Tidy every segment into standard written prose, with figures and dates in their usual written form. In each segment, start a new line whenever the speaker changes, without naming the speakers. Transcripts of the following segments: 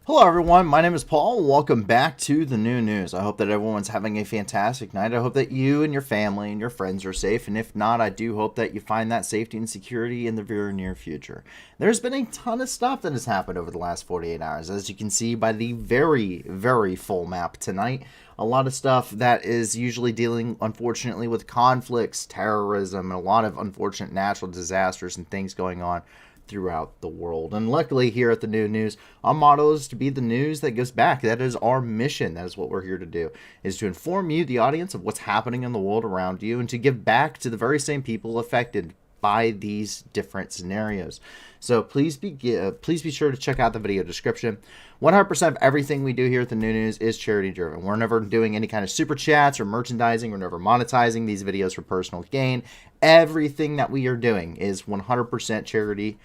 Hello everyone, my name is Paul. Welcome back to the new news. I hope that everyone's having a fantastic night. I hope that you and your family and your friends are safe, and if not, I do hope that you find that safety and security in the very near future. There's been a ton of stuff that has happened over the last 48 hours, as you can see by the very full map tonight. A lot of stuff that is usually dealing, unfortunately, with conflicts, terrorism, and a lot of unfortunate natural disasters and things going on throughout the world. And luckily here at the New News, our motto is to be the news that gives back. That is our mission. That is what we're here to do, is to inform you, the audience, of what's happening in the world around you and to give back to the very same people affected by these different scenarios. So please be sure to check out the video description. 100% of everything we do here at the New News is charity driven. We're never doing any kind of super chats or merchandising. We're never monetizing these videos for personal gain. Everything that we are doing is 100% charity.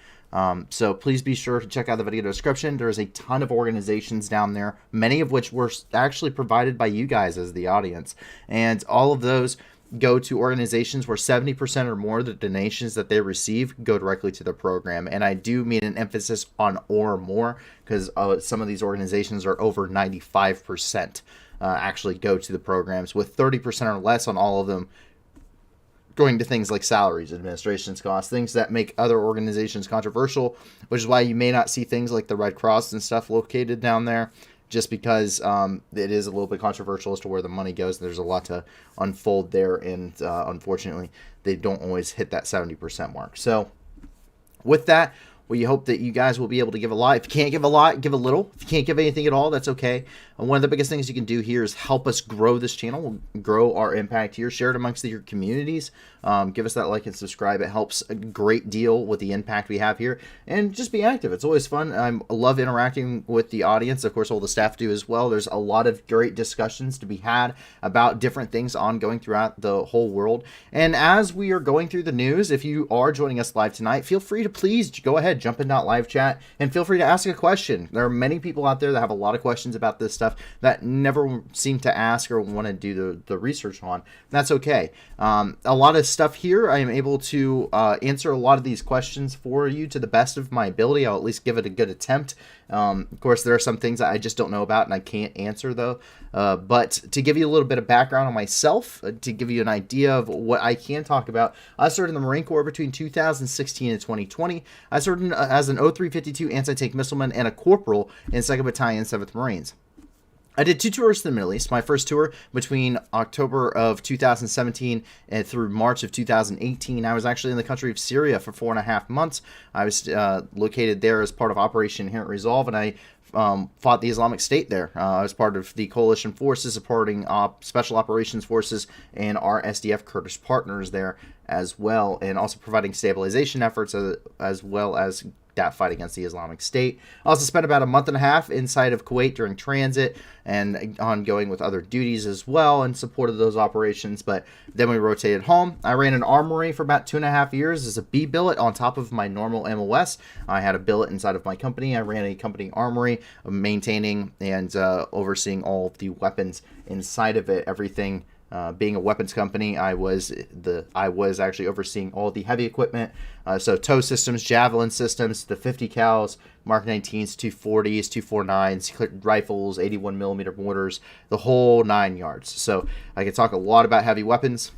So please be sure to check out the video description. There's a ton of organizations down there, many of which were actually provided by you guys as the audience. And all of those go to organizations where 70% or more of the donations that they receive go directly to the program. And I do mean an emphasis on or more, because some of these organizations are over 95% actually go to the programs, with 30% or less on all of them going to things like salaries, administration's costs, things that make other organizations controversial, which is why you may not see things like the Red Cross and stuff located down there, just because it is a little bit controversial as to where the money goes. There's a lot to unfold there, and unfortunately, they don't always hit that 70% mark. So with that, we hope that you guys will be able to give a lot. If you can't give a lot, give a little. If you can't give anything at all, that's okay. And one of the biggest things you can do here is help us grow this channel, grow our impact here, share it amongst your communities. Give us that like and subscribe. It helps a great deal with the impact we have here. And just be active. It's always fun. I love interacting with the audience. Of course, all the staff do as well. There's a lot of great discussions to be had about different things ongoing throughout the whole world. And as we are going through the news, if you are joining us live tonight, feel free to please go ahead, jump in that live chat, and feel free to ask a question. There are many people out there that have a lot of questions about this stuff that never seem to ask or want to do the research on. That's okay. A lot of stuff here, I am able to answer a lot of these questions for you to the best of my ability. I'll at least give it a good attempt. Of course, there are some things that I just don't know about and I can't answer, though. But to give you a little bit of background on myself, to give you an idea of what I can talk about, I served in the Marine Corps between 2016 and 2020. I served as an O-352 anti-tank missileman and a corporal in 2nd Battalion, 7th Marines. I did 2 tours to the Middle East. My first tour between October of 2017 and through March of 2018. I was actually in the country of Syria for 4.5 months. I was located there as part of Operation Inherent Resolve, and I fought the Islamic State there. I was part of the coalition forces supporting special operations forces and our SDF Kurdish partners there as well, and also providing stabilization efforts as well as that fight against the Islamic State. I also spent about a month and a half inside of Kuwait during transit and ongoing with other duties as well in support of those operations, but then we rotated home. I ran an armory for about 2.5 years as a B billet on top of my normal MOS. I had a billet inside of my company. I ran a company armory, maintaining and overseeing all of the weapons inside of it, everything. Being a weapons company, I was actually overseeing all the heavy equipment, so tow systems, javelin systems, the 50 cals, Mark 19s, 240s, 249s, rifles, 81 millimeter mortars, the whole 9 yards. So I could talk a lot about heavy weapons.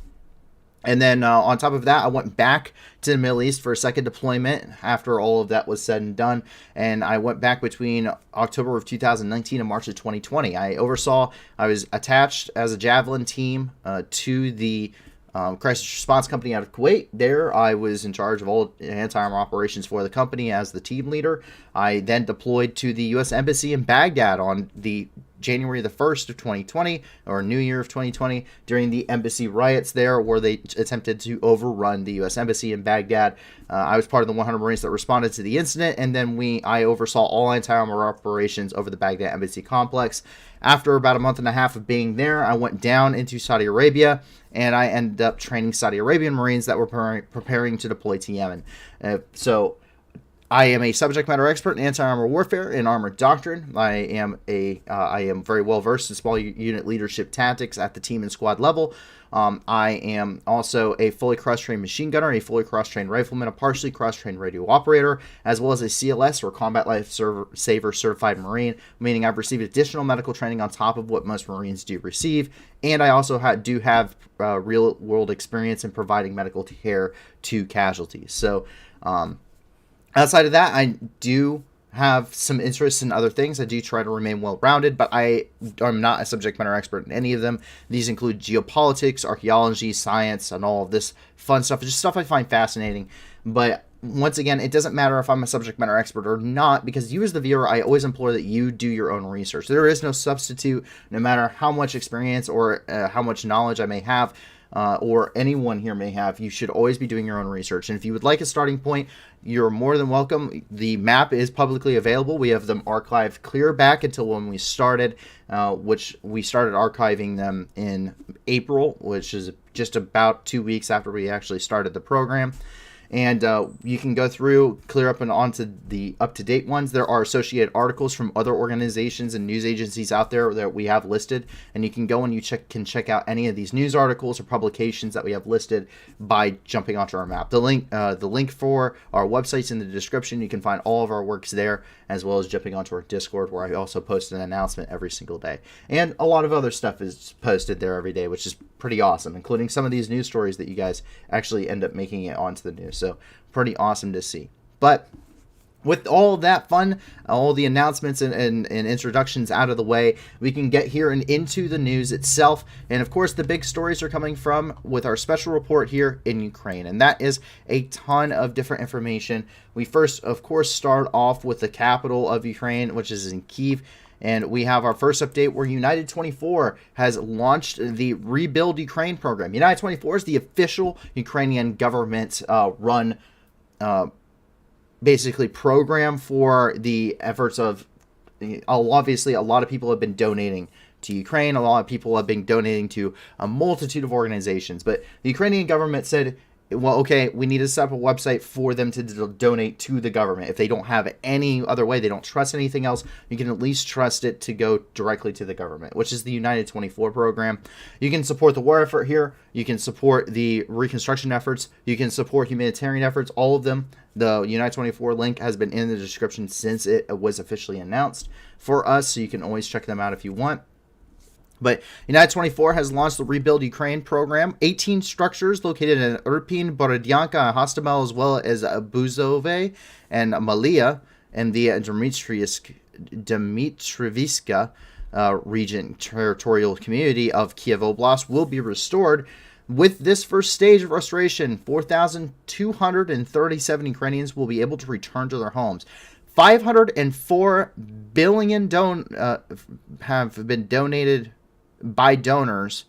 And then on top of that, I went back to the Middle East for a second deployment after all of that was said and done. And I went back between October of 2019 and March of 2020. I was attached as a Javelin team to the crisis response company out of Kuwait. There, I was in charge of all anti-armor operations for the company as the team leader. I then deployed to the U.S. Embassy in Baghdad on the January the 1st of 2020, or New Year of 2020, during the embassy riots there, where they attempted to overrun the U.S. Embassy in Baghdad. I was part of the 100 Marines that responded to the incident, and then I oversaw all anti-armor operations over the Baghdad Embassy complex. After about a month and a half of being there, I went down into Saudi Arabia, and I ended up training Saudi Arabian Marines that were preparing to deploy to Yemen. So I am a subject matter expert in anti-armor warfare and armored doctrine. I am very well versed in small unit leadership tactics at the team and squad level. I am also a fully cross-trained machine gunner, a fully cross-trained rifleman, a partially cross-trained radio operator, as well as a CLS or Combat Life Saver Certified Marine, meaning I've received additional medical training on top of what most Marines do receive. And I also do have real-world experience in providing medical care to casualties. So, outside of that, I do have some interest in other things. I do try to remain well-rounded, but I'm not a subject matter expert in any of them. These include geopolitics, archaeology, science, and all of this fun stuff. It's just stuff I find fascinating. But once again, it doesn't matter if I'm a subject matter expert or not, because you as the viewer, I always implore that you do your own research. There is no substitute, no matter how much experience or how much knowledge I may have. Or anyone here may have, you should always be doing your own research. And if you would like a starting point, you're more than welcome. The map is publicly available. We have them archived clear back until when we started, which we started archiving them in April, which is just about 2 weeks after we actually started the program. And you can go through, clear up and onto the up-to-date ones. There are associated articles from other organizations and news agencies out there that we have listed. And you can go and can check out any of these news articles or publications that we have listed by jumping onto our map. The link for our website's in the description. You can find all of our works there, as well as jumping onto our Discord, where I also post an announcement every single day. And a lot of other stuff is posted there every day, which is pretty awesome, including some of these news stories that you guys actually end up making it onto the news. So pretty awesome to see. But with all that fun, all the announcements and introductions out of the way, we can get here and into the news itself. And of course, the big stories are coming from with our special report here in Ukraine. And that is a ton of different information. We first, of course, start off with the capital of Ukraine, which is in Kyiv. And we have our first update where United 24 has launched the Rebuild Ukraine program. United 24 is the official Ukrainian government run basically program for the efforts of, obviously a lot of people have been donating to Ukraine. A lot of people have been donating to a multitude of organizations. But the Ukrainian government said, well, okay, we need to set up a website for them to donate to the government. If they don't have any other way, they don't trust anything else, you can at least trust it to go directly to the government, which is the United 24 program. You can support the war effort here. You can support the reconstruction efforts. You can support humanitarian efforts, all of them. The United 24 link has been in the description since it was officially announced for us, so you can always check them out if you want. But United 24 has launched the Rebuild Ukraine program. 18 structures located in Irpin, Borodyanka, and Hostomel, as well as Buzove and Malia and the Dmitrievska region territorial community of Kiev Oblast will be restored. With this first stage of restoration, 4,237 Ukrainians will be able to return to their homes. 504 billion have been donated by donors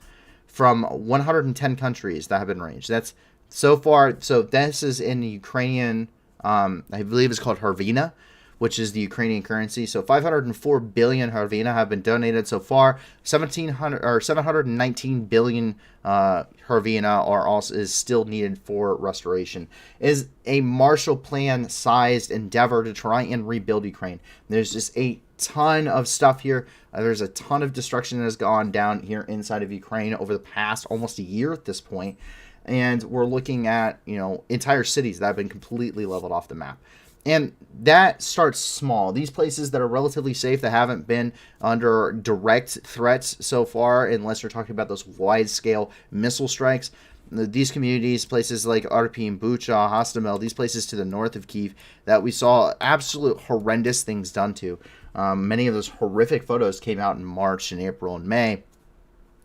from 110 countries that have been ranged. That's so far. So this is in Ukrainian, I believe it's called hryvnia, which is the Ukrainian currency. So 504 billion hryvnia have been donated so far. 719 billion hryvnia is still needed for restoration. It is a Marshall Plan sized endeavor to try and rebuild Ukraine. There's just a ton of stuff here. There's a ton of destruction that has gone down here inside of Ukraine over the past almost a year at this point. And we're looking at, entire cities that have been completely leveled off the map. And that starts small. These places that are relatively safe, that haven't been under direct threats so far, unless you're talking about those wide-scale missile strikes. These communities, places like Irpin, Bucha, Hostomel, these places to the north of Kyiv, that we saw absolute horrendous things done to. Many of those horrific photos came out in March and April and May.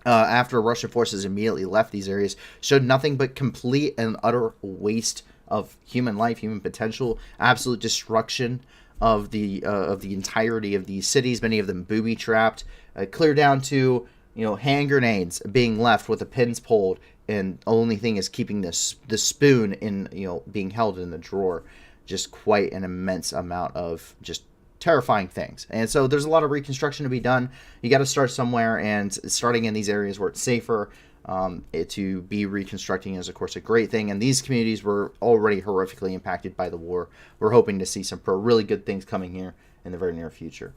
After Russian forces immediately left these areas, showed nothing but complete and utter waste of human life, human potential, absolute destruction of the entirety of these cities. Many of them booby trapped, clear down to hand grenades being left with the pins pulled, and the only thing is keeping the spoon in being held in the drawer. Just quite an immense amount of just terrifying things. And so there's a lot of reconstruction to be done. You got to start somewhere, and starting in these areas where it's safer to be reconstructing is, of course, a great thing. And these communities were already horrifically impacted by the war. We're hoping to see some really good things coming here in the very near future.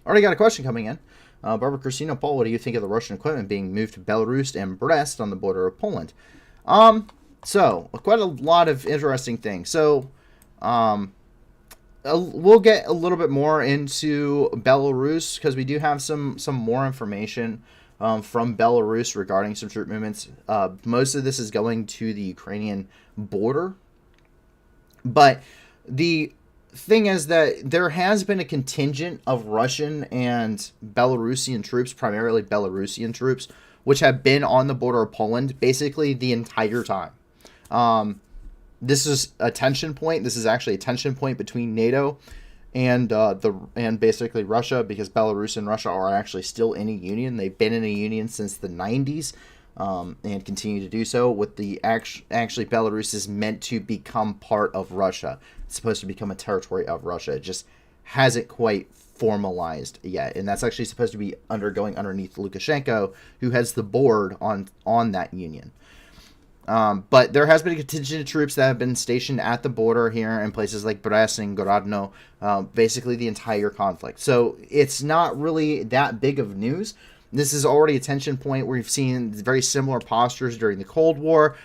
Already got a question coming in. Barbara Christina Paul, what do you think of the Russian equipment being moved to Belarus and Brest on the border of Poland? So quite a lot of interesting things. So we'll get a little bit more into Belarus because we do have some more information from Belarus regarding some troop movements. Most of this is going to the Ukrainian border, but the thing is that there has been a contingent of Russian and Belarusian troops, primarily Belarusian troops, which have been on the border of Poland basically the entire time. This is a tension point. This is actually a tension point between NATO and basically Russia, because Belarus and Russia are actually still in a union. They've been in a union since the 90s. And continue to do so. With the actually Belarus is meant to become part of Russia. It's supposed to become a territory of Russia. It just hasn't quite formalized yet, and that's actually supposed to be undergoing underneath Lukashenko, who heads the board on that union. But there has been a contingent of troops that have been stationed at the border here in places like Brest and Grodno, basically the entire conflict. So it's not really that big of news. This is already a tension point where we've seen very similar postures during the Cold War,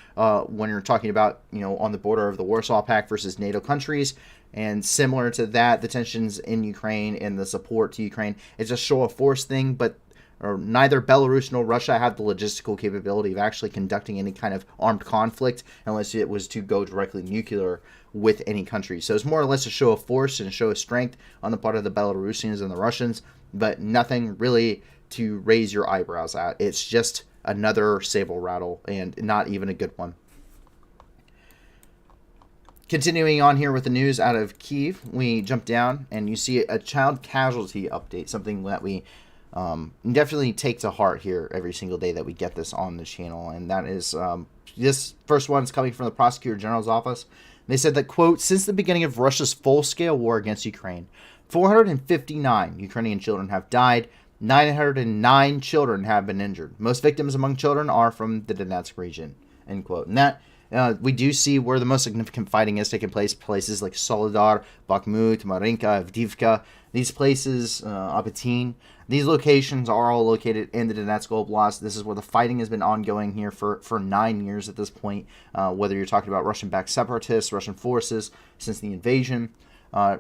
when you're talking about, on the border of the Warsaw Pact versus NATO countries. And similar to that, the tensions in Ukraine and the support to Ukraine. It's a show of force thing, but neither Belarus nor Russia have the logistical capability of actually conducting any kind of armed conflict unless it was to go directly nuclear with any country. So it's more or less a show of force and a show of strength on the part of the Belarusians and the Russians, but nothing really to raise your eyebrows at. It's just another sable rattle, and not even a good one. Continuing on here with the news out of Kyiv, we jump down and you see a child casualty update, something that we definitely take to heart here every single day that we get this on the channel. And that is, this first one's coming from the Prosecutor General's office. They said that, quote, since the beginning of Russia's full-scale war against Ukraine, 459 Ukrainian children have died, 909 children have been injured. Most victims among children are from the Donetsk region, end quote. And that, we do see where the most significant fighting is taking place, places like Soledar, Bakhmut, Marinka, Avdiivka. These places, Apatin, these locations are all located in the Donetsk Oblast. This is where the fighting has been ongoing here for 9 years at this point, whether you're talking about Russian-backed separatists, Russian forces, since the invasion.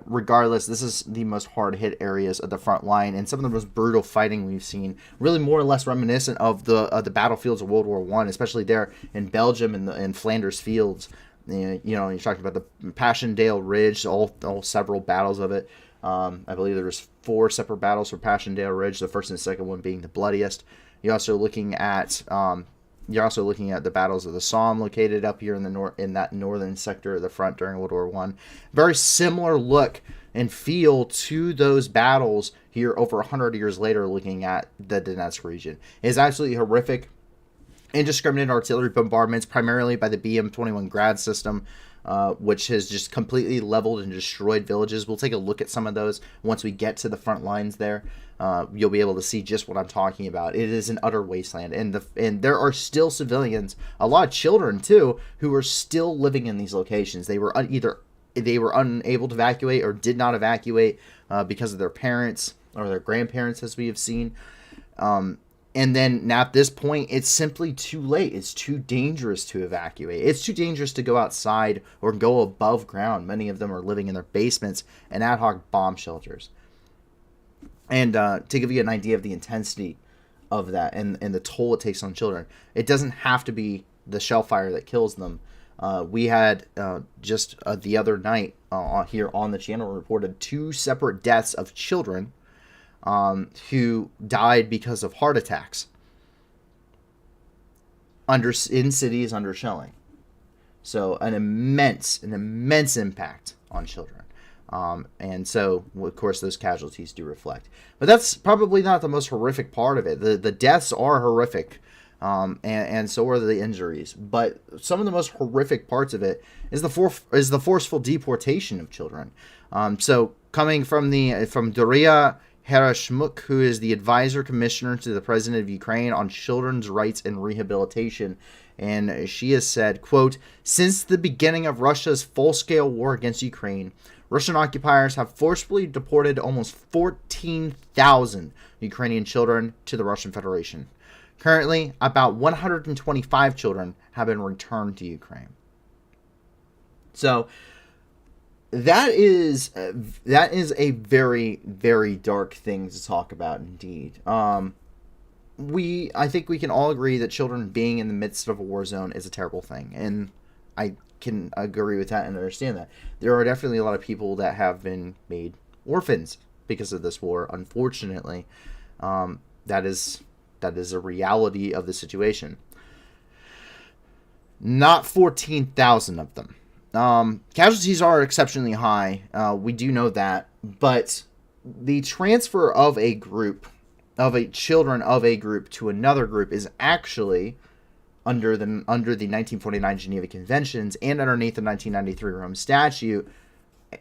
Regardless, this is the most hard-hit areas of the front line, and some of the most brutal fighting we've seen, really more or less reminiscent of the battlefields of World War I, especially there in Belgium and in Flanders Fields. You're talking about the Passchendaele Ridge, all several battles of it. I believe there was 4 separate battles for Passchendaele Ridge, the first and second one being the bloodiest. You're also looking at the battles of the Somme, located up here in that northern sector of the front during World War I. Very similar look and feel to those battles here over 100 years later, looking at the Donetsk region. It is absolutely horrific. Indiscriminate artillery bombardments, primarily by the BM-21 Grad system, which has just completely leveled and destroyed villages. We'll take a look at some of those once we get to the front lines there. You'll be able to see just what I'm talking about. It is an utter wasteland, and there are still civilians, a lot of children too, who are still living in these locations. They were either unable to evacuate or did not evacuate because of their parents or their grandparents, as we have seen. And then now at this point, it's simply too late. It's too dangerous to evacuate. It's too dangerous to go outside or go above ground. Many of them are living in their basements and ad hoc bomb shelters. And to give you an idea of the intensity of that and the toll it takes on children, it doesn't have to be the shell fire that kills them. We had just the other night here on the channel reported 2 separate deaths of children who died because of heart attacks in cities under shelling. So an immense impact on children. And so, of course, those casualties do reflect. But that's probably not the most horrific part of it. The deaths are horrific, and so are the injuries. But some of the most horrific parts of it is the forceful deportation of children. So coming from Doria Herashmuk, who is the advisor commissioner to the president of Ukraine on children's rights and rehabilitation. And she has said, quote, "Since the beginning of Russia's full-scale war against Ukraine, Russian occupiers have forcibly deported almost 14,000 Ukrainian children to the Russian Federation. Currently, about 125 children have been returned to Ukraine." So that is a very, very dark thing to talk about indeed. I think we can all agree that children being in the midst of a war zone is a terrible thing, and I can agree with that and understand that. There are definitely a lot of people that have been made orphans because of this war, unfortunately. That is a reality of the situation. Not 14,000 of them. Casualties are exceptionally high. We do know that, but the transfer of children of a group to another group is actually under the 1949 Geneva Conventions and underneath the 1993 Rome Statute,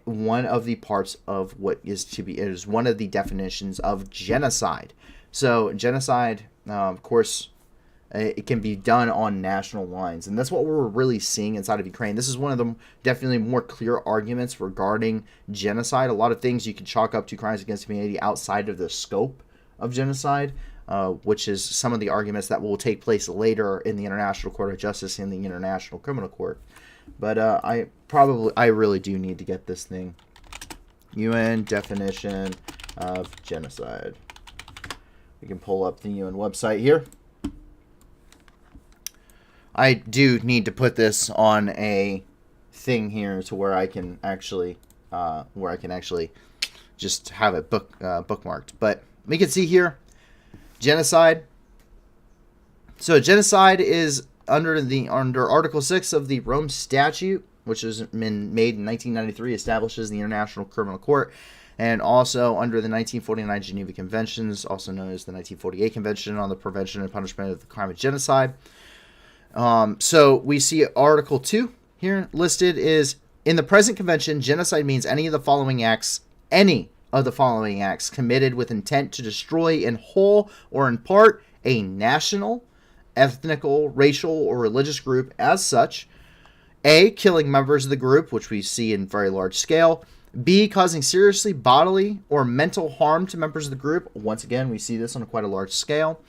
one of the parts of what is one of the definitions of genocide. So genocide, of course, it can be done on national lines, and that's what we're really seeing inside of Ukraine. This is one of the definitely more clear arguments regarding genocide. A lot of things you can chalk up to crimes against humanity outside of the scope of genocide, which is some of the arguments that will take place later in the International Court of Justice and the International Criminal Court. But I really do need to get this thing. UN definition of genocide. We can pull up the UN website here. I do need to put this on a thing here to where I can actually just have it bookmarked. But we can see here, genocide. So genocide is under Article 6 of the Rome Statute, which has been made in 1993, establishes the International Criminal Court, and also under the 1949 Geneva Conventions, also known as the 1948 Convention on the Prevention and Punishment of the Crime of Genocide. So we see Article 2 here listed is, in the present convention, genocide means any of the following acts committed with intent to destroy in whole or in part a national, ethnical, racial, or religious group as such. A, killing members of the group, which we see in very large scale. B, causing seriously bodily or mental harm to members of the group. Once again, we see this on quite a large scale.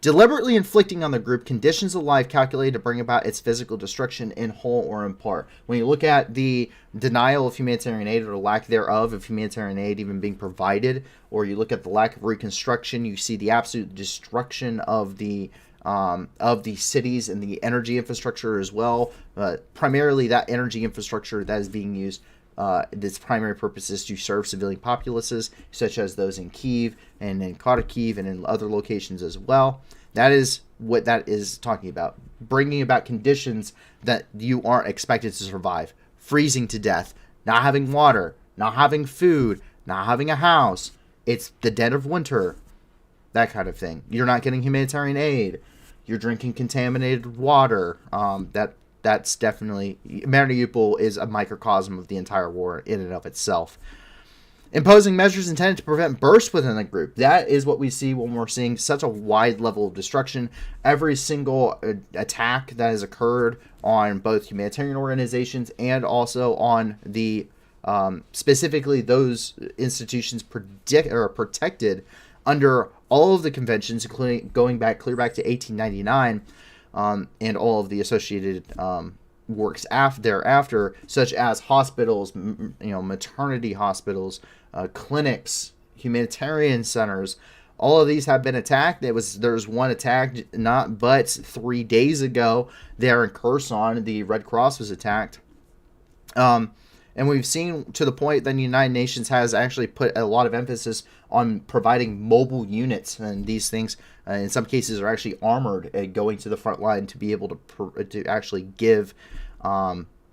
Deliberately inflicting on the group conditions of life calculated to bring about its physical destruction in whole or in part. When you look at the denial of humanitarian aid or lack thereof of humanitarian aid even being provided, or you look at the lack of reconstruction, you see the absolute destruction of the cities and the energy infrastructure as well. Primarily that energy infrastructure that is being used, its primary purpose is to serve civilian populaces, such as those in Kyiv and in Kharkiv and in other locations as well. That is what that is talking about. Bringing about conditions that you aren't expected to survive. Freezing to death, not having water, not having food, not having a house. It's the dead of winter. That kind of thing. You're not getting humanitarian aid. You're drinking contaminated water. That's definitely... Mariupol is a microcosm of the entire war in and of itself. Imposing measures intended to prevent bursts within the group. That is what we see when we're seeing such a wide level of destruction. Every single attack that has occurred on both humanitarian organizations and also on the specifically those institutions protected under all of the conventions, including going clear back to 1899, and all of the associated works thereafter, such as hospitals, maternity hospitals, clinics, humanitarian centers. All of these have been attacked. There's one attack but 3 days ago there in Kherson. The Red Cross was attacked. And we've seen to the point that the United Nations has actually put a lot of emphasis on providing mobile units, and these things in some cases are actually armored and going to the front line to be able to actually give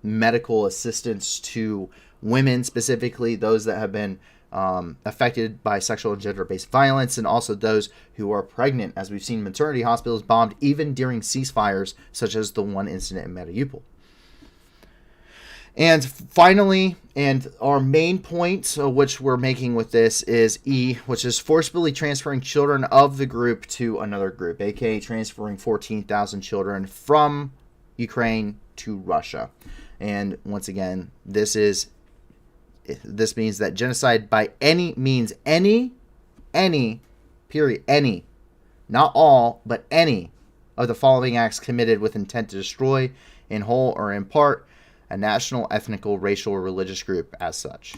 medical assistance to women, specifically those that have been affected by sexual and gender-based violence, and also those who are pregnant, as we've seen maternity hospitals bombed even during ceasefires, such as the one incident in Mariupol. And finally, And our main point, which we're making with this, is E, which is forcibly transferring children of the group to another group, aka transferring 14,000 children from Ukraine to Russia. And once again, this means that genocide by any means, any, period, any, not all, but any of the following acts committed with intent to destroy, in whole or in part, a national, ethnical, racial, or religious group as such.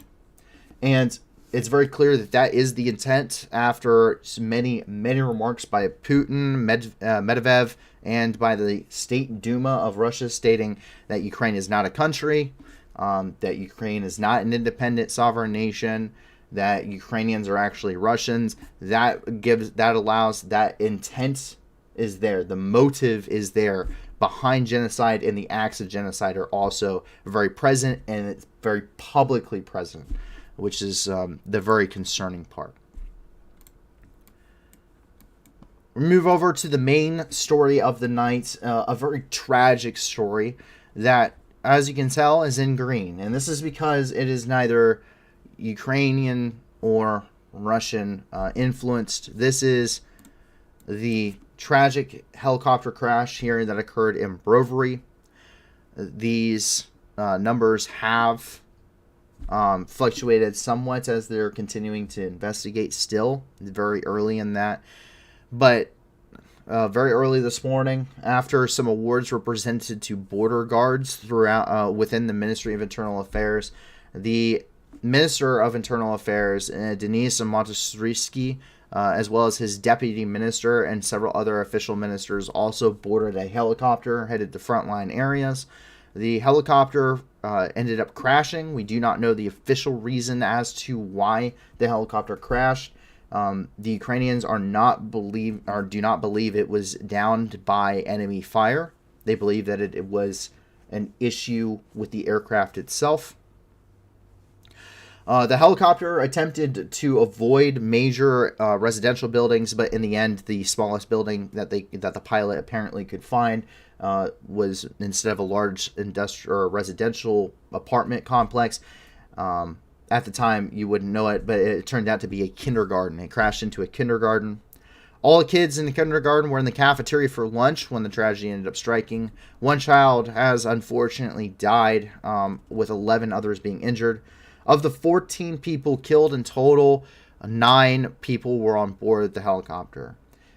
And it's very clear that that is the intent after many remarks by Putin, Medvedev, and by the State Duma of Russia stating that Ukraine is not a country, that Ukraine is not an independent sovereign nation, that Ukrainians are actually Russians. That allows, that intent is there, the motive is there behind genocide, and the acts of genocide are also very present, and it's very publicly present, which is the very concerning part. We move over to the main story of the night, a very tragic story that, as you can tell, is in green. And this is because it is neither Ukrainian or Russian influenced. This is the tragic helicopter crash here that occurred in BROVARY. These numbers have fluctuated somewhat as they're continuing to investigate still, very early in that. But very early this morning, after some awards were presented to border guards throughout within the Ministry of Internal Affairs, the Minister of Internal Affairs, Denis Montesquieu, as well as his deputy minister and several other official ministers, also boarded a helicopter headed to frontline areas. The helicopter ended up crashing. We do not know the official reason as to why the helicopter crashed. The Ukrainians do not believe it was downed by enemy fire. They believe that it was an issue with the aircraft itself. The helicopter attempted to avoid major residential buildings, but in the end, the smallest building that the pilot apparently could find was, instead of a large industrial or residential apartment complex. At the time, you wouldn't know it, but it turned out to be a kindergarten. It crashed into a kindergarten. All the kids in the kindergarten were in the cafeteria for lunch when the tragedy ended up striking. One child has unfortunately died, with 11 others being injured. Of the 14 people killed in total, 9 people were on board the helicopter.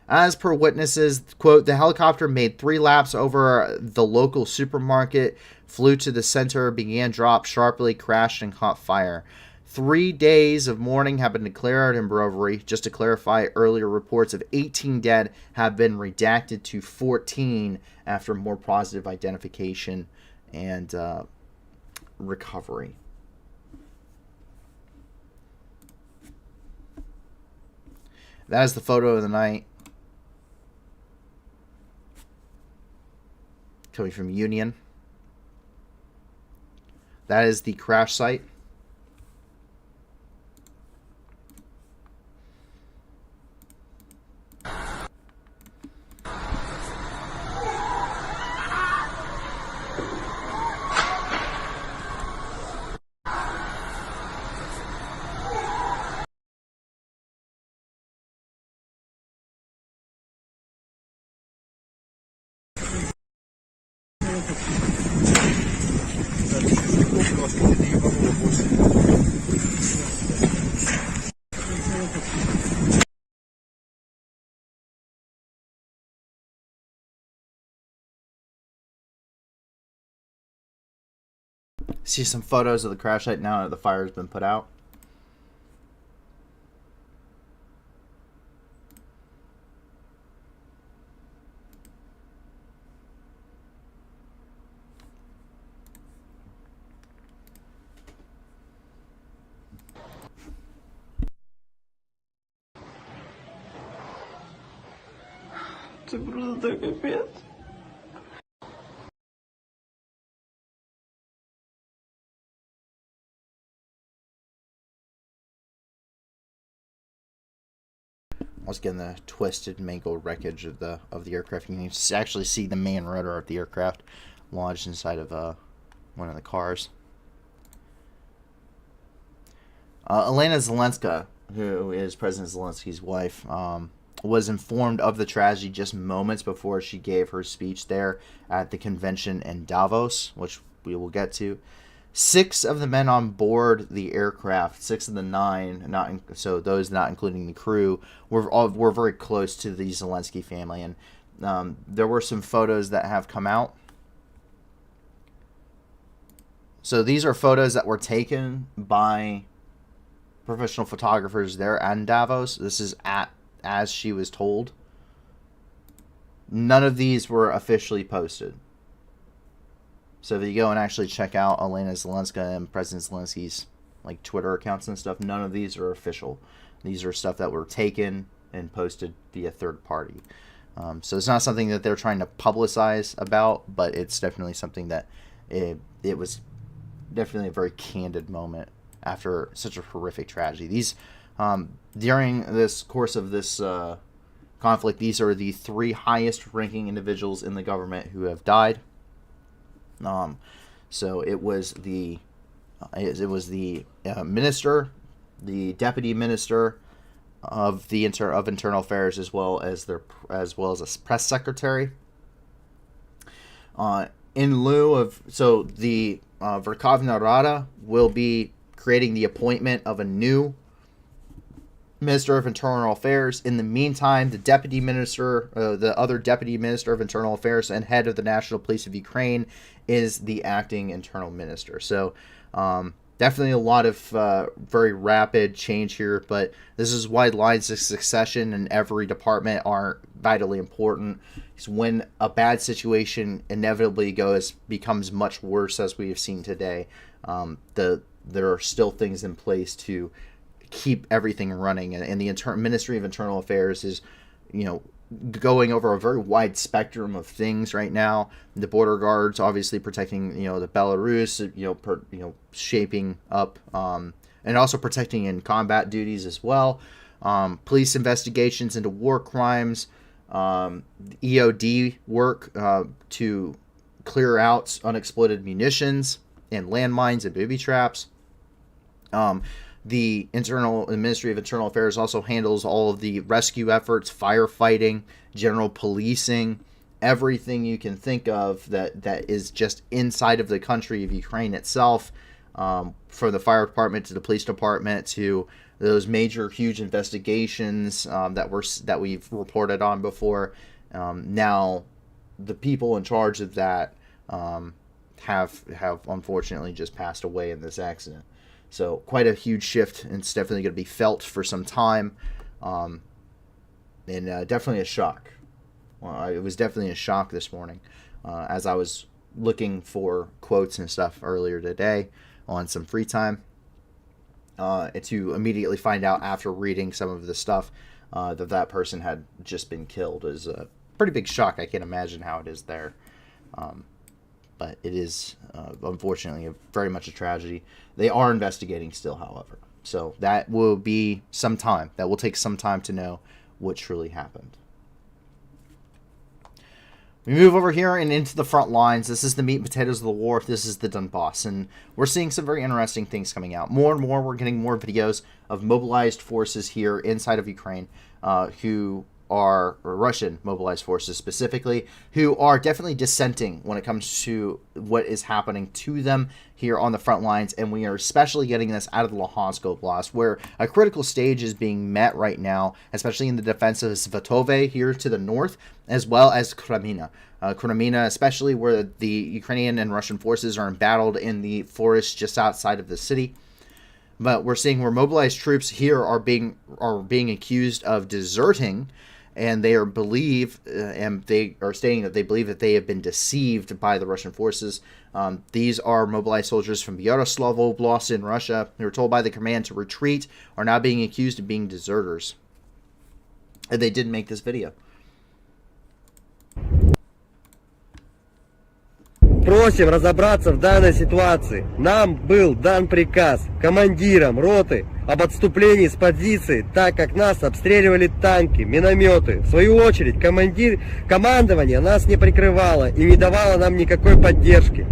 As per witnesses, quote, the helicopter made 3 laps over the local supermarket, flew to the center, began drop sharply, crashed, and caught fire. 3 days of mourning have been declared in BROVARY. Just to clarify, earlier reports of 18 dead have been redacted to 14 after more positive identification and recovery. That is the photo of the night. Coming from Union. That is the crash site. See some photos of the crash site now that the fire has been put out.
Це просто капець.
Once again, the twisted, mangled wreckage of the aircraft. You can actually see the main rotor of the aircraft lodged inside of one of the cars. Elena Zelenska, who is President Zelensky's wife, was informed of the tragedy just moments before she gave her speech there at the convention in Davos, which we will get to. 6 of the men on board the aircraft, 6 of the 9, so those not including the crew, were very close to the Zelensky family, and there were some photos that have come out. So these are photos that were taken by professional photographers there at Davos. This is as she was told. None of these were officially posted. So if you go and actually check out Elena Zelenska and President Zelensky's like Twitter accounts and stuff, none of these are official. These are stuff that were taken and posted via third party. So it's not something that they're trying to publicize about, but it's definitely something that it was definitely a very candid moment after such a horrific tragedy. These during this course of this conflict, these are the 3 highest ranking individuals in the government who have died. So it was the minister, the deputy minister of the internal affairs, as well as a press secretary. In lieu of, so the Verkhovna Rada will be creating the appointment of a new Minister of Internal Affairs. In the meantime, the deputy minister, the other deputy minister of Internal Affairs and head of the National Police of Ukraine is the acting internal minister. So definitely a lot of very rapid change here, but this is why lines of succession in every department are vitally important. Because when a bad situation inevitably becomes much worse, as we have seen today, there are still things in place to keep everything running, and the Ministry of Internal Affairs is, going over a very wide spectrum of things right now. The border guards obviously protecting, the Belarus, shaping up, and also protecting in combat duties as well. Police investigations into war crimes, EOD work to clear out unexploded munitions and landmines and booby traps. The Ministry of Internal Affairs also handles all of the rescue efforts, firefighting, general policing, everything you can think of that is just inside of the country of Ukraine itself, from the fire department to the police department to those major, huge investigations that we've reported on before. Now, the people in charge of that have unfortunately just passed away in this accident. So quite a huge shift, and it's definitely going to be felt for some time, and definitely a shock. It was definitely a shock this morning as I was looking for quotes and stuff earlier today on some free time, to immediately find out after reading some of the stuff that person had just been killed is a pretty big shock. I can't imagine how it is there. But it is, unfortunately, very much a tragedy. They are investigating still, however. So that will be some time. That will take some time to know what truly happened. We move over here and into the front lines. This is the meat and potatoes of the war. This is the Donbass. And we're seeing some very interesting things coming out. More and more, we're getting more videos of mobilized forces here inside of Ukraine who are Russian mobilized forces specifically, who are definitely dissenting when it comes to what is happening to them here on the front lines. And we are especially getting this out of the Luhansk Oblast, where a critical stage is being met right now, especially in the defense of Svatove here to the north, as well as Kremina. Kremina, especially where the Ukrainian and Russian forces are embattled in the forest just outside of the city. But we're seeing where mobilized troops here are being accused of deserting, and they are they are stating that they believe that they have been deceived by the Russian forces. These are mobilized soldiers from Yaroslav Oblast in Russia. They were told by the command to retreat, are now being accused of being deserters. And they did make this video.
Просим разобраться в данной ситуации. Нам был дан приказ командирам роты об отступлении с позиций, так как нас обстреливали танки, минометы. В свою очередь, командование нас не прикрывало и не давало нам никакой поддержки.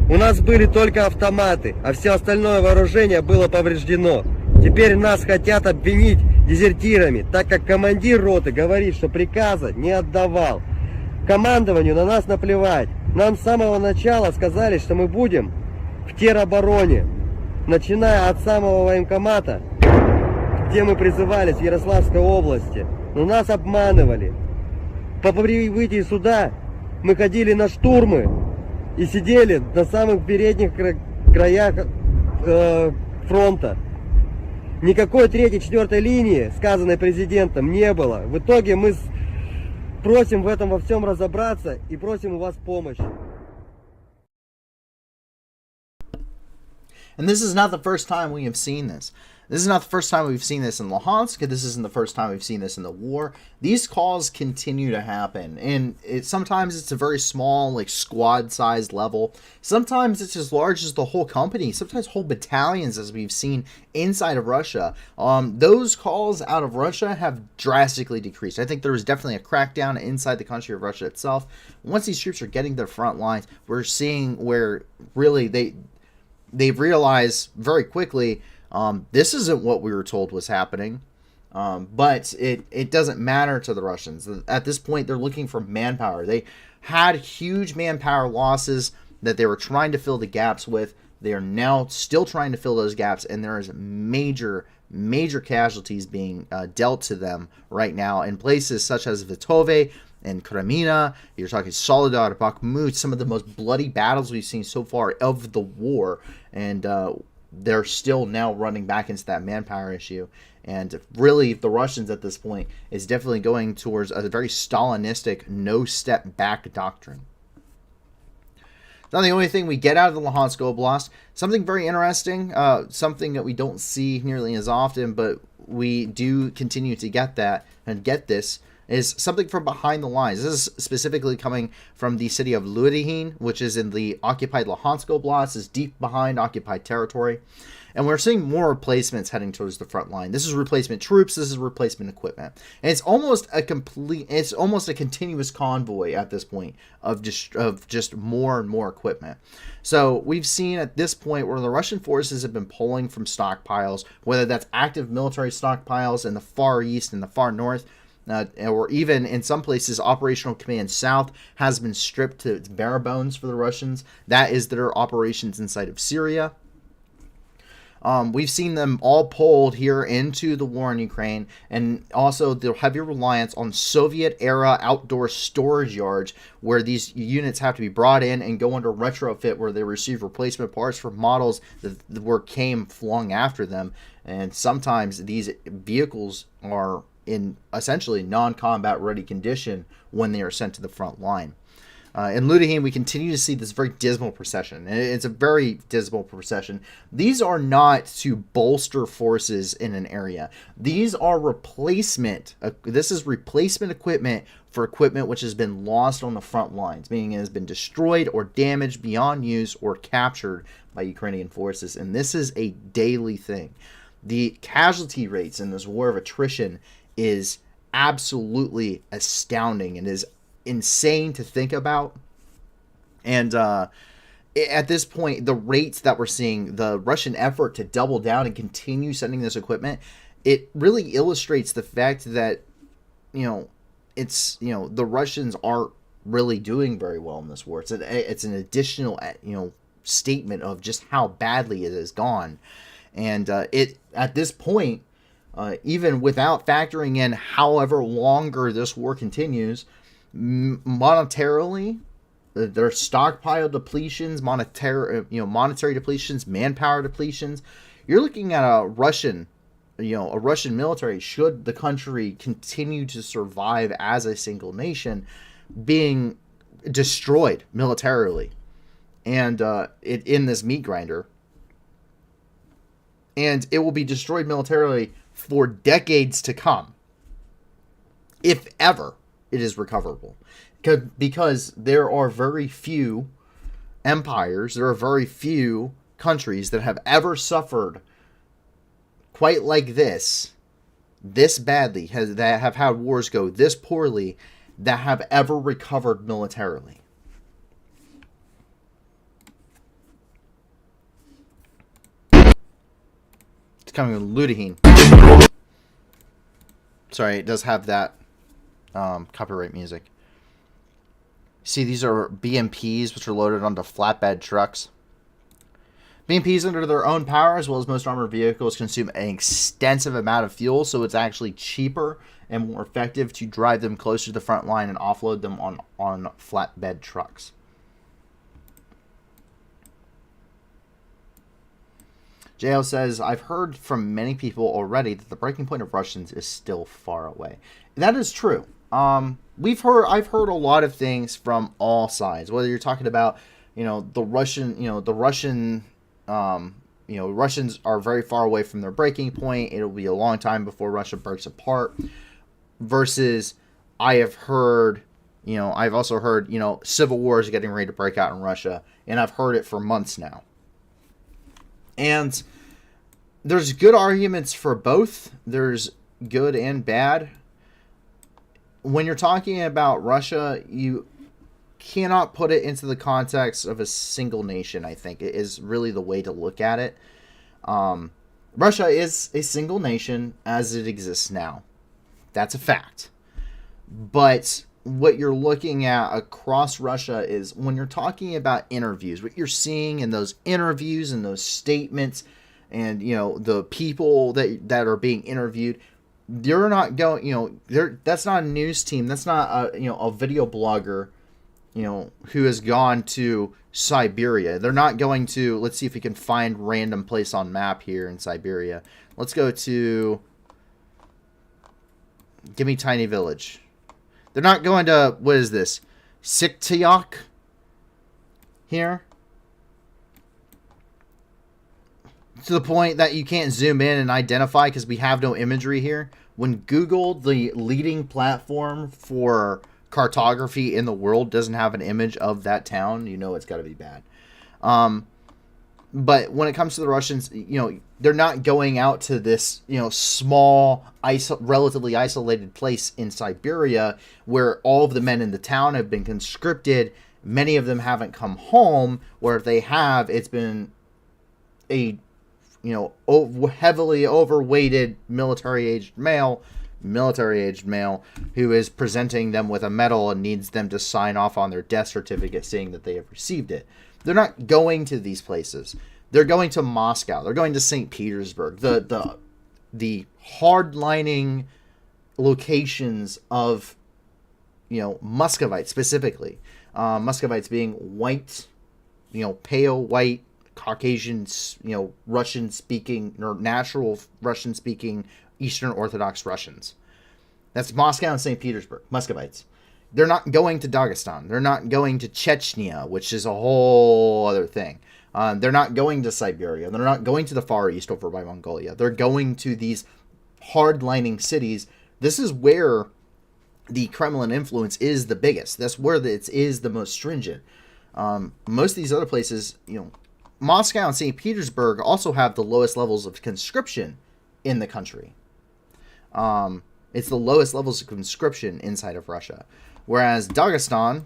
У нас были только автоматы, а все остальное вооружение было повреждено. Теперь нас хотят обвинить дезертирами, так как командир роты говорит, что приказа не отдавал. Командованию на нас наплевать. Нам с самого начала сказали, что мы будем в теробороне, начиная от самого военкомата, где мы призывались в Ярославской области. Но нас обманывали. По прибытии сюда мы ходили на штурмы и сидели на самых передних краях фронта. Никакой третьей, четвертой линии, сказанной президентом, не было. В итоге мы просим в этом во всем разобраться и просим у вас помощи.
And this is not the first time we have seen this. This is not the first time we've seen this in Luhansk. This isn't the first time we've seen this in the war. These calls continue to happen. And sometimes it's a very small, like squad-sized level. Sometimes it's as large as the whole company. Sometimes whole battalions, as we've seen inside of Russia. Those calls out of Russia have drastically decreased. I think there was definitely a crackdown inside the country of Russia itself. Once these troops are getting to the front lines, we're seeing where really they've realized very quickly this isn't what we were told was happening. But it doesn't matter to the Russians. At this point, they're looking for manpower. They had huge manpower losses that they were trying to fill the gaps with. They are now still trying to fill those gaps, and there is major casualties being dealt to them right now in places such as Vitove and Kremina. You're talking Soledar, Bakhmut, some of the most bloody battles we've seen so far of the war, and they're still now running back into that manpower issue. And really, the Russians at this point is definitely going towards a very Stalinistic no-step-back doctrine. Now, the only thing we get out of the Luhansk Oblast, something very interesting, something that we don't see nearly as often, but we do continue to get that and get this, is something from behind the lines. This is specifically coming from the city of Ludihin, which is in the occupied Luhansk Oblast, is deep behind occupied territory. And we're seeing more replacements heading towards the front line. This is replacement troops. This is replacement equipment. And it's almost a continuous convoy at this point of just more and more equipment. So we've seen at this point where the Russian forces have been pulling from stockpiles, whether that's active military stockpiles in the far east and the far north, or even in some places, Operational Command South has been stripped to its bare bones for the Russians. That is their operations inside of Syria. We've seen them all pulled here into the war in Ukraine, and also the heavy reliance on Soviet-era outdoor storage yards, where these units have to be brought in and go under retrofit, where they receive replacement parts for models that came flung after them. And sometimes these vehicles are in essentially non-combat ready condition when they are sent to the front line. In Ludihin, we continue to see this very dismal procession. And it's a very dismal procession. These are not to bolster forces in an area. These are replacement. This is replacement equipment for equipment which has been lost on the front lines, meaning it has been destroyed or damaged beyond use or captured by Ukrainian forces. And this is a daily thing. The casualty rates in this war of attrition is absolutely astounding and is insane to think about. And at this point, the rates that we're seeing, the Russian effort to double down and continue sending this equipment, it really illustrates the fact that the Russians aren't really doing very well in this war. It's an additional statement of just how badly it has gone. And it at this point, even without factoring in however longer this war continues, monetarily, their stockpile depletions, monetary depletions, manpower depletions, you're looking at a Russian military, should the country continue to survive as a single nation, being destroyed militarily, and in this meat grinder. And it will be destroyed militarily for decades to come, if ever it is recoverable. Because there are very few empires, there are very few countries that have ever suffered quite like this badly, that have had wars go this poorly, that have ever recovered militarily. coming with Ludahin. Sorry, it does have that copyright music. See, these are BMPs, which are loaded onto flatbed trucks. BMPs, under their own power, as well as most armored vehicles, consume an extensive amount of fuel, so it's actually cheaper and more effective to drive them closer to the front line and offload them on flatbed trucks. JL says, I've heard from many people already that the breaking point of Russians is still far away. That is true. I've heard a lot of things from all sides, whether you're talking about, Russians are very far away from their breaking point. It'll be a long time before Russia breaks apart. Versus, I've also heard, civil war is getting ready to break out in Russia, and I've heard it for months now. And there's good arguments for both. There's good and bad. When you're talking about Russia, you cannot put it into the context of a single nation, I think. It is really the way to look at it. Russia is a single nation as it exists now. That's a fact. But what you're looking at across Russia is when you're talking about interviews, what you're seeing in those interviews and those statements and, the people that are being interviewed, they're not going, that's not a news team. That's not a video blogger, who has gone to Siberia. They're not going to, let's see if we can find random place on map here in Siberia. Let's go to, give me tiny village. They're not going to, what is this? Siktyok here. To the point that you can't zoom in and identify because we have no imagery here. When Google, the leading platform for cartography in the world, doesn't have an image of that town, it's got to be bad. But when it comes to the Russians, they're not going out to this, small, relatively isolated place in Siberia where all of the men in the town have been conscripted. Many of them haven't come home, or if they have, it's been a, heavily overweighted military-aged male who is presenting them with a medal and needs them to sign off on their death certificate saying that they have received it. They're not going to these places. They're going to Moscow. They're going to St. Petersburg. The hard-lining locations of, Muscovites specifically. Muscovites being white, pale white, Caucasian, Russian-speaking, or natural Russian-speaking Eastern Orthodox Russians. That's Moscow and St. Petersburg, Muscovites. They're not going to Dagestan. They're not going to Chechnya, which is a whole other thing. They're not going to Siberia. They're not going to the Far East over by Mongolia. They're going to these hard-lining cities. This is where the Kremlin influence is the biggest. That's where it is the most stringent. Most of these other places, Moscow and St. Petersburg also have the lowest levels of conscription in the country. It's the lowest levels of conscription inside of Russia. Whereas Dagestan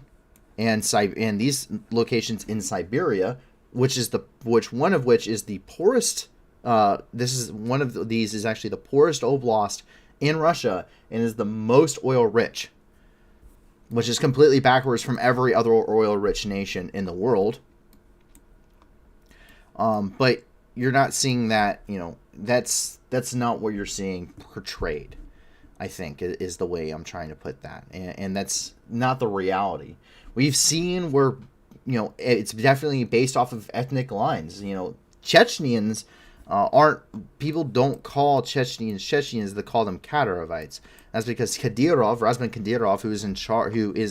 and these locations in Siberia, which one of which is the poorest, these is actually the poorest oblast in Russia and is the most oil rich, which is completely backwards from every other oil rich nation in the world. But you're not seeing that, that's not what you're seeing portrayed, I think, is the way I'm trying to put that. And that's not the reality. We've seen where, it's definitely based off of ethnic lines. Chechens people don't call Chechens, they call them Kadyrovites. That's because Razvan Kadyrov, who is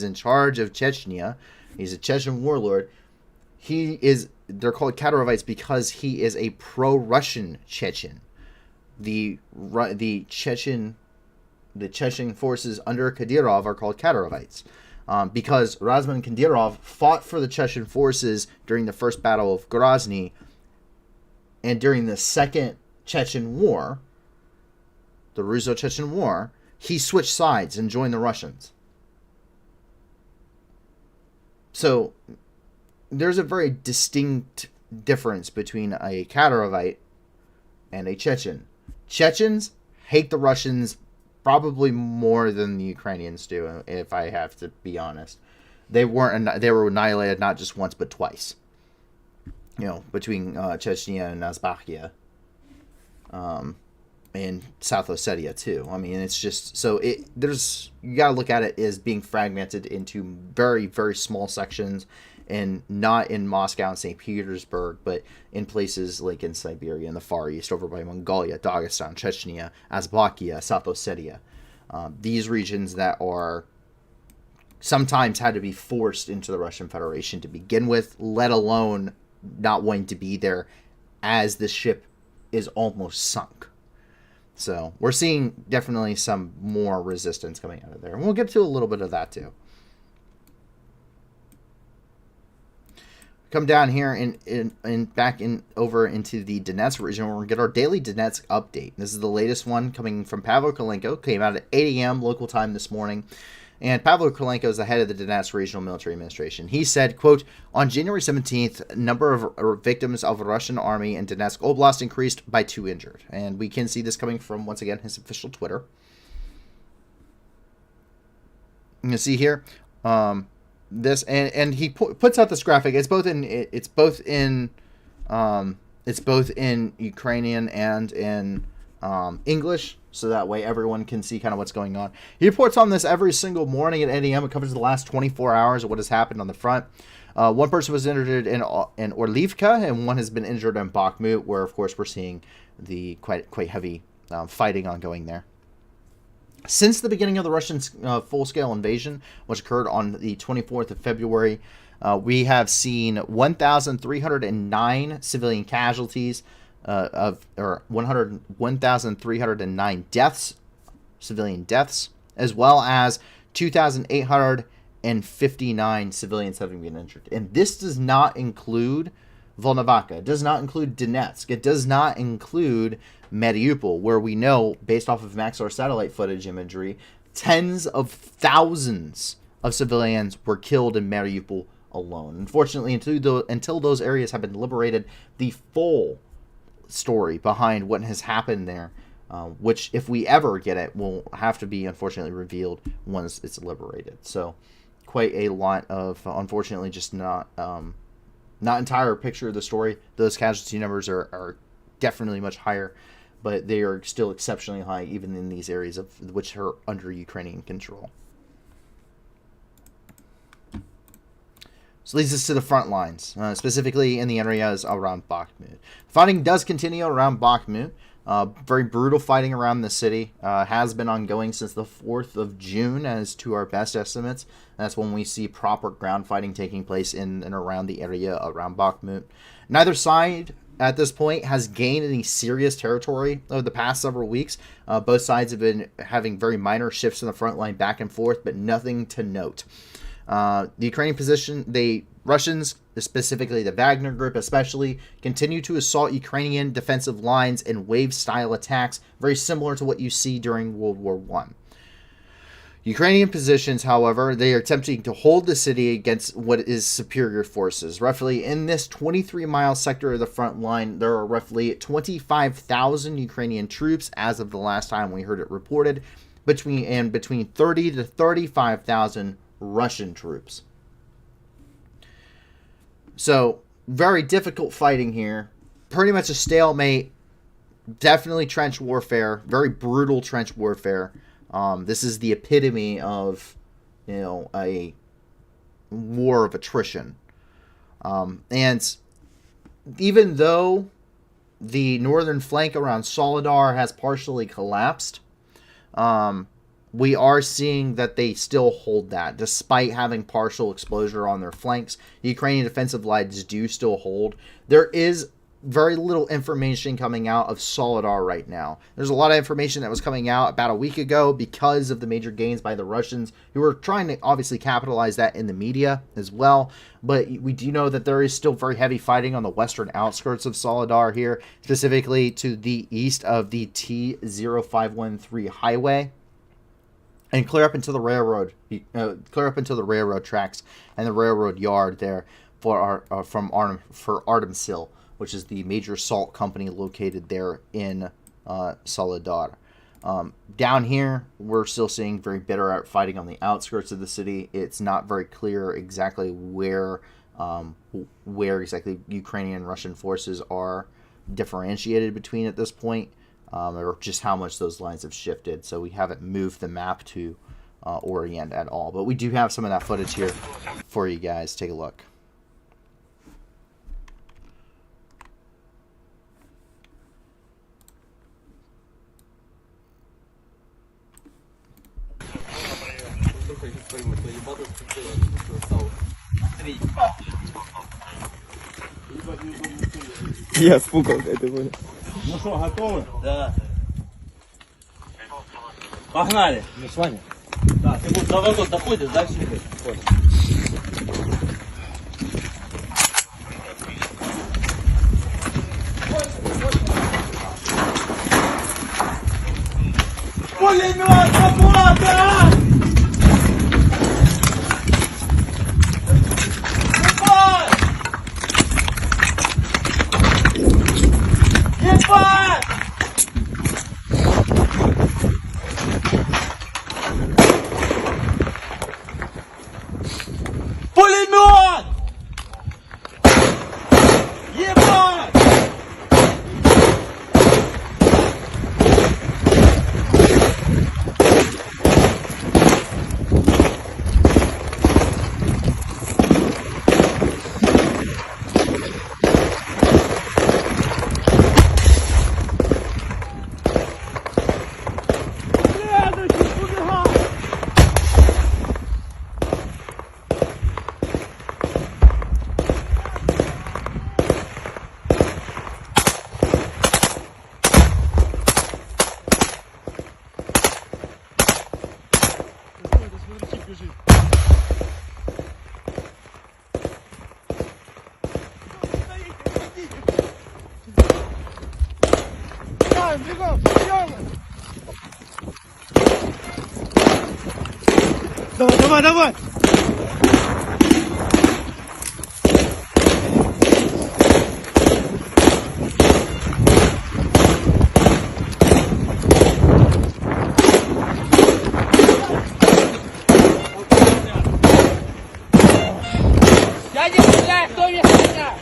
in charge of Chechnya, he's a Chechen warlord. They're called Kadyrovites because he is a pro-Russian Chechen. The Chechen forces under Kadyrov are called Kadyrovites. Because Razvan Kadyrov fought for the Chechen forces during the First Battle of Grozny, and during the Second Chechen War, the Russo-Chechen War, he switched sides and joined the Russians. So there's a very distinct difference between a Kadyrovite and a Chechen. Chechens hate the Russians probably more than the Ukrainians do, if I have to be honest. They were annihilated not just once but twice. Between Chechnya and Azbakia, and South Ossetia too. I mean, it's just so you gotta look at it as being fragmented into very, very small sections, and not in Moscow and St. Petersburg, but in places like in Siberia, in the Far East, over by Mongolia, Dagestan, Chechnya, Azbakia, South Ossetia. These regions that are sometimes had to be forced into the Russian Federation to begin with, let alone not wanting to be there as the ship is almost sunk. So we're seeing definitely some more resistance coming out of there. And we'll get to a little bit of that too. Come down here and back over into the Donetsk region. We're going to get our daily Donetsk update. This is the latest one coming from Pavel Kolenko. Came out at 8 a.m. local time this morning. And Pavel Kolenko is the head of the Donetsk Regional Military Administration. He said, quote, on January 17th, number of victims of Russian army in Donetsk Oblast increased by 2 injured. And we can see this coming from, once again, his official Twitter. You can see here, this, and he puts out this graphic. It's both in Ukrainian and in English, so that way everyone can see kind of what's going on. He reports on this every single morning at 8 a.m. It covers the last 24 hours of what has happened on the front. One person was injured in Orlivka, and one has been injured in Bakhmut, where, of course, we're seeing the quite heavy fighting ongoing there. Since the beginning of the Russian full-scale invasion, which occurred on the 24th of February, we have seen 1,309 civilian casualties, 1,309 deaths, civilian deaths, as well as 2,859 civilians having been injured. And this does not include Volnovakha. It does not include Donetsk. It does not include Mariupol, where we know, based off of Maxar satellite footage imagery, tens of thousands of civilians were killed in Mariupol alone. Unfortunately, until those areas have been liberated, the full story behind what has happened there, which, if we ever get it, will have to be, unfortunately, revealed once it's liberated. So, quite a lot of, unfortunately, just not entire picture of the story. Those casualty numbers are definitely much higher, but they are still exceptionally high, even in these areas of which are under Ukrainian control. So leads us to the front lines, specifically in the areas around Bakhmut. Fighting does continue around Bakhmut. Very brutal fighting around the city. Has been ongoing since the 4th of June, as to our best estimates. That's when we see proper ground fighting taking place in and around the area around Bakhmut. Neither side at this point has gained any serious territory over the past several weeks. Both sides have been having very minor shifts in the front line back and forth, but nothing to note. The Ukrainian position, the Russians, specifically the Wagner Group especially, continue to assault Ukrainian defensive lines in wave-style attacks, very similar to what you see during World War I. Ukrainian positions, however, they are attempting to hold the city against what is superior forces. Roughly, in this 23-mile sector of the front line, there are roughly 25,000 Ukrainian troops, as of the last time we heard it reported, between 30 to 35,000 Russian troops. So, very difficult fighting here. Pretty much a stalemate. Definitely trench warfare. Very brutal trench warfare. This is the epitome of, a war of attrition. And even though the northern flank around Soledar has partially collapsed, we are seeing that they still hold that, despite having partial exposure on their flanks. The Ukrainian defensive lines do still hold. There is very little information coming out of Soledar right now. There's a lot of information that was coming out about a week ago because of the major gains by the Russians, who were trying to obviously capitalize that in the media as well. But we do know that there is still very heavy fighting on the western outskirts of Soledar here, specifically to the east of the T0513 highway. And clear up into the railroad, tracks and the railroad yard there for Artemsil, which is the major salt company located there in Soledar. Down here, we're still seeing very bitter fighting on the outskirts of the city. It's not very clear exactly where exactly Ukrainian and Russian forces are differentiated between at this point, or just how much those lines have shifted. So we haven't moved the map to orient at all. But we do have some of that footage here for you guys. Take a look.
Я спукал, это было.
Ну что, готовы? Да. Погнали. Мы с вами? Да, ты будешь за ворот доходишь, дальше идешь. Пулемет, работа! Ебать! Пулемет! Ебать! Давай, давай, давай! Я не стреляю, кто мне стреляет?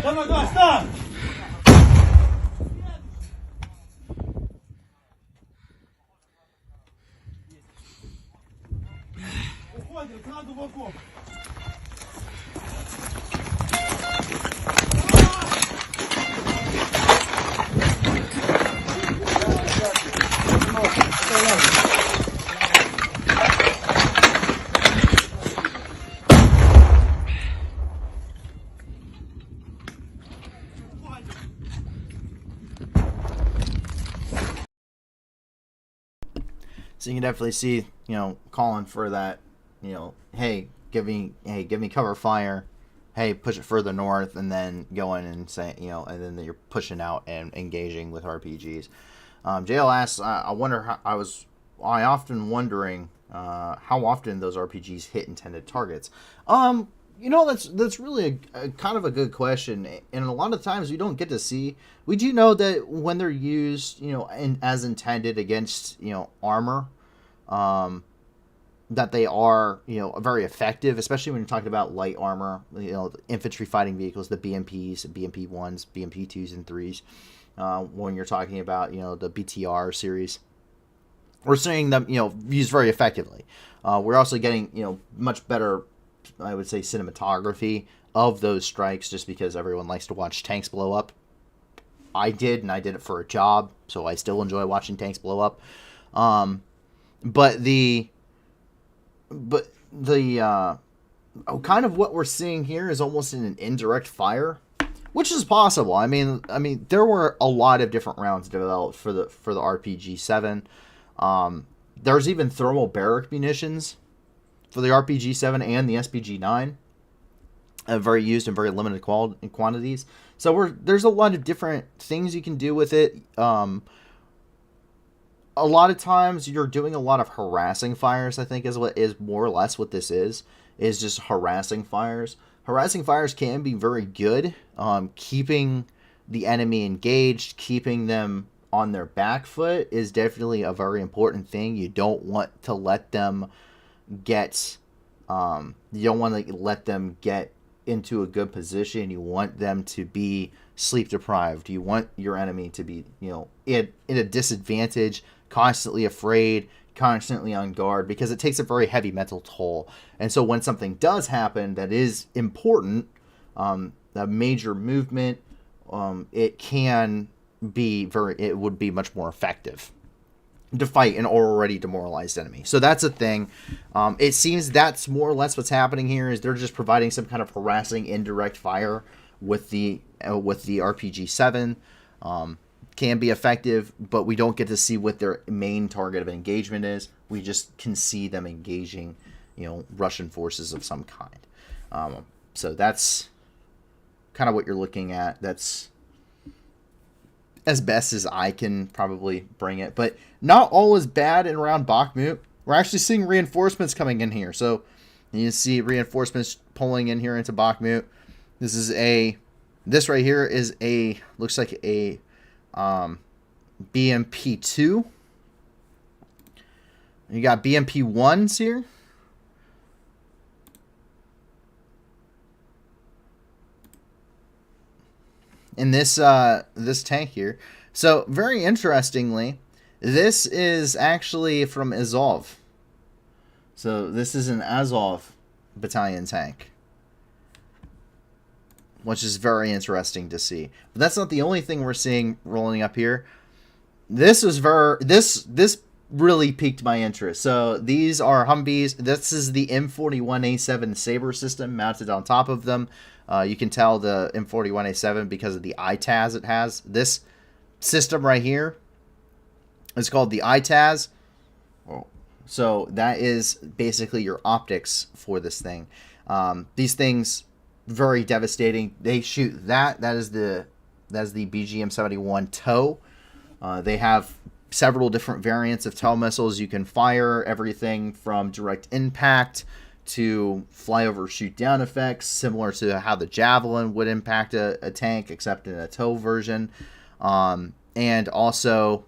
Давай, давай, стоп! Уходим, сразу в окоп.
So you can definitely see, calling for that, hey, give me cover fire, hey, push it further north, and then going and say, and then you're pushing out and engaging with RPGs. JL asks, I often wondering how often those RPGs hit intended targets. That's really a kind of a good question, and a lot of times we don't get to see. We do know that when they're used, as intended against, armor, that they are, very effective, especially when you're talking about light armor, the infantry fighting vehicles, the BMPs, BMP 1s, BMP 2s and 3s. When you're talking about, the BTR series, we're seeing them, used very effectively. We're also getting, much better, I would say, cinematography of those strikes, just because everyone likes to watch tanks blow up. I did, and I did it for a job, so I still enjoy watching tanks blow up. But the kind of what we're seeing here is almost in an indirect fire. which is possible. I mean, there were a lot of different rounds developed for the RPG-7. There's even thermal barrack munitions for the RPG-7 and the SPG-9, very used in very limited quantities. So there's a lot of different things you can do with it. A lot of times you're doing a lot of harassing fires, I think is more or less what this is just harassing fires. Harassing fires can be very good, keeping the enemy engaged, keeping them on their back foot is definitely a very important thing. You don't want to let them get into a good position. You want them to be sleep deprived. You want your enemy to be, in a disadvantage, constantly afraid, constantly on guard, because it takes a very heavy mental toll. And so when something does happen that is important, a major movement, it would be much more effective to fight an already demoralized enemy. So that's a thing. It seems that's more or less what's happening here, is they're just providing some kind of harassing indirect fire with the RPG-7. Can be effective, but we don't get to see what their main target of engagement is. We just can see them engaging, Russian forces of some kind. So that's kind of what you're looking at. That's as best as I can probably bring it. But not all is bad in around Bakhmut. We're actually seeing reinforcements coming in here. So you see reinforcements pulling in here into Bakhmut. This right here is looks like a BMP-2. You got BMP-1s here. In this tank here. So very interestingly, this is actually from Azov. So this is an Azov battalion tank, which is very interesting to see. But that's not the only thing we're seeing rolling up here. This really piqued my interest. So these are Humvees. This is the M41A7 Sabre system mounted on top of them. You can tell the M41A7 because of the ITAS it has. This system right here is called the ITAS. So that is basically your optics for this thing. These things, very devastating. They shoot that. That is the BGM-71 TOW. They have several different variants of TOW missiles you can fire. Everything from direct impact to flyover shoot down effects, similar to how the Javelin would impact a tank, except in a TOW version. And also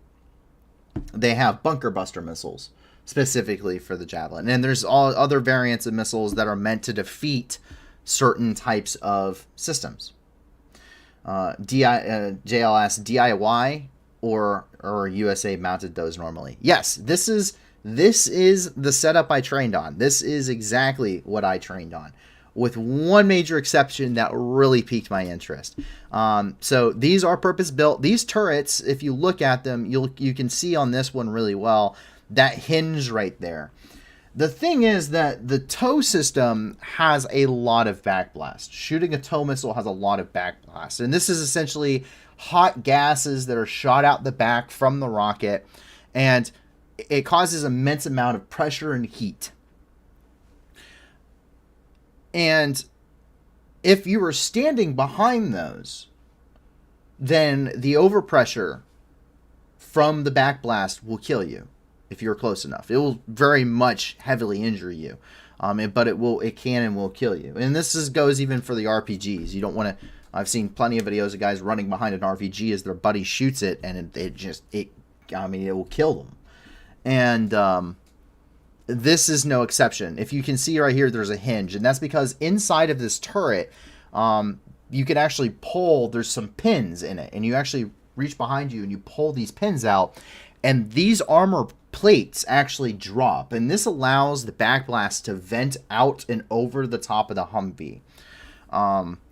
they have bunker buster missiles specifically for the Javelin. And there's all other variants of missiles that are meant to defeat certain types of systems. JLS DIY or USA mounted those normally. Yes, this is the setup I trained on. This is exactly what I trained on, with one major exception that really piqued my interest. So these are purpose built. These turrets, if you look at them, you can see on this one really well that hinge right there. The thing is that the TOW system has a lot of backblast. Shooting a TOW missile has a lot of backblast. And this is essentially hot gases that are shot out the back from the rocket. And it causes immense amount of pressure and heat. And if you were standing behind those, then the overpressure from the backblast will kill you. If you're close enough, it will very much heavily injure you, but it can and will kill you. And this goes even for the RPGs. You don't want to. I've seen plenty of videos of guys running behind an RPG as their buddy shoots it, and it will kill them. And this is no exception. If you can see right here, there's a hinge, and that's because inside of this turret, you can actually pull. There's some pins in it, and you actually reach behind you and you pull these pins out, and these armor plates actually drop, and this allows the backblast to vent out and over the top of the Humvee.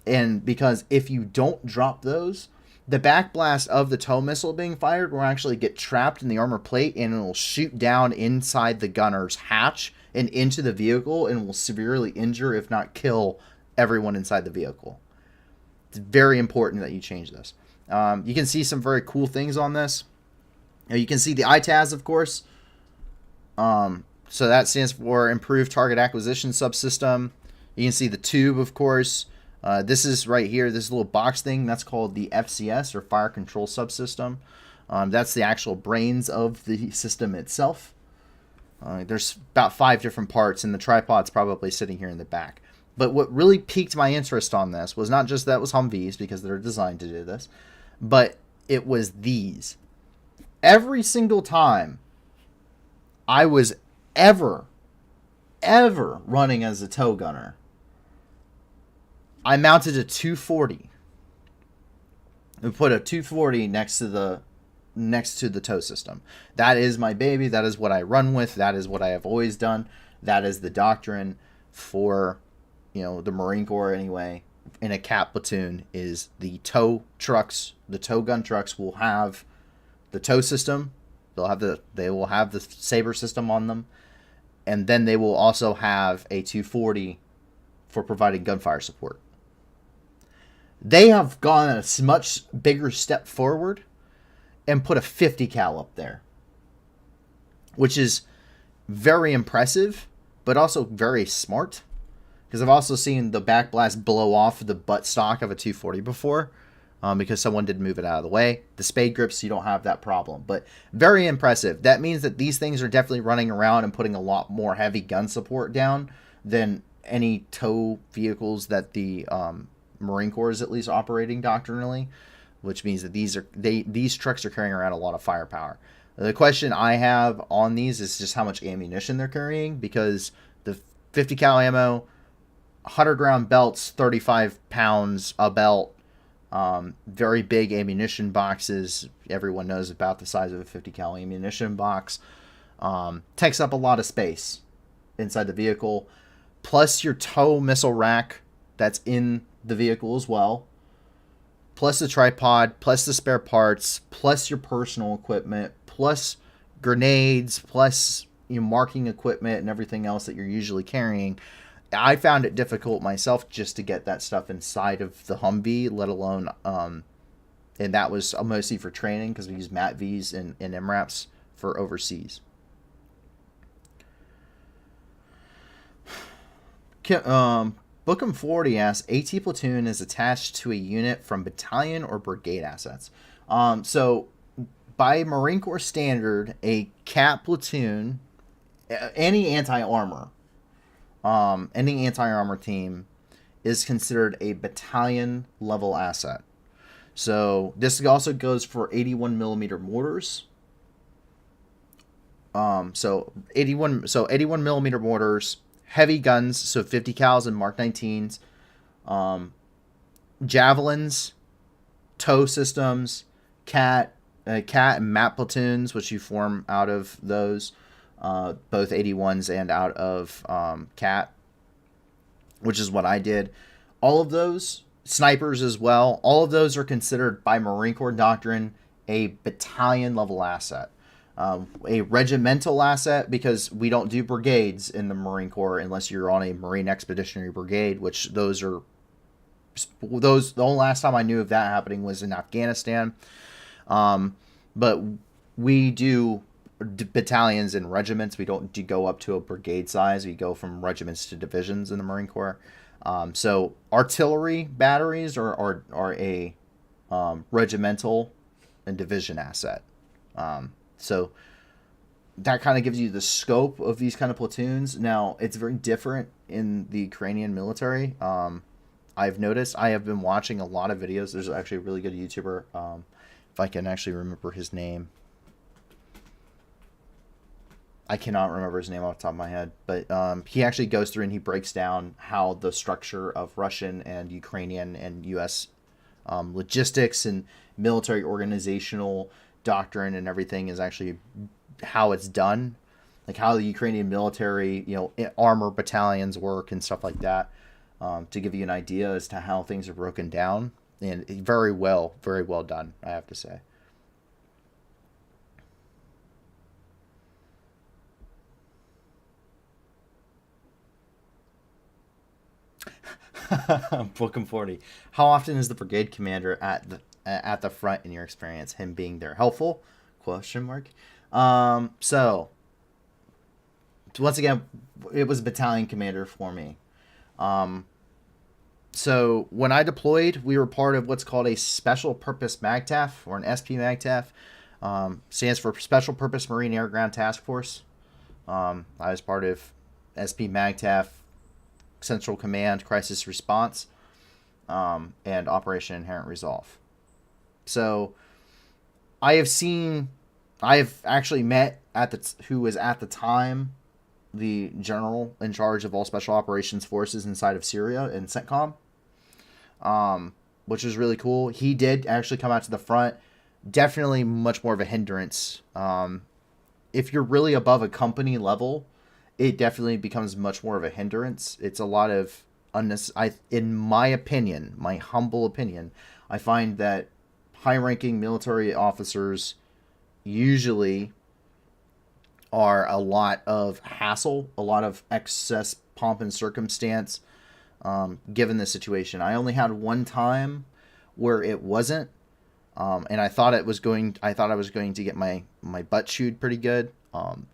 And because if you don't drop those, the backblast of the TOW missile being fired will actually get trapped in the armor plate, and it will shoot down inside the gunner's hatch and into the vehicle, and will severely injure, if not kill, everyone inside the vehicle. It's very important that you change this. You can see some very cool things on this. You can see the ITAS, of course. So that stands for Improved Target Acquisition Subsystem. You can see the tube, of course. This is right here, this little box thing. That's called the FCS, or Fire Control Subsystem. That's the actual brains of the system itself. There's about 5 different parts, and the tripod's probably sitting here in the back. But what really piqued my interest on this was not just that it was Humvees, because they're designed to do this, but it was these. Every single time I was ever running as a tow gunner, I mounted a 240. We put a 240 next to the tow system. That is my baby. That is what I run with. That is what I have always done. That is the doctrine for, the Marine Corps anyway. In a CAP platoon, is the tow trucks. The tow gun trucks will have the tow system. They will have the Saber system on them, and then they will also have a 240 for providing gunfire support. They have gone a much bigger step forward and put a 50 cal up there, which is very impressive, but also very smart, because I've also seen the backblast blow off the buttstock of a 240 before, because someone did move it out of the way. The spade grips, you don't have that problem, but very impressive. That means that these things are definitely running around and putting a lot more heavy gun support down than any tow vehicles that the Marine Corps is at least operating doctrinally, which means that these trucks are carrying around a lot of firepower. The question I have on these is just how much ammunition they're carrying, because the 50 cal ammo, 100 round belts, 35 pounds a belt, very big ammunition boxes. Everyone knows about the size of a 50 cal ammunition box. Takes up a lot of space inside the vehicle, plus your tow missile rack that's in the vehicle as well, plus the tripod, plus the spare parts, plus your personal equipment, plus grenades, plus marking equipment and everything else that you're usually carrying. I found it difficult myself just to get that stuff inside of the Humvee, let alone, and that was mostly for training, because we use MATVs and MRAPs for overseas. Bookham 40 asks, AT platoon is attached to a unit from battalion or brigade assets. So by Marine Corps standard, a CAP platoon, any anti-armor team is considered a battalion level asset. So this also goes for 81 millimeter mortars. So 81 millimeter mortars, heavy guns, so 50 cals and Mark 19s, javelins, tow systems, cat and MAP platoons, which you form out of those, both 81s and out of cat, which is what I did. All of those, snipers as well, all of those are considered by Marine Corps doctrine a battalion level asset. A regimental asset, because we don't do brigades in the Marine Corps unless you're on a Marine Expeditionary Brigade, which the only last time I knew of that happening was in Afghanistan. But we do battalions and regiments. We don't go up to a brigade size. We go from regiments to divisions in the Marine Corps. So artillery batteries are a regimental and division asset. So that kind of gives you the scope of these kind of platoons. Now, it's very different in the Ukrainian military. I've noticed, I have been watching a lot of videos. There's actually a really good YouTuber, if I can actually remember his name. I cannot remember his name off the top of my head, but he actually goes through and he breaks down how the structure of Russian and Ukrainian and U.S. Logistics and military organizational doctrine and everything is actually how it's done, like how the Ukrainian military, armor battalions work and stuff like that, to give you an idea as to how things are broken down. And very well done, I have to say. Bookham 40. How often is the brigade commander at the front in your experience? Him being there helpful? Question mark. So once again, it was battalion commander for me. So when I deployed, we were part of what's called a special purpose MAGTAF, or an SP MAGTAF. Stands for Special Purpose Marine Air Ground Task Force. I was part of SP MAGTAF, Central Command Crisis Response, and Operation Inherent Resolve. So I have actually met who was at the time the general in charge of all special operations forces inside of Syria in CENTCOM, which was really cool. He did actually come out to the front. Definitely much more of a hindrance. If you're really above a company level, it definitely becomes much more of a hindrance. It's a lot of in my opinion, my humble opinion, I find that high-ranking military officers usually are a lot of hassle, a lot of excess pomp and circumstance, given the situation. I only had one time where it wasn't, and I thought I was going to get my butt chewed pretty good.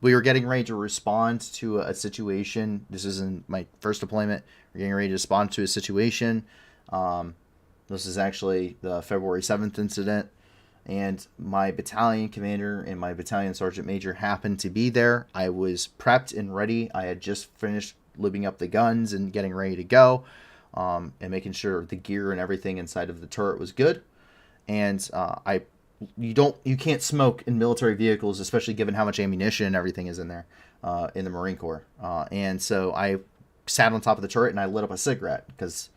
We were getting ready to respond to a situation. This is in my first deployment. We're getting ready to respond to a situation. This is actually the February 7th incident. And my battalion commander and my battalion sergeant major happened to be there. I was prepped and ready. I had just finished loading up the guns and getting ready to go, and making sure the gear and everything inside of the turret was good. And you can't smoke in military vehicles, especially given how much ammunition and everything is in there, in the Marine Corps. And so I sat on top of the turret and I lit up a cigarette because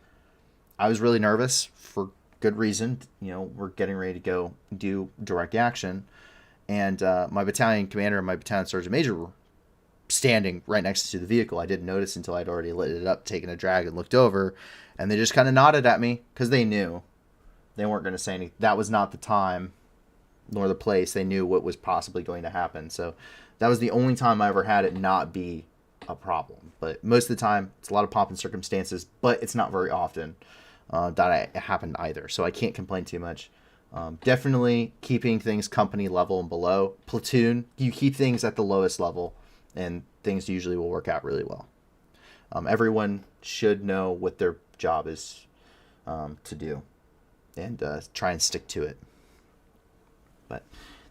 I was really nervous for good reason. We're getting ready to go do direct action, and my battalion commander and my battalion sergeant major were standing right next to the vehicle. I didn't notice until I'd already lit it up, taken a drag, and looked over, and they just kind of nodded at me because they knew they weren't going to say anything. That was not the time nor the place. They knew what was possibly going to happen. So that was the only time I ever had it not be a problem. But most of the time, it's a lot of pomp and circumstances, but it's not very often that happened either, so I can't complain too much. Definitely keeping things company level and below. Platoon, you keep things at the lowest level, and things usually will work out really well. Everyone should know what their job is to do, and try and stick to it. But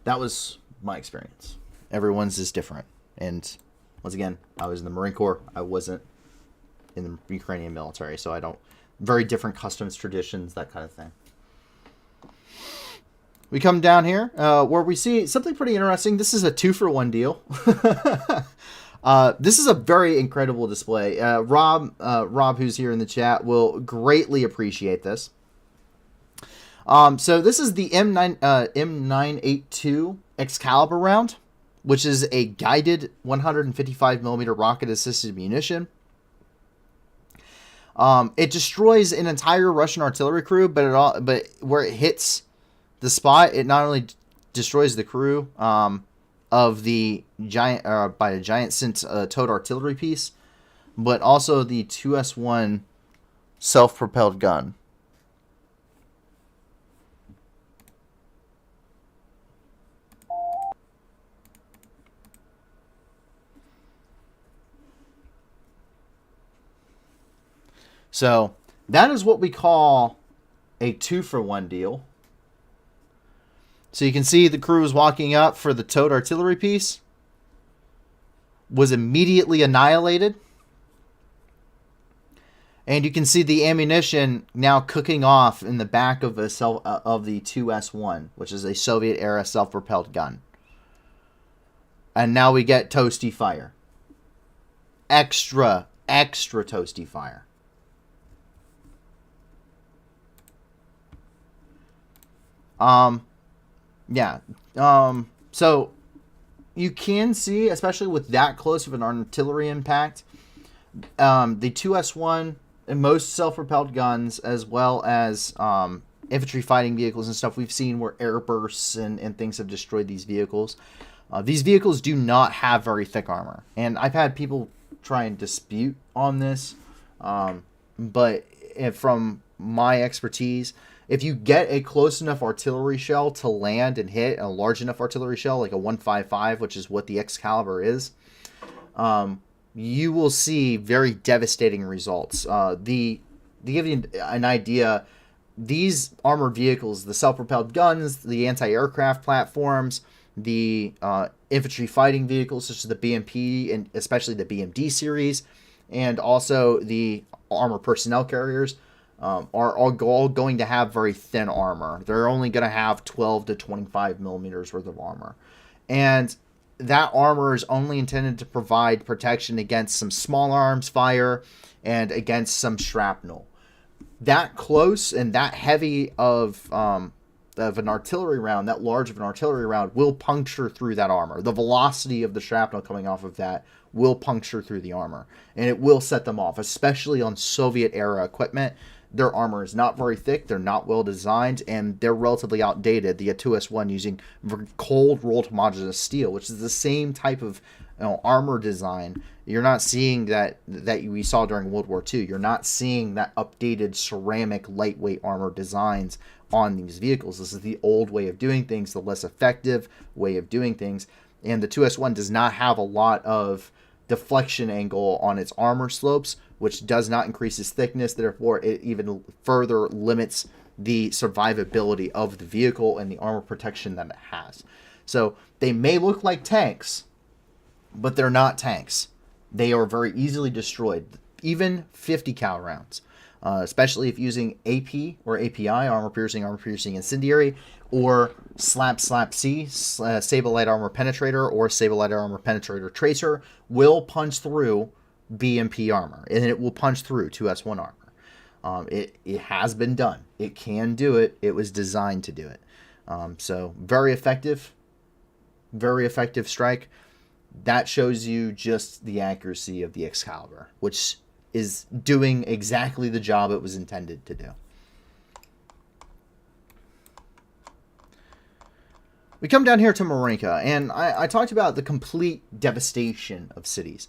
that was my experience. Everyone's is different, and once again, I was in the Marine Corps. I wasn't in the Ukrainian military, so I don't. Very different customs, traditions, that kind of thing. We come down here where we see something pretty interesting. This is a 2-for-1 deal. This is a very incredible display. Rob, who's here in the chat, will greatly appreciate this. So this is the M982 Excalibur round, which is a guided 155 millimeter rocket assisted munition. It destroys an entire Russian artillery crew, but where it hits the spot, it not only destroys the crew of the giant by a giant towed artillery piece, but also the 2S1 self-propelled gun. So that is what we call a 2-for-1 deal. So you can see the crew was walking up for the towed artillery piece, was immediately annihilated. And you can see the ammunition now cooking off in the back of the 2S1, which is a Soviet-era self-propelled gun. And now we get toasty fire. Extra toasty fire. So you can see, especially with that close of an artillery impact, the 2S1 and most self-propelled guns, as well as infantry fighting vehicles and stuff, we've seen where air bursts and things have destroyed these vehicles. These vehicles do not have very thick armor, and I've had people try and dispute on this, but from my expertise, if you get a close enough artillery shell to land and hit, a large enough artillery shell, like a 155, which is what the Excalibur is, you will see very devastating results. To give you an idea, these armored vehicles, the self-propelled guns, the anti-aircraft platforms, the infantry fighting vehicles such as the BMP and especially the BMD series, and also the armored personnel carriers, are all going to have very thin armor. They're only going to have 12 to 25 millimeters worth of armor. And that armor is only intended to provide protection against some small arms fire and against some shrapnel. That close and that heavy of an artillery round, that large of an artillery round, will puncture through that armor. The velocity of the shrapnel coming off of that will puncture through the armor, and it will set them off, especially on Soviet-era equipment. Their armor is not very thick, they're not well designed, and they're relatively outdated. The 2S1 using cold rolled homogeneous steel, which is the same type of armor design. You're not seeing that we saw during World War II. You're not seeing that updated ceramic lightweight armor designs on these vehicles. This is the old way of doing things, the less effective way of doing things. And the 2S1 does not have a lot of deflection angle on its armor slopes, which does not increase its thickness. Therefore, it even further limits the survivability of the vehicle and the armor protection that it has. So they may look like tanks, but they're not tanks. They are very easily destroyed, even 50 cal rounds, especially if using AP or API, armor piercing, incendiary, or SLAP-C, Sable Light Armor Penetrator, or Sable Light Armor Penetrator Tracer, will punch through BMP armor, and it will punch through 2S1 armor. It has been done. It can do it. It was designed to do it. So very effective strike. That shows you just the accuracy of the Excalibur, which is doing exactly the job it was intended to do. We come down here to Marinka, and I talked about the complete devastation of cities.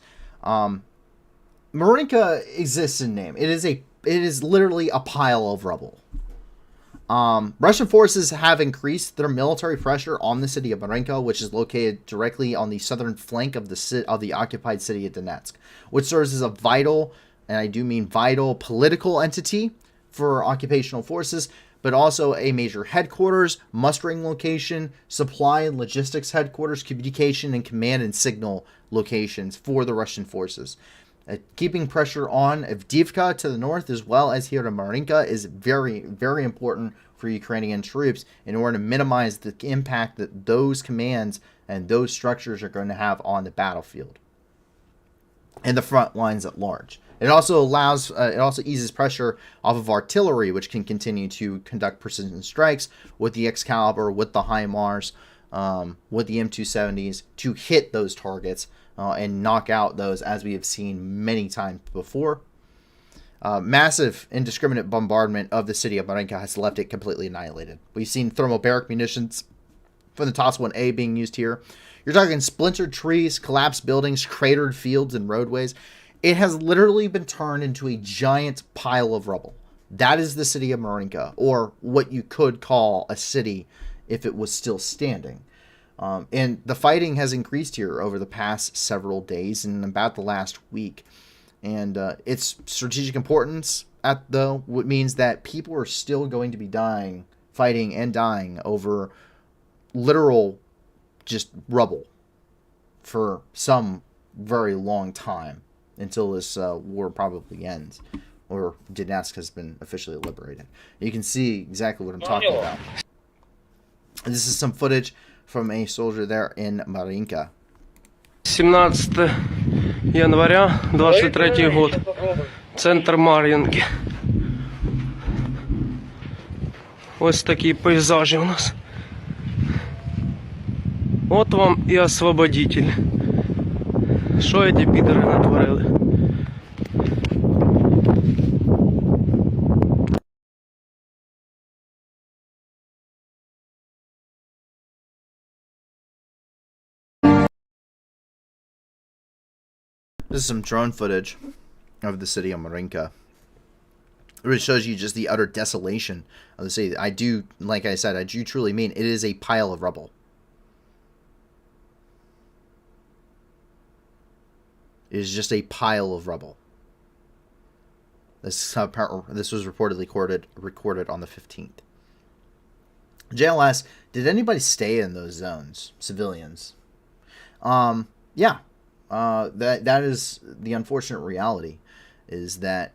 Marinka exists in name. It is literally a pile of rubble. Russian forces have increased their military pressure on the city of Marinka, which is located directly on the southern flank of the occupied city of Donetsk, which serves as a vital, and I do mean vital, political entity for occupational forces, but also a major headquarters, mustering location, supply and logistics headquarters, communication and command and signal locations for the Russian forces. Keeping pressure on Avdiivka to the north as well as here to Marinka is very, very important for Ukrainian troops in order to minimize the impact that those commands and those structures are going to have on the battlefield and the front lines at large. It also eases pressure off of artillery, which can continue to conduct precision strikes with the Excalibur, with the HIMARS, with the M270s to hit those targets and knock out those, as we have seen many times before. Massive indiscriminate bombardment of the city of Marinka has left it completely annihilated. We've seen thermobaric munitions from the TOS-1A being used here. You're talking splintered trees, collapsed buildings, cratered fields and roadways. It has literally been turned into a giant pile of rubble. That is the city of Marinka, or what you could call a city if it was still standing. And the fighting has increased here over the past several days and about the last week. And its strategic importance, though, means that people are still going to be fighting and dying over literal just rubble for some very long time until this war probably ends, or Donetsk has been officially liberated. You can see exactly what I'm talking about. This is some footage from a soldier there in Marinka.
17 января 23 год. Центр Мар'їнки. Ось такі пейзажі у нас. От вам і освободитель. Що ці підери натворили?
This is some drone footage of the city of Marinka. Which shows you just the utter desolation of the city. I do, like I said, I do truly mean it is a pile of rubble. It is just a pile of rubble. This was reportedly recorded on the 15th. JLS, did anybody stay in those zones? Civilians? Yeah. That is the unfortunate reality, is that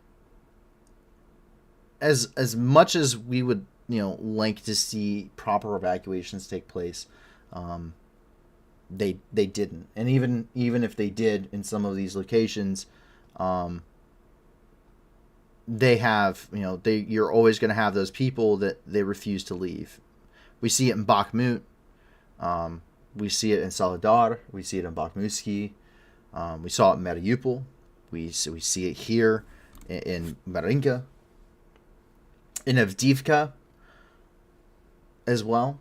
as much as we would, like to see proper evacuations take place, they didn't. And even if they did in some of these locations, they have, you're always going to have those people that they refuse to leave. We see it in Bakhmut. We see it in Soledar. We see it in Bakhmutsky. We saw it in Mariupol. We see it here in Marinka. In Avdiivka as well.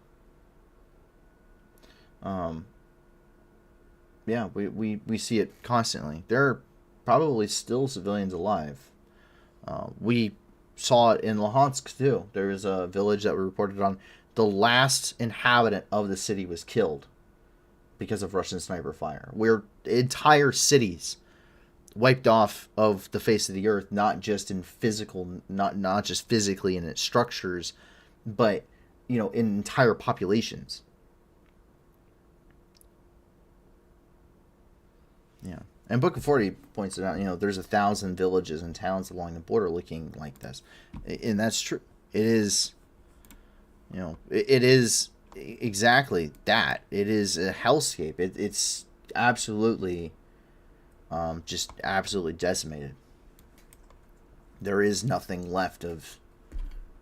Yeah, we see it constantly. There are probably still civilians alive. We saw it in Luhansk too. There was a village that we reported on. The last inhabitant of the city was killed because of Russian sniper fire. Where entire cities wiped off of the face of the earth, not just in physical, not just physically in its structures, but in entire populations. Yeah. And Book of 40 points it out, there's 1,000 villages and towns along the border looking like this. And that's true. It is, it is exactly that. It is a hellscape. It's absolutely, just absolutely decimated. There is nothing left of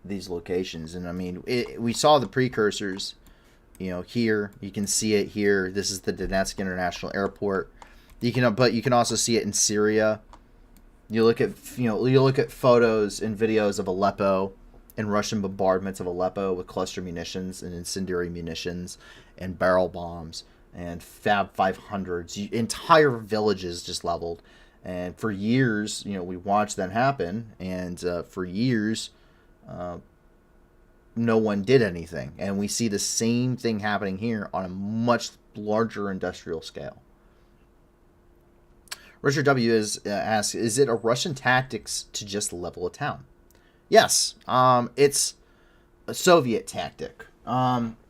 these locations. And I mean, we saw the precursors, here. You can see it here. This is the Donetsk International Airport. But you can also see it in Syria. You look at photos and videos of Aleppo and Russian bombardments of Aleppo with cluster munitions and incendiary munitions and barrel bombs and Fab 500s. Entire villages just leveled. And for years, we watched that happen. And for years, no one did anything. And we see the same thing happening here on a much larger industrial scale. Richard W. asks, is it a Russian tactics to just level a town? Yes. It's a Soviet tactic.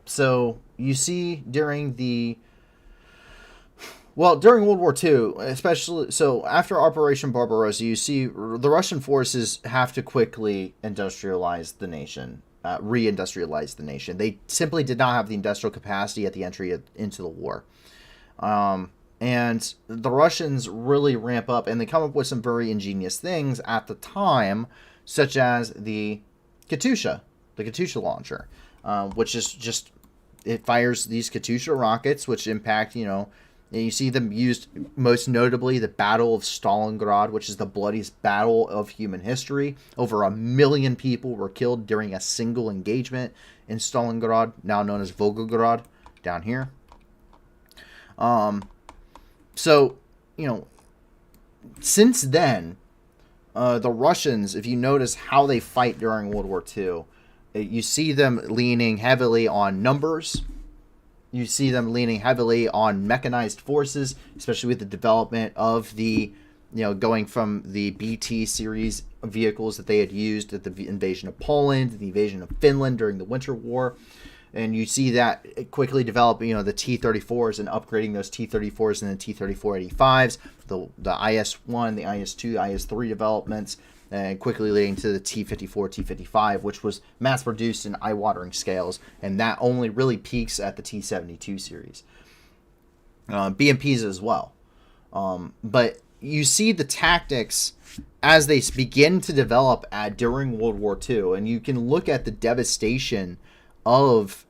So you see during World War II, especially, so after Operation Barbarossa, you see the Russian forces have to quickly industrialize the nation, re-industrialize the nation. They simply did not have the industrial capacity at the entry into the war. And the Russians really ramp up, and they come up with some very ingenious things at the time, such as the Katyusha launcher, which is just, it fires these Katyusha rockets, which impact, and you see them used most notably the Battle of Stalingrad, which is the bloodiest battle of human history. Over 1 million people were killed during a single engagement in Stalingrad, now known as Volgograd, down here. So, since then, the Russians, if you notice how they fight during World War II, you see them leaning heavily on numbers. You see them leaning heavily on mechanized forces, especially with the development of the, going from the BT series vehicles that they had used at the invasion of Poland, the invasion of Finland during the Winter War. And you see that quickly develop, the T-34s and upgrading those T-34s and the T-34-85s, the IS-1, the IS-2, IS-3 developments, and quickly leading to the T-54, T-55, which was mass-produced in eye-watering scales, and that only really peaks at the T-72 series. BMPs as well. But you see the tactics as they begin to develop during World War II, and you can look at the devastation of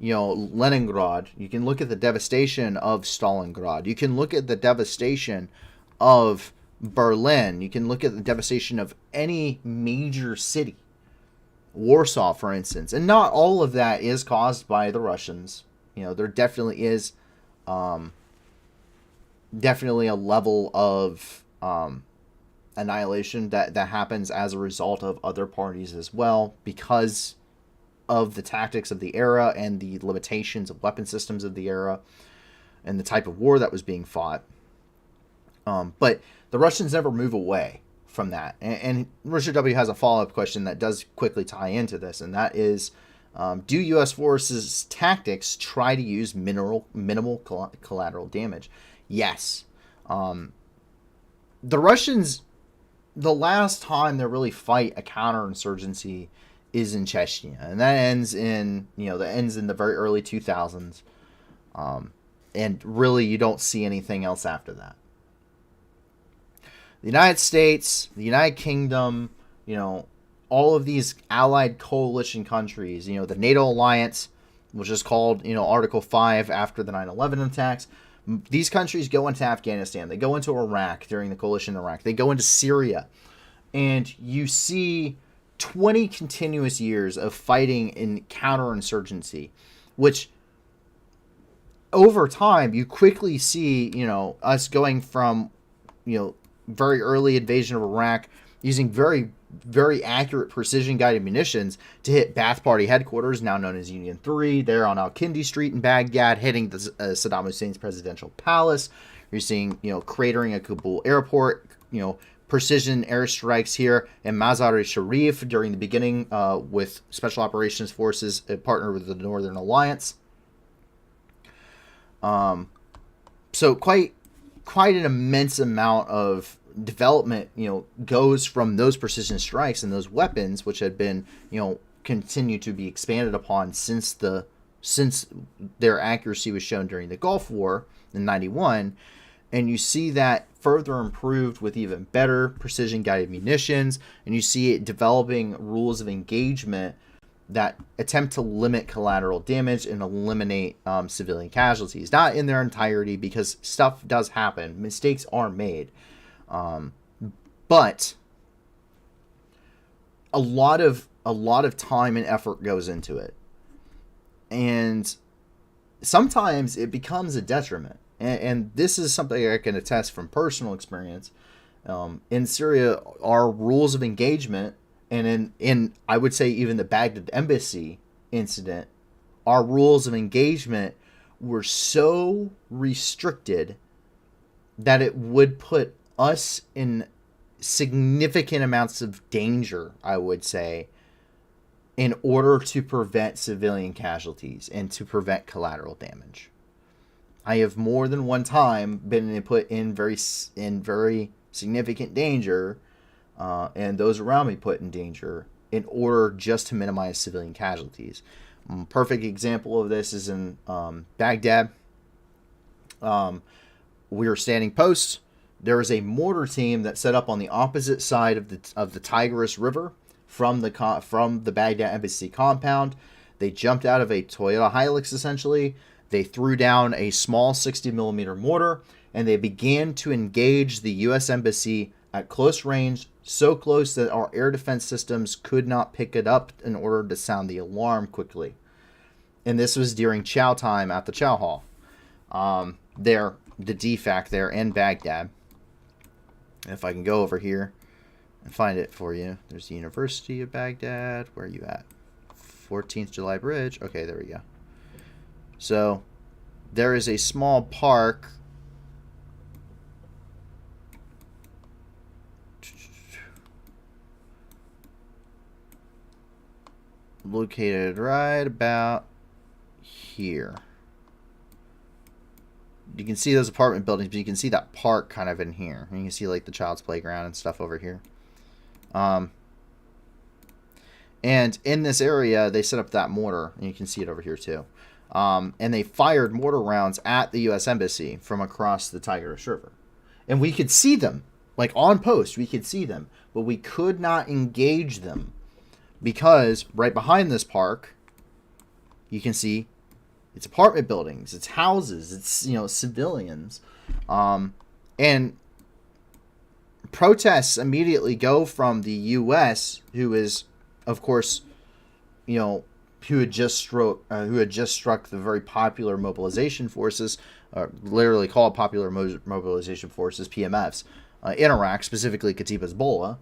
Leningrad. You can look at the devastation of Stalingrad. You can look at the devastation of Berlin. You can look at the devastation of any major city. Warsaw, for instance. And not all of that is caused by the Russians. There definitely is definitely a level of annihilation that happens as a result of other parties as well, because of the tactics of the era and the limitations of weapon systems of the era and the type of war that was being fought. But the Russians never move away from that. And Richard W. has a follow-up question that does quickly tie into this, and that is, do U.S. forces tactics try to use minimal collateral damage? Yes. The Russians, the last time they really fight a counterinsurgency is in Chechnya, and that ends in the very early 2000s. And really, you don't see anything else after that. The United States, the United Kingdom, all of these allied coalition countries, the NATO alliance, which is called, Article 5 after the 9/11 attacks. These countries go into Afghanistan. They go into Iraq during the coalition in Iraq. They go into Syria. And you see 20 continuous years of fighting in counterinsurgency, which over time you quickly see, us going from, very early invasion of Iraq using very, very accurate precision-guided munitions to hit Ba'ath Party headquarters, now known as Union 3, there on Al-Kindi Street in Baghdad, hitting the Saddam Hussein's presidential palace. You're seeing, cratering a Kabul airport, precision airstrikes here in Mazar-e-Sharif during the beginning with Special Operations Forces partnered with the Northern Alliance. So quite an immense amount of development, goes from those precision strikes and those weapons, which had been, continue to be expanded upon since their accuracy was shown during the Gulf War in 91. And you see that further improved with even better precision-guided munitions, and you see it developing rules of engagement that attempt to limit collateral damage and eliminate civilian casualties. Not in their entirety, because stuff does happen. Mistakes are made. But a lot of time and effort goes into it. And sometimes it becomes a detriment. And this is something I can attest from personal experience. In Syria, our rules of engagement, and in I would say even the Baghdad embassy incident, our rules of engagement were so restricted that it would put us in significant amounts of danger, I would say, in order to prevent civilian casualties and to prevent collateral damage. I have more than one time been put in very significant danger, and those around me put in danger, in order just to minimize civilian casualties. Perfect example of this is in Baghdad. We were standing posts. There was a mortar team that set up on the opposite side of the Tigris River from the Baghdad embassy compound. They jumped out of a Toyota Hilux, essentially. They threw down a small 60mm mortar, and they began to engage the U.S. Embassy at close range, so close that our air defense systems could not pick it up in order to sound the alarm quickly. And this was during chow time at the chow hall. The DFAC there in Baghdad. If I can go over here and find it for you. There's the University of Baghdad. Where are you at? 14th July Bridge. Okay, there we go. So, there is a small park located right about here. You can see those apartment buildings, but you can see that park kind of in here. And you can see like the child's playground and stuff over here. And in this area, they set up that mortar, and you can see it over here too. And they fired mortar rounds at the U.S. Embassy from across the Tigris River. And we could see them, like on post, we could see them, but we could not engage them because right behind this park, you can see it's apartment buildings, it's houses, it's, civilians. And protests immediately go from the U.S., who is, of course, who had just struck the very popular mobilization forces, literally called popular mobilization forces, PMFs, in Iraq, specifically Kataib Hezbollah.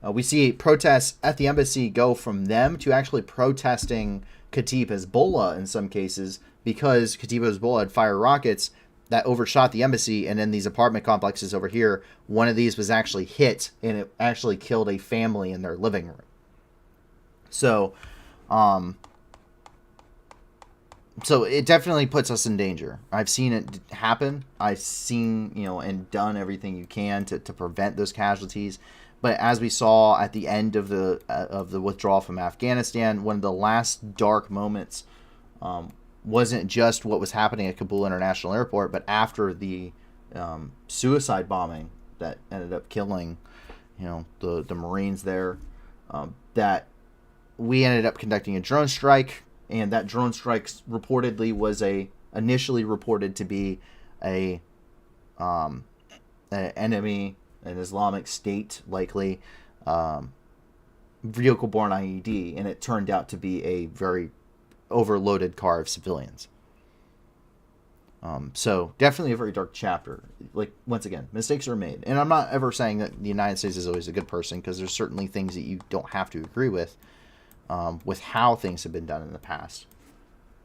We see protests at the embassy go from them to actually protesting Kataib Hezbollah in some cases, because Kataib Hezbollah had fired rockets that overshot the embassy, and in these apartment complexes over here, one of these was actually hit, and it actually killed a family in their living room. So, so it definitely puts us in danger. I've seen it happen. I've seen, and done everything you can to prevent those casualties. But as we saw at the end of the withdrawal from Afghanistan, one of the last dark moments wasn't just what was happening at Kabul International Airport, but after the suicide bombing that ended up killing, the Marines there, that we ended up conducting a drone strike, and that drone strike reportedly was initially reported to be an enemy, an Islamic State likely vehicle-borne IED, and it turned out to be a very overloaded car of civilians. So definitely a very dark chapter. Like, once again, mistakes are made, and I'm not ever saying that the United States is always a good person, because there's certainly things that you don't have to agree with how things have been done in the past.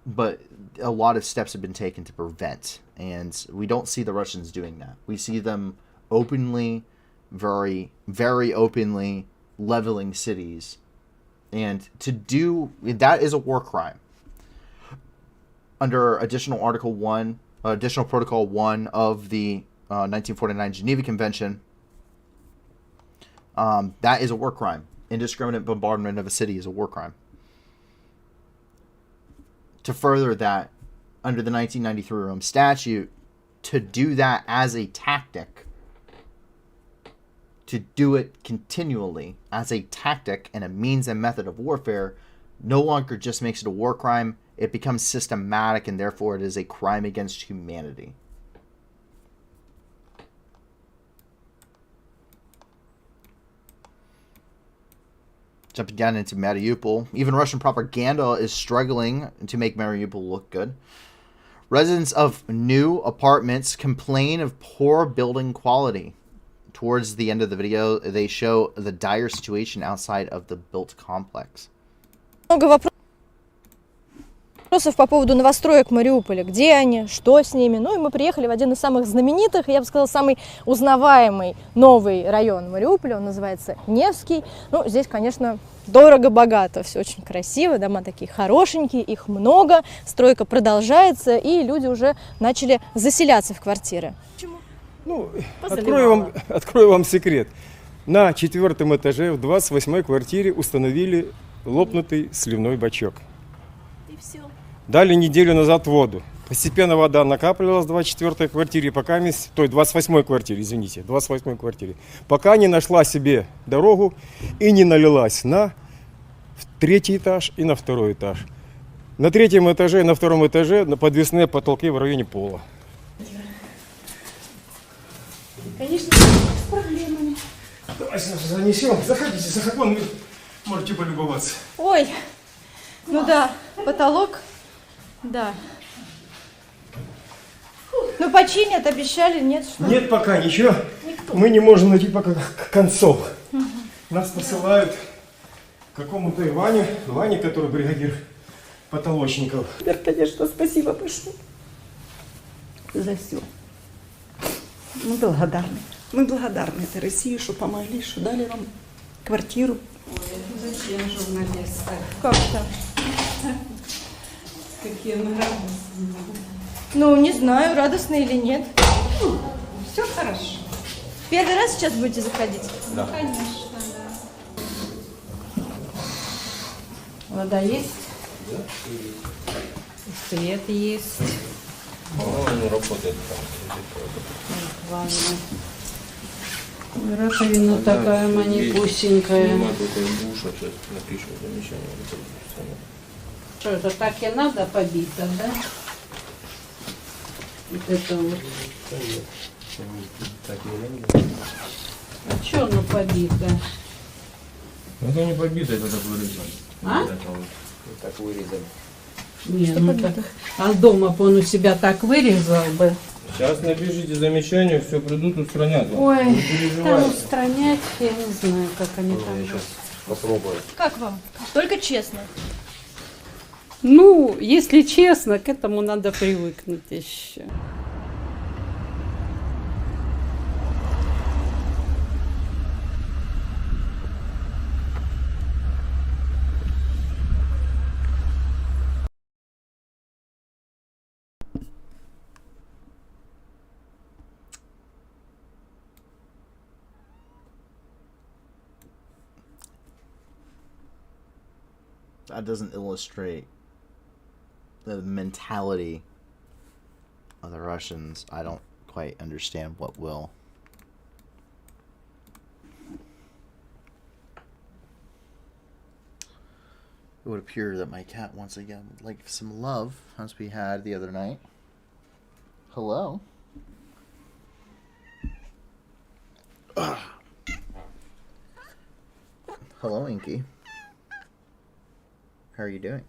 But a lot of steps have been taken to prevent, and we don't see the Russians doing that. We see them openly, very, very openly leveling cities, and to do that is a war crime under Additional Protocol 1 of the 1949 Geneva Convention. That is a war crime. Indiscriminate bombardment of a city is a war crime. To further that, under the 1993 Rome Statute, to do that as a tactic, to do it continually as a tactic and a means and method of warfare, no longer just makes it a war crime, it becomes systematic, and therefore it is a crime against humanity. Jumping down into Mariupol, even Russian propaganda is struggling to make Mariupol look good. Residents of new apartments complain of poor building quality. Towards the end of the video, they show the dire situation outside of the built complex.
Много вопросов по поводу новостроек в Мариуполе. Где они, что с ними. Ну и мы приехали в один из самых знаменитых, я бы сказала, самый узнаваемый новый район Мариуполя. Он называется Невский. Ну, здесь, конечно, дорого-богато, все очень красиво, дома такие хорошенькие, их много, стройка продолжается, и люди уже начали заселяться в квартиры. Почему?
Ну, открою вам секрет. На 4-м этаже в 28-й квартире установили лопнутый сливной бачок.
И все.
Дали неделю назад воду. Постепенно вода накапливалась в 24-й квартире, пока 28-й квартире, извините, 28-й квартире. Пока не нашла себе дорогу и не налилась на 3-й этаж и на 2-й этаж. На 3-м этаже и на 2-м этаже подвесные потолки в районе пола.
Конечно, с проблемами.
Давайте занесем. Заходите, за окон, можете полюбоваться.
Ой, ну да, потолок, да. Ну починят, обещали, нет? Что?
Нет пока ничего.
Никто.
Мы не можем найти пока концов. Нас посылают к какому-то Ване, который бригадир потолочников.
Конечно, спасибо большое за все. Мы благодарны. Мы благодарны этой России, что помогли, что дали вам квартиру.
Зачем журналисты?
Как-то.
Какие мы радостные.
Ну, не знаю, радостно или нет.
Все хорошо.
Первый раз сейчас будете заходить?
Да. Конечно, да. Вода есть? Да. Свет есть.
Он работает
Ладно. Раковина такая манипусенькая.
Нема только душа, сейчас напишу замечание.
Что это так и надо побито, да? Вот это вот. А что оно побито?
Это не побито, это так вырезано.
А?
Это вот так вырезано.
Не, ну так. А дома бы он у себя так вырезал бы.
Сейчас напишите замечание, все придут, устранят.
Ой,
Не
там
переживайте.
устранять, я не знаю, как они там.
Я сейчас попробую.
Как вам? Только честно.
Ну, если честно, к этому надо привыкнуть еще.
That doesn't illustrate the mentality of the Russians. I don't quite understand what will. It would appear that my cat once again would like some love, as we had the other night. Hello. Hello, Inky. How are you doing?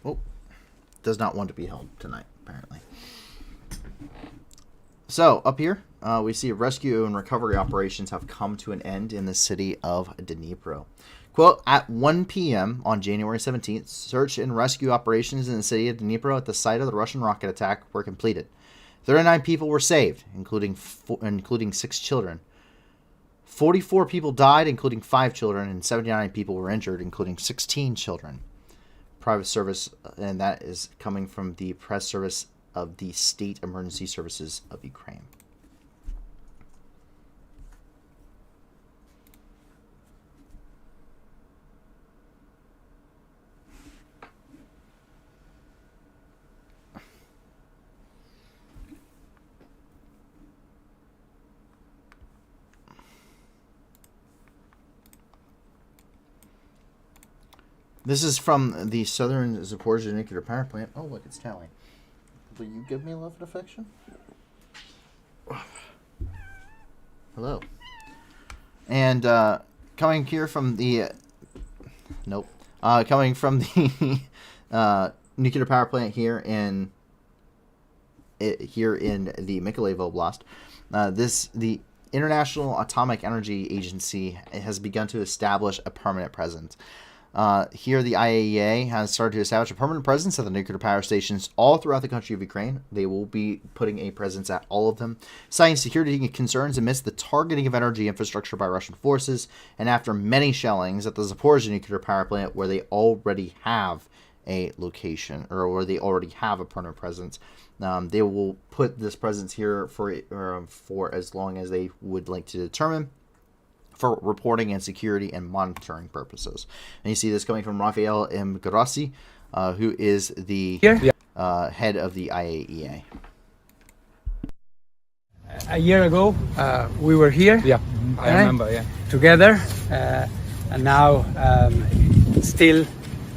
Oh, does not want to be held tonight, apparently. So, up here, we see rescue and recovery operations have come to an end in the city of Dnipro. Quote, at 1 p.m. on January 17th, search and rescue operations in the city of Dnipro at the site of the Russian rocket attack were completed. 39 people were saved, including 6 children. 44 people died, including 5 children, and 79 people were injured, including 16 children. Private service, and that is coming from the press service of the State Emergency Services of Ukraine. This is from the Southern Zaporizhzhia nuclear power plant. Oh, look, it's tallying. Will you give me love and affection? Hello. And coming here from the coming from the nuclear power plant here in the Mykolaiv Oblast, the International Atomic Energy Agency has begun to establish a permanent presence. Here, the IAEA has started to establish a permanent presence at the nuclear power stations all throughout the country of Ukraine. They will be putting a presence at all of them, citing security concerns amidst the targeting of energy infrastructure by Russian forces, and after many shellings at the Zaporizhzhia nuclear power plant, where they already have a location, or where they already have a permanent presence. They will put this presence here for as long as they would like to determine, for reporting and security and monitoring purposes. And you see this coming from Rafael M. Grossi, who is the head of the IAEA.
A year ago, we were here.
Yeah, I remember, yeah.
Together, and now still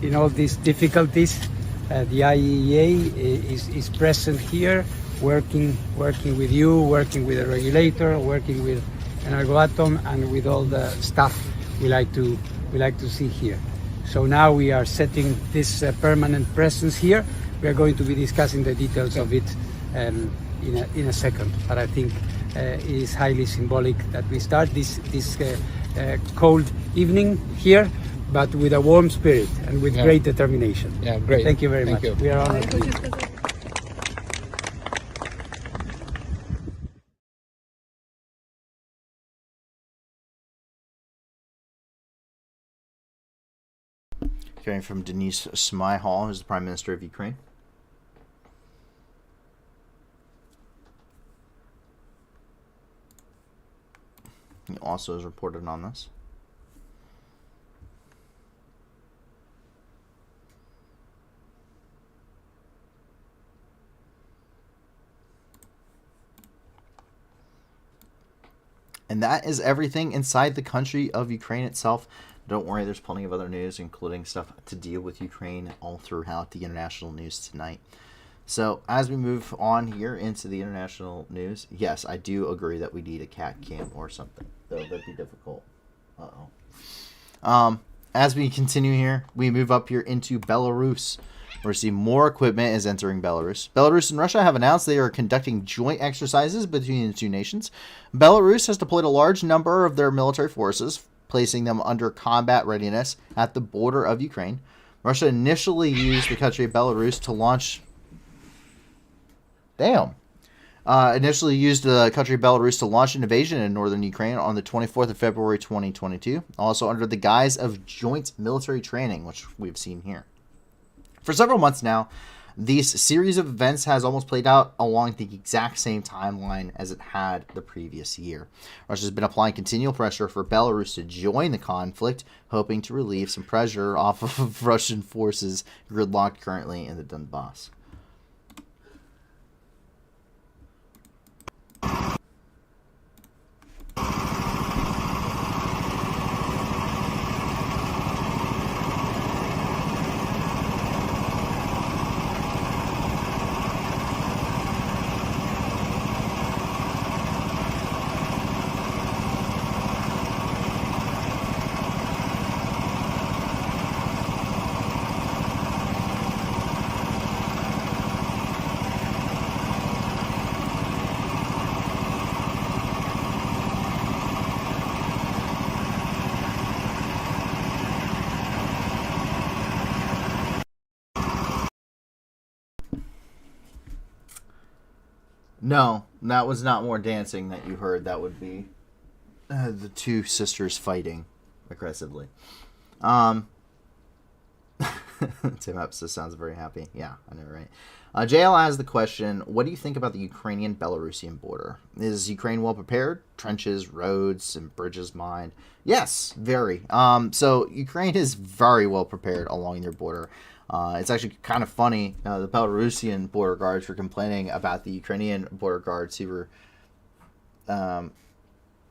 in all these difficulties, the IAEA is present here, working with you, working with the regulator, working with Energoatom, and with all the staff we like to see here. So now we are setting this permanent presence here. We are going to be discussing the details of it in a second. But I think it is highly symbolic that we start this cold evening here, but with a warm spirit and with great determination.
Yeah, great.
Thank you very much.
You.
We are honored.
Coming from Denis Smyhal, who's the Prime Minister of Ukraine. He also has reported on this. And that is everything inside the country of Ukraine itself. Don't worry, there's plenty of other news, including stuff to deal with Ukraine all throughout the international news tonight. So as we move on here into the international news, yes, I do agree that we need a cat cam or something, though that'd be difficult. as we continue here, we move up here into Belarus. We're seeing more equipment is entering Belarus. Belarus and Russia have announced they are conducting joint exercises between the two nations. Belarus has deployed a large number of their military forces, placing them under combat readiness at the border of Ukraine. Russia initially used the country of Belarus to launch... initially used the country of Belarus to launch an invasion in northern Ukraine on the 24th of February 2022, also under the guise of joint military training, which we've seen here. For several months now, this series of events has almost played out along the exact same timeline as it had the previous year. Russia's been applying continual pressure for Belarus to join the conflict, hoping to relieve some pressure off of Russian forces gridlocked currently in the Donbass. No, that was not more dancing that you heard. That would be the two sisters fighting aggressively. Tim Epsis sounds very happy. Yeah, I know, right? JL has the question, what do you think about the Ukrainian-Belarusian border? Is Ukraine well prepared? Trenches, roads, and bridges mined? Yes, very. So Ukraine is very well prepared along their border. It's actually kind of funny. The Belarusian border guards were complaining about the Ukrainian border guards who were, they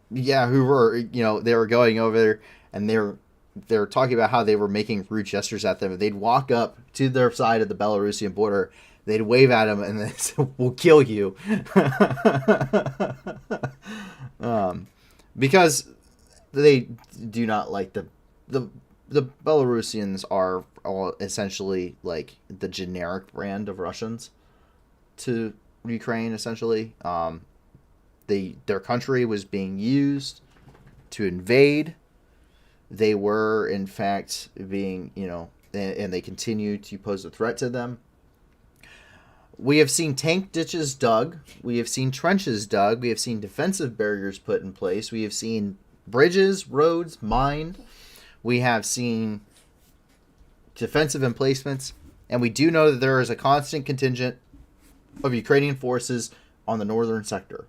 were going over there and they were talking about how they were making rude gestures at them. They'd walk up to their side of the Belarusian border, they'd wave at them, and they said, "We'll kill you," because they do not like the Belarusians are all essentially like the generic brand of Russians to Ukraine. Essentially, their country was being used to invade. They were, in fact, being, and they continue to pose a threat to them. We have seen tank ditches dug. We have seen trenches dug. We have seen defensive barriers put in place. We have seen bridges, roads mined. We have seen defensive emplacements. And we do know that there is a constant contingent of Ukrainian forces on the northern sector.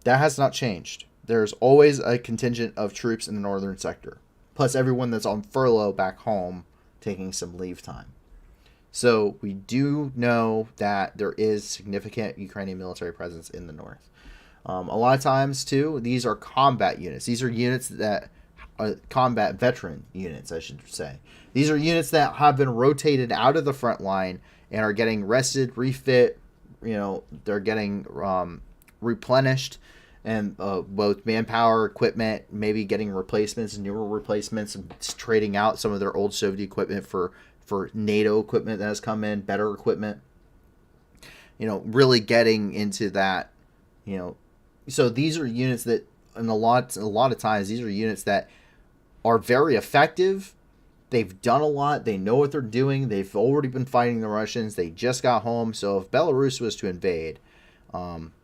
That has not changed. There's always a contingent of troops in the northern sector, plus everyone that's on furlough back home taking some leave time. So we do know that there is significant Ukrainian military presence in the north. A lot of times, too, these are combat units. These are units that are combat veteran units, I should say. These are units that have been rotated out of the front line and are getting rested, refit. They're getting replenished. And both manpower, equipment, maybe getting replacements, newer replacements, and trading out some of their old Soviet equipment for NATO equipment that has come in, better equipment. Really getting into that. So these are units that, in a lot of times, these are units that are very effective. They've done a lot. They know what they're doing. They've already been fighting the Russians. They just got home. So if Belarus was to invade,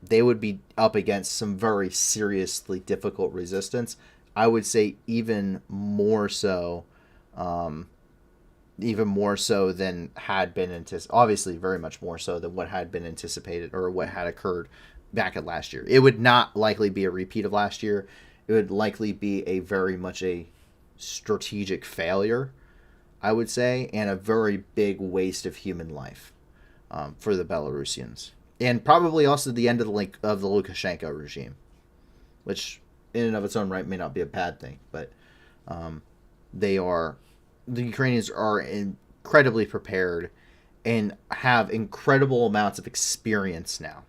they would be up against some very seriously difficult resistance. I would say even more so than had been anticipated. Obviously, very much more so than what had been anticipated or what had occurred back at last year. It would not likely be a repeat of last year. It would likely be a very much a strategic failure, I would say, and a very big waste of human life for the Belarusians. And probably also the end of the Lukashenko regime, which in and of its own right may not be a bad thing, but the Ukrainians are incredibly prepared and have incredible amounts of experience now.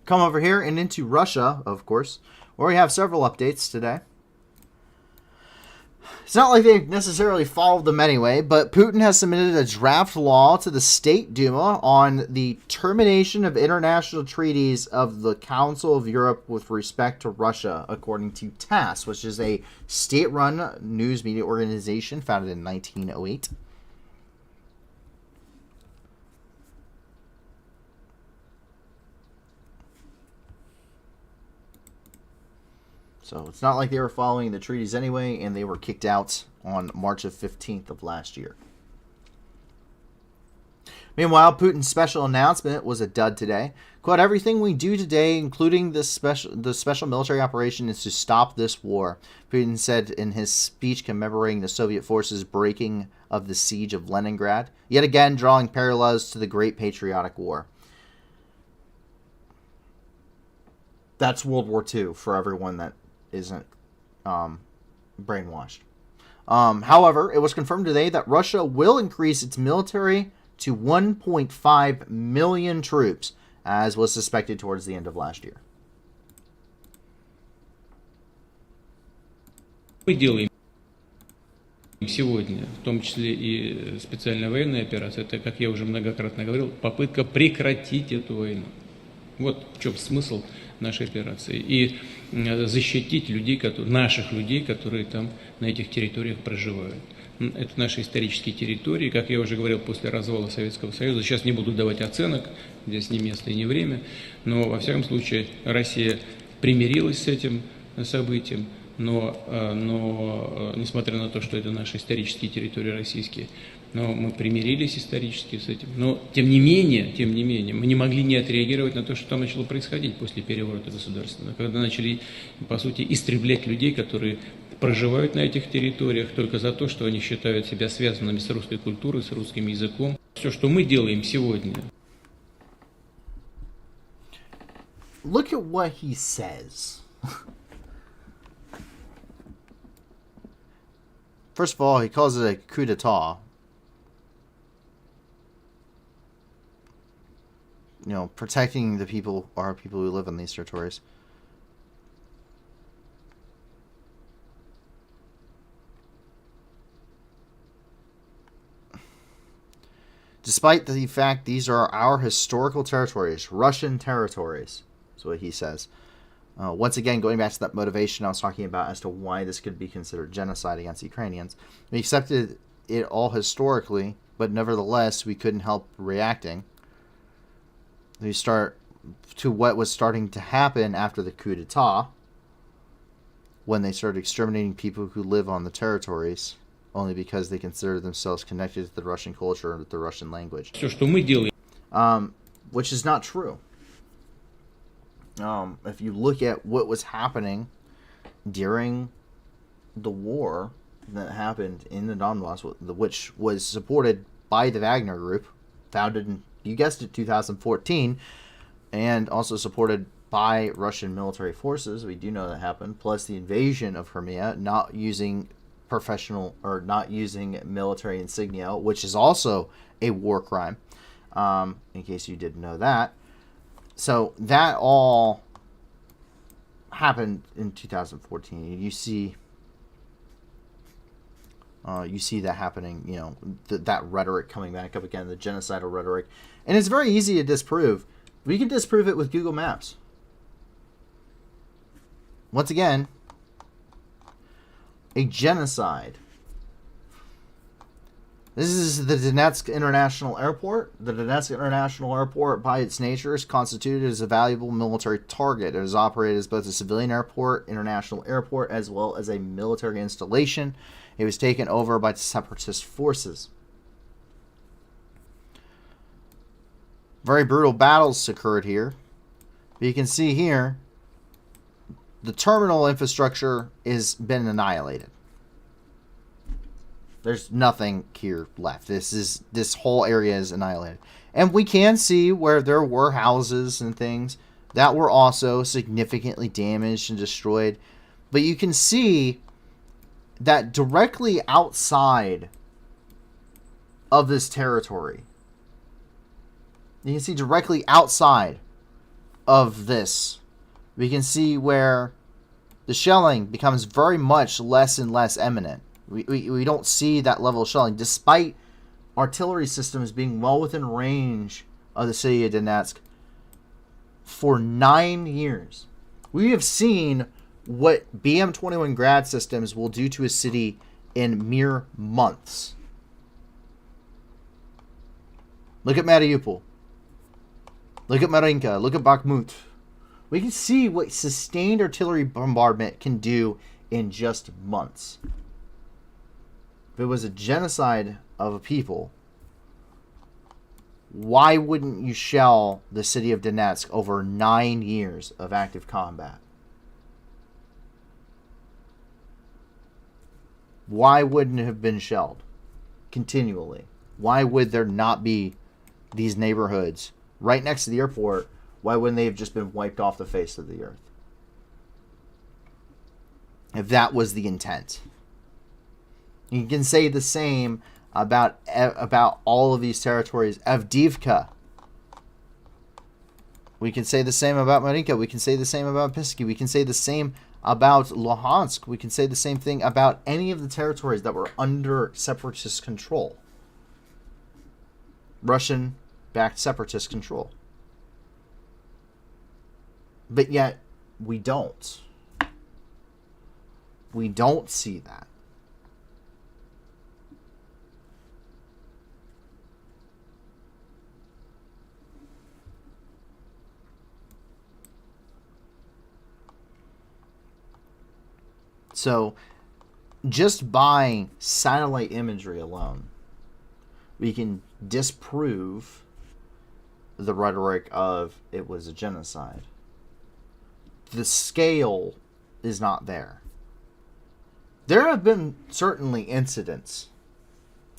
Come over here and into Russia, of course. where we have several updates today. It's not like they necessarily followed them anyway, but Putin has submitted a draft law to the State Duma on the termination of international treaties of the Council of Europe with respect to Russia, according to TASS, which is a state-run news media organization founded in 1908. So it's not like they were following the treaties anyway, and they were kicked out on March 15th of last year. Meanwhile, Putin's special announcement was a dud today. Quote, everything we do today, including the special military operation, is to stop this war, Putin said in his speech commemorating the Soviet forces' breaking of the siege of Leningrad, yet again drawing parallels to the Great Patriotic War. That's World War II for everyone that isn't brainwashed. However, it was confirmed today that Russia will increase its military to 1.5 million troops, as was suspected towards the end of last year.
Мы делаем сегодня, в том числе и специальная военная операция, это, как я уже многократно говорил, попытка прекратить эту войну. Вот в чем смысл нашей операции. И защитить людей, наших людей, которые там на этих территориях проживают. Это наши исторические территории, как я уже говорил, после развала Советского Союза. Сейчас не буду давать оценок, здесь не место и не время, но во всяком случае Россия примирилась с этим событием, но несмотря на то, что это наши исторические территории российские, но мы примирились исторически с этим. Но тем не менее, мы не могли не отреагировать на то, что там начало происходить после переворота государственного, когда начали, по сути, истреблять людей, которые проживают на этих территориях только за то, что они считают себя связанными с русской культурой, с русским языком. Все, что мы делаем сегодня.
Look at what he says. First of all, he calls it a coup d'etat. You know, protecting the people, our people who live in these territories. Despite the fact these are our historical territories, Russian territories, is what he says. Once again, going back to that motivation I was talking about as to why this could be considered genocide against Ukrainians. We accepted it all historically, but nevertheless, we couldn't help reacting. We start to what was starting to happen after the coup d'etat, when they started exterminating people who live on the territories, only because they consider themselves connected to the Russian culture or the Russian language.
Все, что мы делаем.
Which is not true. If you look at what was happening during the war that happened in the Donbass, which was supported by the Wagner Group, founded in, you guessed it, 2014, and also supported by Russian military forces. We do know that happened. Plus the invasion of Crimea, not using professional or not using military insignia, which is also a war crime, in case you didn't know that. So that all happened in 2014. You see that happening, you know, that rhetoric coming back up again, the genocidal rhetoric. And it's very easy to disprove. We can disprove it with Google Maps. Once again, a genocide. This is the Donetsk International Airport. The Donetsk International Airport, by its nature, is constituted as a valuable military target. It is operated as both a civilian airport, international airport, as well as a military installation. It was taken over by separatist forces. Very brutal battles occurred here. But you can see here, the terminal infrastructure has been annihilated. There's nothing here left. This whole area is annihilated. And we can see where there were houses and things that were also significantly damaged and destroyed. But you can see that directly outside of this territory, you can see directly outside of this, we can see where the shelling becomes very much less and less imminent. We don't see that level of shelling, despite artillery systems being well within range of the city of Donetsk for 9 years. We have seen what BM-21 Grad systems will do to a city in mere months. Look at Mariupol. Look at Marinka. Look at Bakhmut. We can see what sustained artillery bombardment can do in just months. If it was a genocide of a people, why wouldn't you shell the city of Donetsk over 9 years of active combat? Why wouldn't it have been shelled continually? Why would there not be these neighborhoods right next to the airport? Why wouldn't they have just been wiped off the face of the earth? If that was the intent. You can say the same about all of these territories. Avdiivka. We can say the same about Marinka. We can say the same about Pisky. We can say the same about Luhansk. We can say the same thing about any of the territories that were under separatist control. Russian-backed separatist control. But yet, we don't. We don't see that. So, just by satellite imagery alone, we can disprove the rhetoric of it was a genocide. The scale is not there. There have been certainly incidents.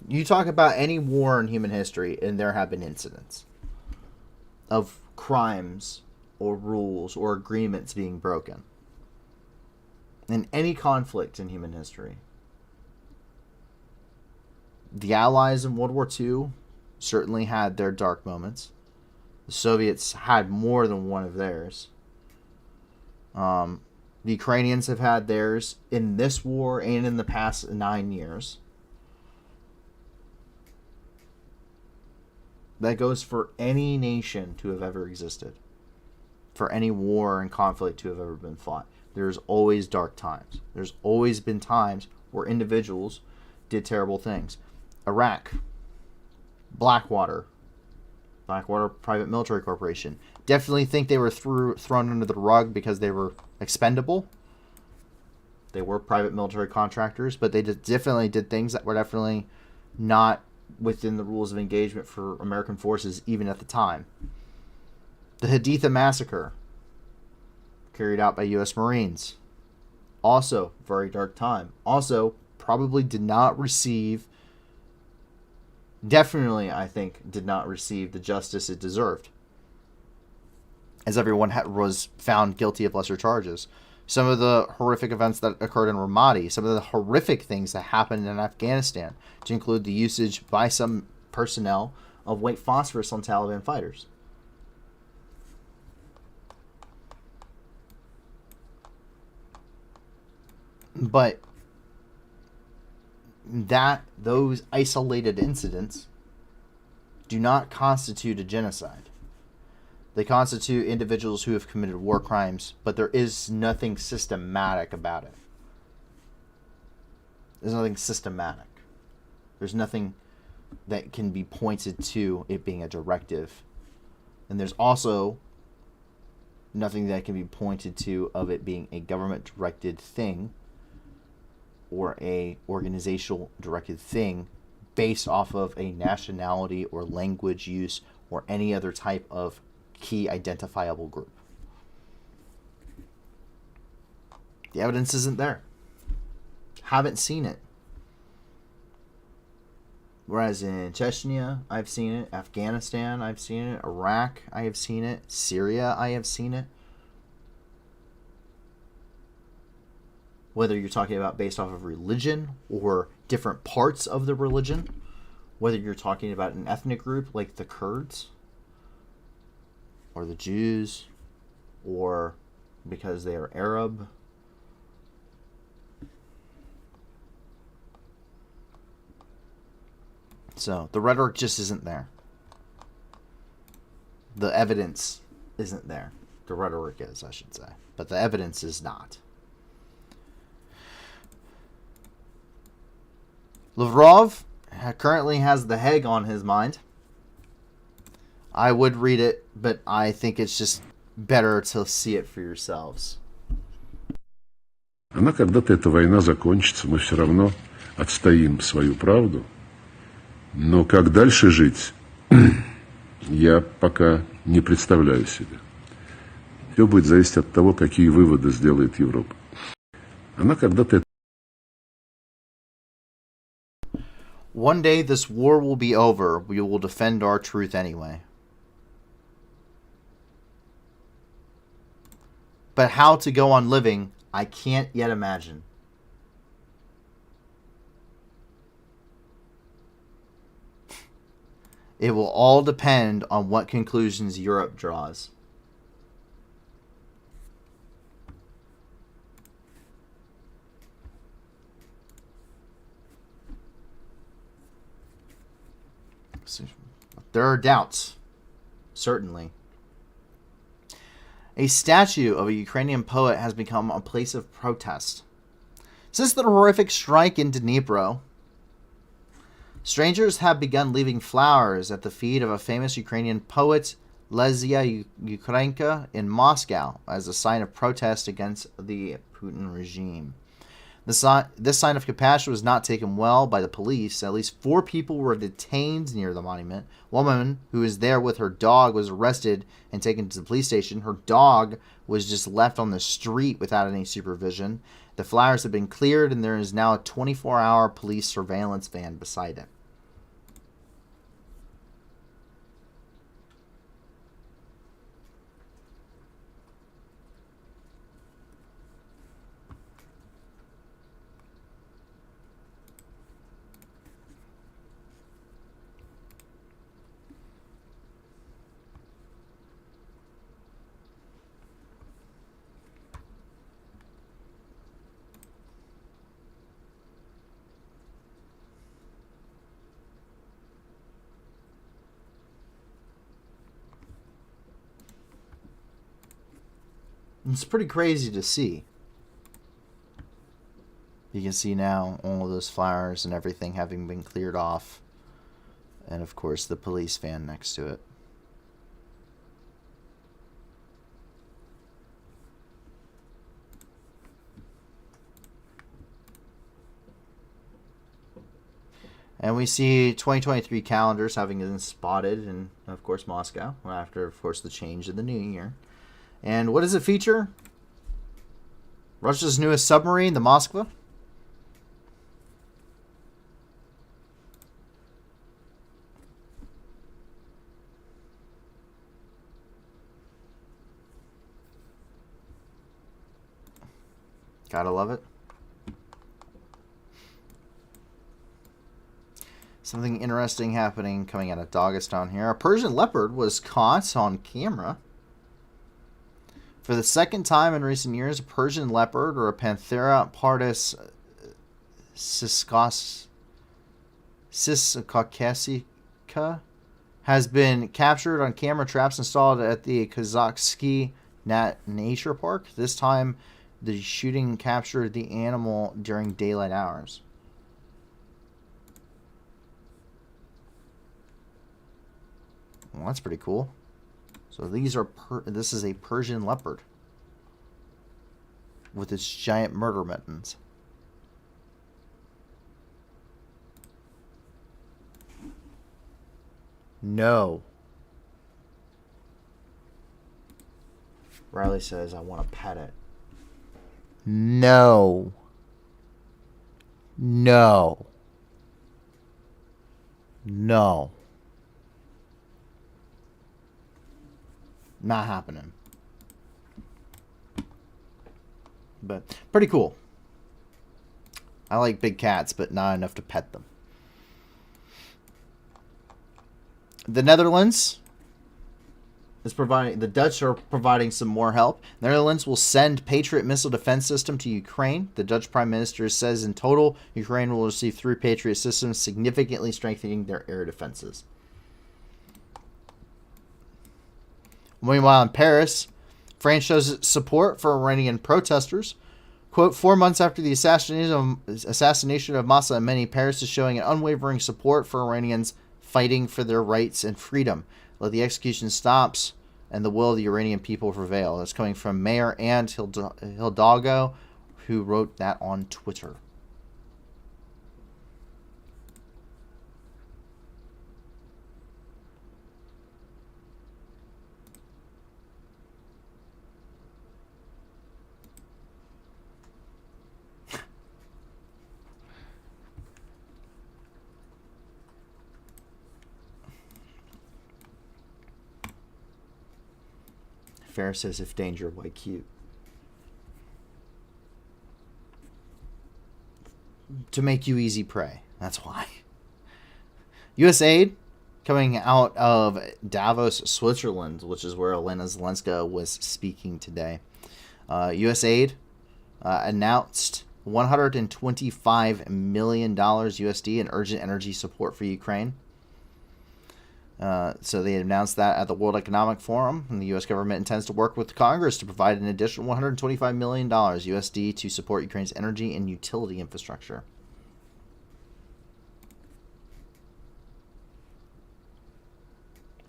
You talk about any war in human history, and there have been incidents of crimes or rules or agreements being broken. In any conflict in human history. The Allies in World War II certainly had their dark moments. The Soviets had more than one of theirs. The Ukrainians have had theirs in this war and in the past 9 years. That goes for any nation to have ever existed. For any war and conflict to have ever been fought. There's always dark times. There's always been times where individuals did terrible things. Iraq, Blackwater Private Military Corporation. Definitely think they were thrown under the rug because they were expendable. They were private military contractors, but they definitely did things that were definitely not within the rules of engagement for American forces even at the time. The Haditha Massacre, carried out by U.S. Marines. Also, very dark time. Also, probably did not receive, definitely, I think, did not receive the justice it deserved. As everyone was found guilty of lesser charges. Some of the horrific events that occurred in Ramadi, some of the horrific things that happened in Afghanistan, to include the usage by some personnel of white phosphorus on Taliban fighters. But those isolated incidents do not constitute a genocide. They constitute individuals who have committed war crimes, but there is nothing systematic about it. There's nothing systematic. There's nothing that can be pointed to it being a directive. And there's also nothing that can be pointed to of it being a government-directed thing or a organizational directed thing based off of a nationality or language use or any other type of key identifiable group. The evidence isn't there. Haven't seen it. Whereas in Chechnya, I've seen it. Afghanistan, I've seen it. Iraq, I have seen it. Syria, I have seen it. Whether you're talking about based off of religion or different parts of the religion, whether you're talking about an ethnic group like the Kurds or the Jews, or because they are Arab, So the rhetoric just isn't there. The evidence isn't there. The rhetoric is, I should say. But the evidence is not. Lavrov currently has The Hague on his mind. I would read it, but I think it's just better to see it for yourselves.
Она когда-то, эта война закончится, мы все равно отстоим свою правду. Но как дальше жить, я пока не представляю себе. Все будет зависеть от того, какие выводы сделает Европа. Она когда-то...
One day this war will be over. We will defend our truth anyway. But how to go on living, I can't yet imagine. It will all depend on what conclusions Europe draws. There are doubts, certainly. A statue of a Ukrainian poet has become a place of protest. Since the horrific strike in Dnipro, strangers have begun leaving flowers at the feet of a famous Ukrainian poet, Lesia Ukrainka, in Moscow as a sign of protest against the Putin regime. This sign of compassion was not taken well by the police. At least 4 people were detained near the monument. One woman who was there with her dog was arrested and taken to the police station. Her dog was just left on the street without any supervision. The flowers have been cleared, and there is now a 24-hour police surveillance van beside it. It's pretty crazy to see. You can see now all of those flowers and everything having been cleared off. And of course the police van next to it. And we see 2023 calendars having been spotted in, of course, Moscow, after, of course, the change of the new year. And what does it feature? Russia's newest submarine, the Moskva. Gotta love it. Something interesting happening coming out of Dagestan here. A Persian leopard was caught on camera. For the second time in recent years, a Persian leopard, or a Panthera pardus ciscaucasica, has been captured on camera traps installed at the Kazakhsky Nature Park. This time, the shooting captured the animal during daylight hours. Well, that's pretty cool. So these are this is a Persian leopard with its giant murder mittens. No. Riley says, I want to pet it. No. No. No. Not happening. But pretty cool. I like big cats, but not enough to pet them. The Netherlands the Dutch are providing some more help. The Netherlands will send Patriot missile defense system to Ukraine. The Dutch Prime Minister says in total, Ukraine will receive 3 Patriot systems, significantly strengthening their air defenses. Meanwhile, in Paris, France shows its support for Iranian protesters. Quote, 4 months after the assassination of Mahsa Amini, Paris is showing an unwavering support for Iranians fighting for their rights and freedom. Let the execution stops and the will of the Iranian people prevail. That's coming from Mayor Anne Hidalgo, who wrote that on Twitter. Fair says, if danger, why cute? To make you easy prey. That's why. U.S. aid coming out of Davos, Switzerland, which is where Elena Zelenska was speaking today. U.S. aid announced $125 million USD in urgent energy support for Ukraine. So they announced that at the World Economic Forum, and the U.S. government intends to work with Congress to provide an additional $125 million USD to support Ukraine's energy and utility infrastructure.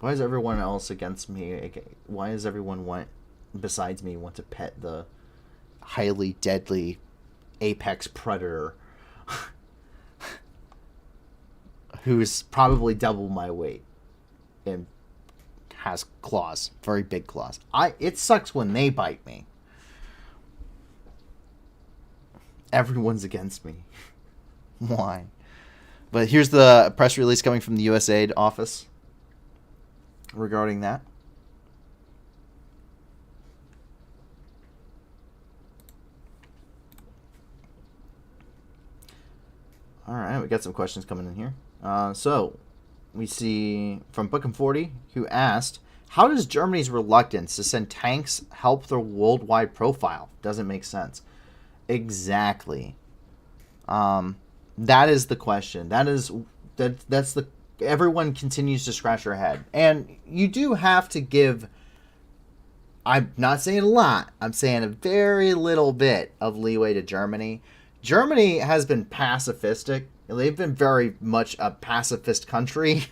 Why is everyone else against me? Why does everyone besides me want to pet the highly deadly apex predator who is probably double my weight and has claws, very big claws? It sucks when they bite me. Everyone's against me. Why? But here's the press release coming from the USAID office regarding that. All right, we got some questions coming in here. So we see from Bookham40, who asked, how does Germany's reluctance to send tanks help their worldwide profile? Doesn't make sense. Exactly. That is the question. That's the everyone continues to scratch their head. And you do have to give, I'm not saying a lot, I'm saying a very little bit of leeway to Germany. Germany has been pacifistic. They've been very much a pacifist country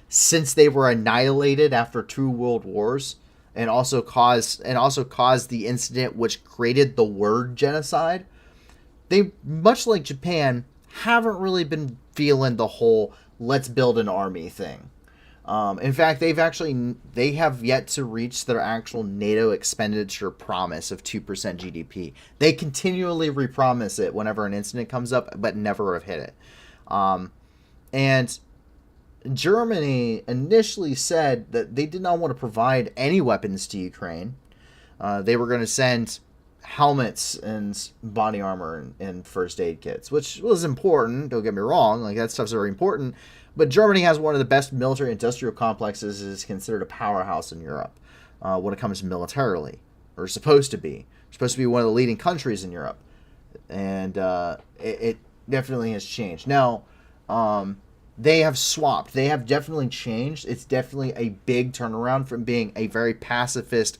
since they were annihilated after 2 world wars, and also caused the incident which created the word genocide. They, much like Japan, haven't really been feeling the whole let's build an army thing. In fact, they have yet to reach their actual NATO expenditure promise of 2% GDP. They continually repromise it whenever an incident comes up, but never have hit it. And Germany initially said that they did not want to provide any weapons to Ukraine. They were going to send helmets and body armor and first aid kits, which was important. Don't get me wrong. Like, that stuff's very important. But Germany has one of the best military industrial complexes, is considered a powerhouse in Europe when it comes militarily, or supposed to be. It's supposed to be one of the leading countries in Europe. And it definitely has changed. Now, they have swapped. They have definitely changed. It's definitely a big turnaround from being a very pacifist,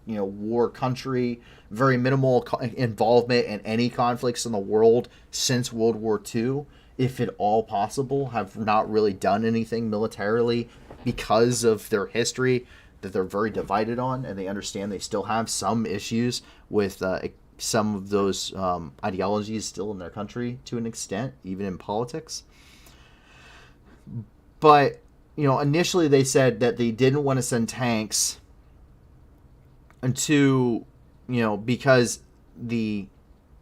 war country, very minimal involvement in any conflicts in the world since World War II, if at all possible, have not really done anything militarily because of their history that they're very divided on, and they understand they still have some issues with some of those ideologies still in their country to an extent, even in politics. But, initially they said that they didn't want to send tanks because they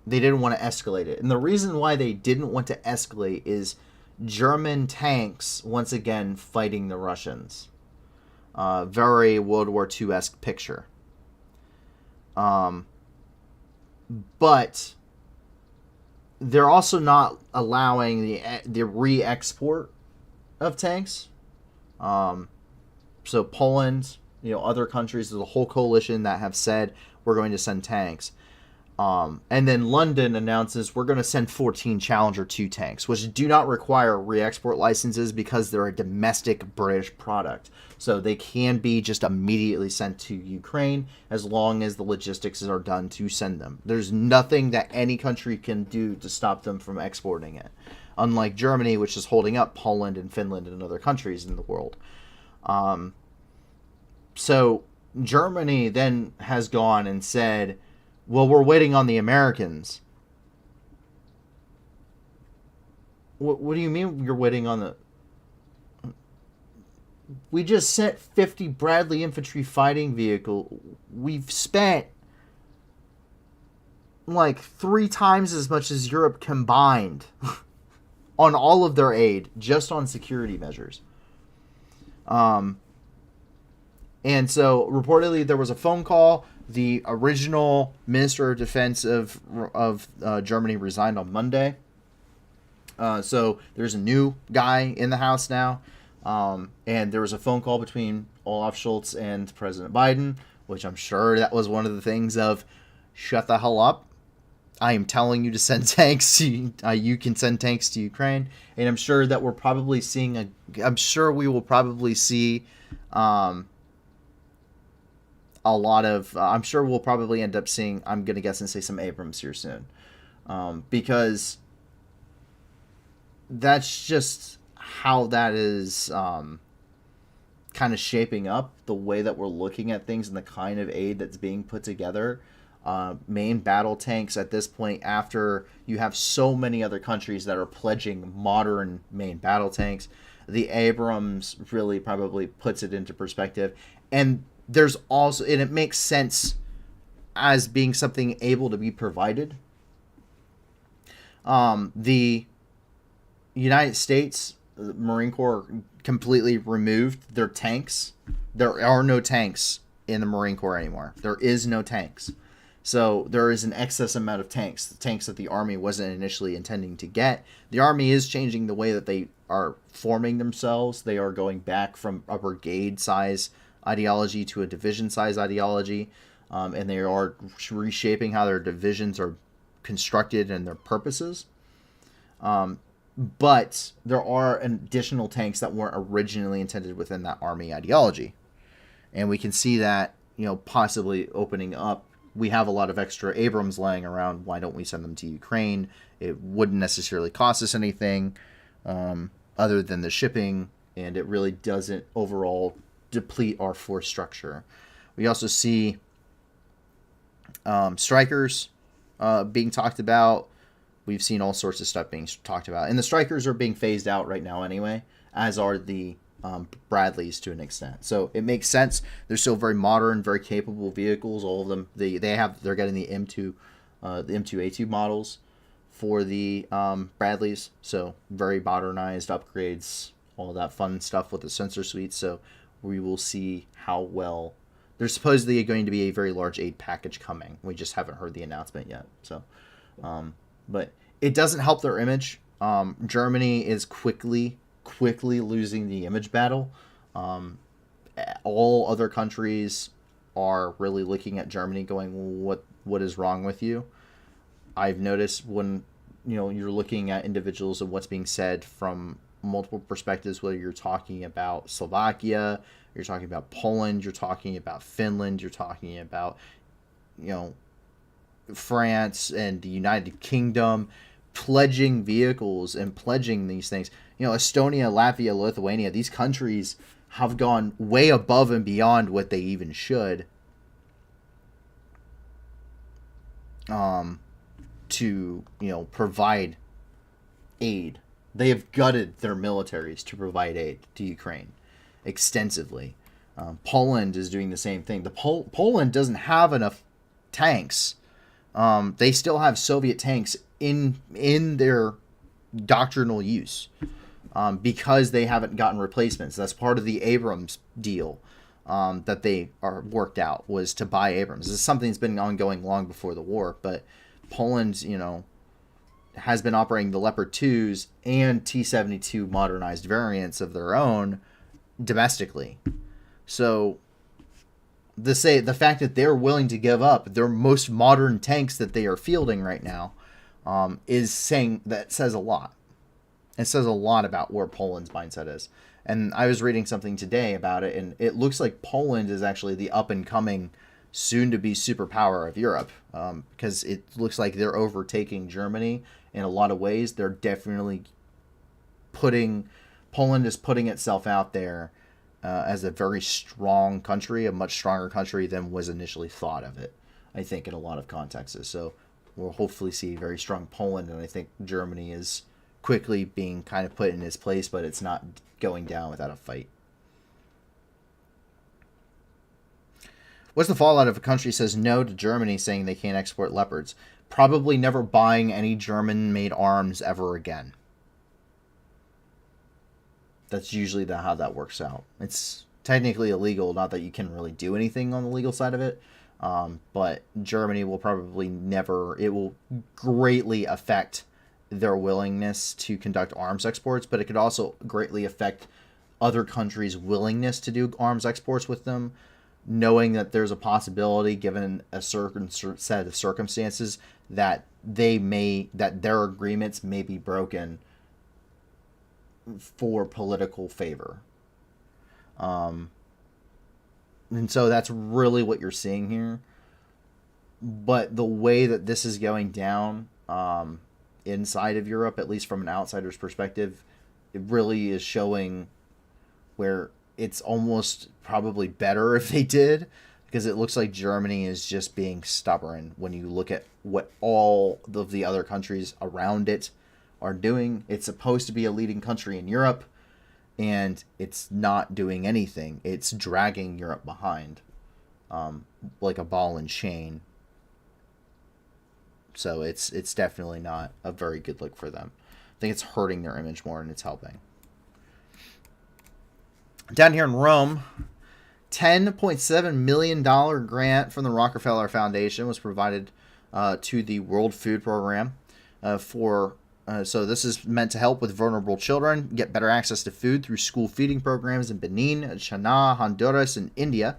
didn't want to escalate it. And the reason why they didn't want to escalate is German tanks, once again, fighting the Russians. Very World War II-esque picture. But they're also not allowing the re-export of tanks. So Poland, other countries, there's a whole coalition that have said we're going to send tanks. And then London announces we're going to send 14 Challenger 2 tanks, which do not require re-export licenses because they're a domestic British product. So they can be just immediately sent to Ukraine as long as the logistics are done to send them. There's nothing that any country can do to stop them from exporting it. Unlike Germany, which is holding up Poland and Finland and other countries in the world. So Germany then has gone and said, well, we're waiting on the Americans. What do you mean you're waiting on the... We just sent 50 Bradley infantry fighting vehicle. We've spent like 3 times as much as Europe combined on all of their aid, just on security measures. And so reportedly there was a phone call. The original Minister of Defense of Germany resigned on Monday. So there's a new guy in the House now. And there was a phone call between Olaf Scholz and President Biden, which I'm sure that was one of the things of, shut the hell up. I am telling you to send tanks to, you can send tanks to Ukraine. And I'm sure that we're probably seeing I'm sure we will probably see, a lot of, I'm sure we'll probably end up seeing, I'm going to guess and say some Abrams here soon. Because that's just how that is kind of shaping up the way that we're looking at things and the kind of aid that's being put together. Main battle tanks at this point, after you have so many other countries that are pledging modern main battle tanks, the Abrams really probably puts it into perspective. And there's also, and it makes sense as being something able to be provided. The United States Marine Corps completely removed their tanks. There are no tanks in the Marine Corps anymore. There is no tanks. So there is an excess amount of tanks, the tanks that the Army wasn't initially intending to get. The Army is changing the way that they are forming themselves. They are going back from a brigade size ideology to a division size ideology, and they are reshaping how their divisions are constructed and their purposes. But there are additional tanks that weren't originally intended within that Army ideology, and we can see that, possibly opening up. We have a lot of extra Abrams laying around. Why don't we send them to Ukraine? It wouldn't necessarily cost us anything other than the shipping, and it really doesn't overall deplete our force structure. We also see strikers being talked about. We've seen all sorts of stuff being talked about. And the strikers are being phased out right now anyway, as are the Bradleys to an extent. So it makes sense. They're still very modern, very capable vehicles. All of them, they're getting the M2A2 models for the Bradleys. So very modernized upgrades, all of that fun stuff with the sensor suite. So we will see how well. There's supposedly going to be a very large aid package coming. We just haven't heard the announcement yet. So, but it doesn't help their image. Germany is quickly losing the image battle. All other countries are really looking at Germany going, well, what is wrong with you? I've noticed when you're looking at individuals and what's being said from multiple perspectives, whether you're talking about Slovakia, you're talking about Poland, you're talking about Finland, you're talking about France and the United Kingdom pledging vehicles and pledging these things. Estonia, Latvia, Lithuania, these countries have gone way above and beyond what they even should to provide aid. They have gutted their militaries to provide aid to Ukraine extensively. Poland is doing the same thing. Poland doesn't have enough tanks. They still have Soviet tanks in their doctrinal use because they haven't gotten replacements. That's part of the Abrams deal that they are worked out, was to buy Abrams. This is something that's been ongoing long before the war, but Poland, has been operating the Leopard 2s and T-72 modernized variants of their own domestically. So the fact that they're willing to give up their most modern tanks that they are fielding right now says a lot. It says a lot about where Poland's mindset is. And I was reading something today about it, and it looks like Poland is actually the up-and-coming, soon-to-be superpower of Europe, because it looks like they're overtaking Germany in a lot of ways. They're definitely Poland is putting itself out there as a very strong country, a much stronger country than was initially thought of it, I think, in a lot of contexts. So we'll hopefully see a very strong Poland, and I think Germany is quickly being kind of put in its place, but it's not going down without a fight. What's the fallout if a country says no to Germany, saying they can't export Leopards? Probably never buying any German-made arms ever again. That's usually how that works out. It's technically illegal, not that you can really do anything on the legal side of it, but Germany will probably never... It will greatly affect their willingness to conduct arms exports, but it could also greatly affect other countries' willingness to do arms exports with them, knowing that there's a possibility, given a certain set of circumstances, that their agreements may be broken for political favor. And so that's really what you're seeing here. But the way that this is going down inside of Europe, at least from an outsider's perspective, it really is showing where it's almost probably better if they did, because it looks like Germany is just being stubborn when you look at what all of the other countries around it are doing. It's supposed to be a leading country in Europe, and it's not doing anything. It's dragging Europe behind like a ball and chain. So it's definitely not a very good look for them. I think it's hurting their image more than it's helping. Down here in Rome, $10.7 million grant from the Rockefeller Foundation was provided to the World Food Program so this is meant to help with vulnerable children get better access to food through school feeding programs in Benin, China, Honduras, and India.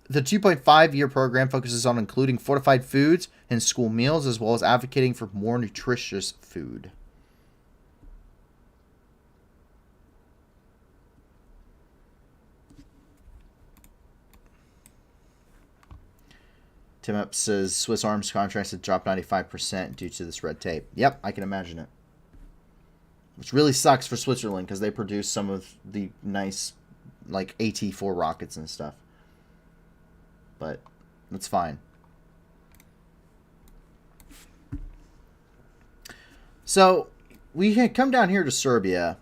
The 2.5-year program focuses on including fortified foods in school meals, as well as advocating for more nutritious food. Tim Up says Swiss arms contracts have dropped 95% due to this red tape. Yep, I can imagine it. Which really sucks for Switzerland, because they produce some of the nice, like, AT-4 rockets and stuff. But that's fine. So we can come down here to Serbia,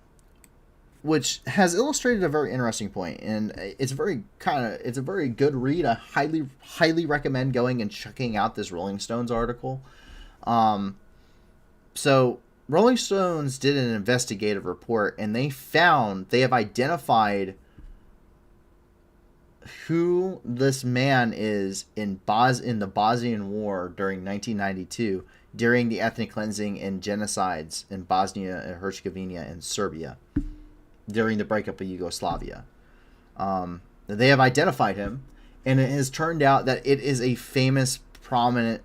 which has illustrated a very interesting point, and it's a very good read. I highly recommend going and checking out this Rolling Stones article. So Rolling Stones did an investigative report, and they have identified who this man is in the Bosnian War during 1992, during the ethnic cleansing and genocides in Bosnia and Herzegovina and Serbia, during the breakup of Yugoslavia. They have identified him, and it has turned out that it is a prominent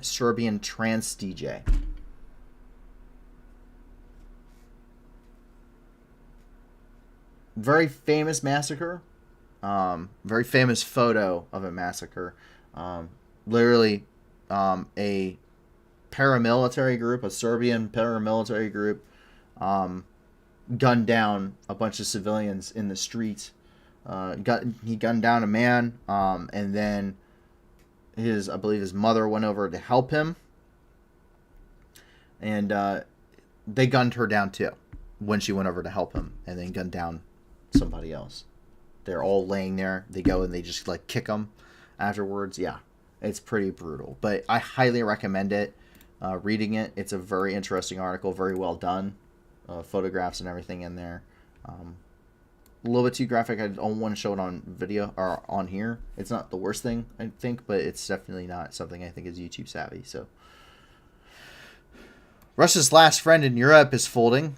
Serbian trance DJ. Very famous massacre. Very famous photo of a massacre. Literally, a paramilitary group, a Serbian paramilitary group, gunned down a bunch of civilians in the streets. He gunned down a man, and then I believe his mother went over to help him, and they gunned her down too when she went over to help him, and then gunned down somebody else. They're all laying there. They go and they just like kick them afterwards. Yeah, it's pretty brutal, but I highly recommend it. Reading it, it's a very interesting article, very well done. Photographs and everything in there. A little bit too graphic. I don't want to show it on video or on here. It's not the worst thing, I think, but it's definitely not something I think is YouTube savvy. So, Russia's last friend in Europe is folding.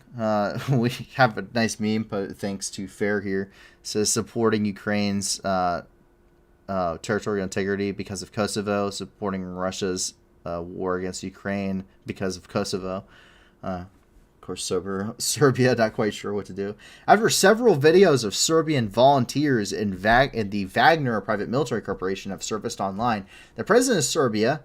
We have a nice meme, but thanks to Fair here. It says supporting Ukraine's territorial integrity because of Kosovo, supporting Russia's war against Ukraine because of Kosovo. Of course, Serbia, not quite sure what to do. After several videos of Serbian volunteers in the Wagner private military corporation have surfaced online, the president of Serbia,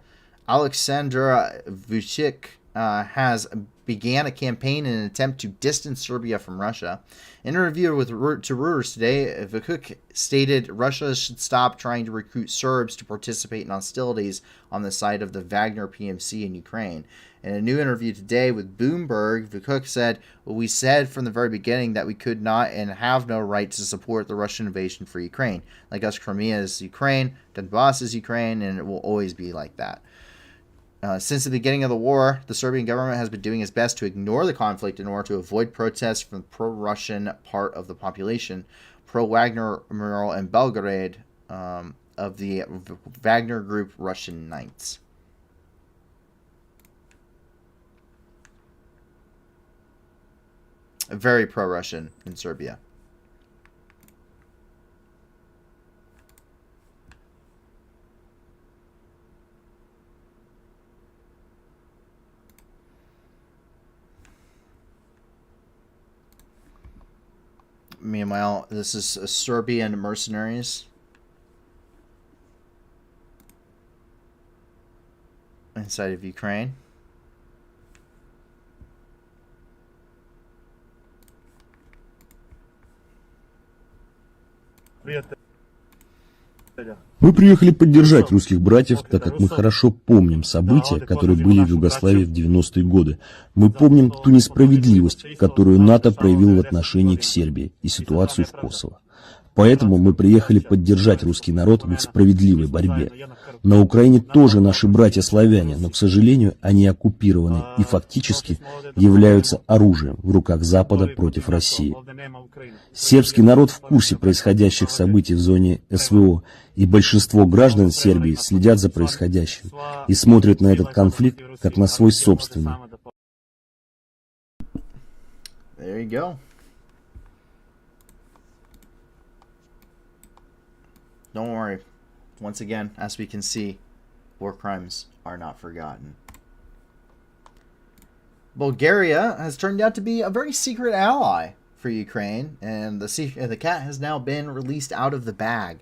Aleksandar Vučić, has began a campaign in an attempt to distance Serbia from Russia. In an interview to Reuters today, Vučić stated Russia should stop trying to recruit Serbs to participate in hostilities on the side of the Wagner PMC in Ukraine. In a new interview today with Bloomberg, Vučić said, well, we said from the very beginning that we could not and have no right to support the Russian invasion for Ukraine. Like us, Crimea is Ukraine, Donbass is Ukraine, and it will always be like that. Since the beginning of the war, the Serbian government has been doing its best to ignore the conflict in order to avoid protests from the pro-Russian part of the population. Pro-Wagner mural in Belgrade of the Wagner Group Russian Knights. Very pro-Russian in Serbia. Meanwhile, this is Serbian mercenaries inside of Ukraine.
Мы приехали поддержать русских братьев, так как мы хорошо помним события, которые были в Югославии в 90-е годы. Мы помним ту несправедливость, которую НАТО проявил в отношении к Сербии и ситуацию в Косово. Поэтому мы приехали поддержать русский народ в их справедливой борьбе. На Украине тоже наши братья-славяне, но, к сожалению, они оккупированы и фактически являются оружием в руках Запада против России. Сербский народ в курсе происходящих событий в зоне СВО, и большинство граждан Сербии следят за происходящим и смотрят на этот конфликт как на свой собственный.
There you go. Don't worry. Once again, as we can see, war crimes are not forgotten. Bulgaria has turned out to be a very secret ally for Ukraine, and the cat has now been released out of the bag.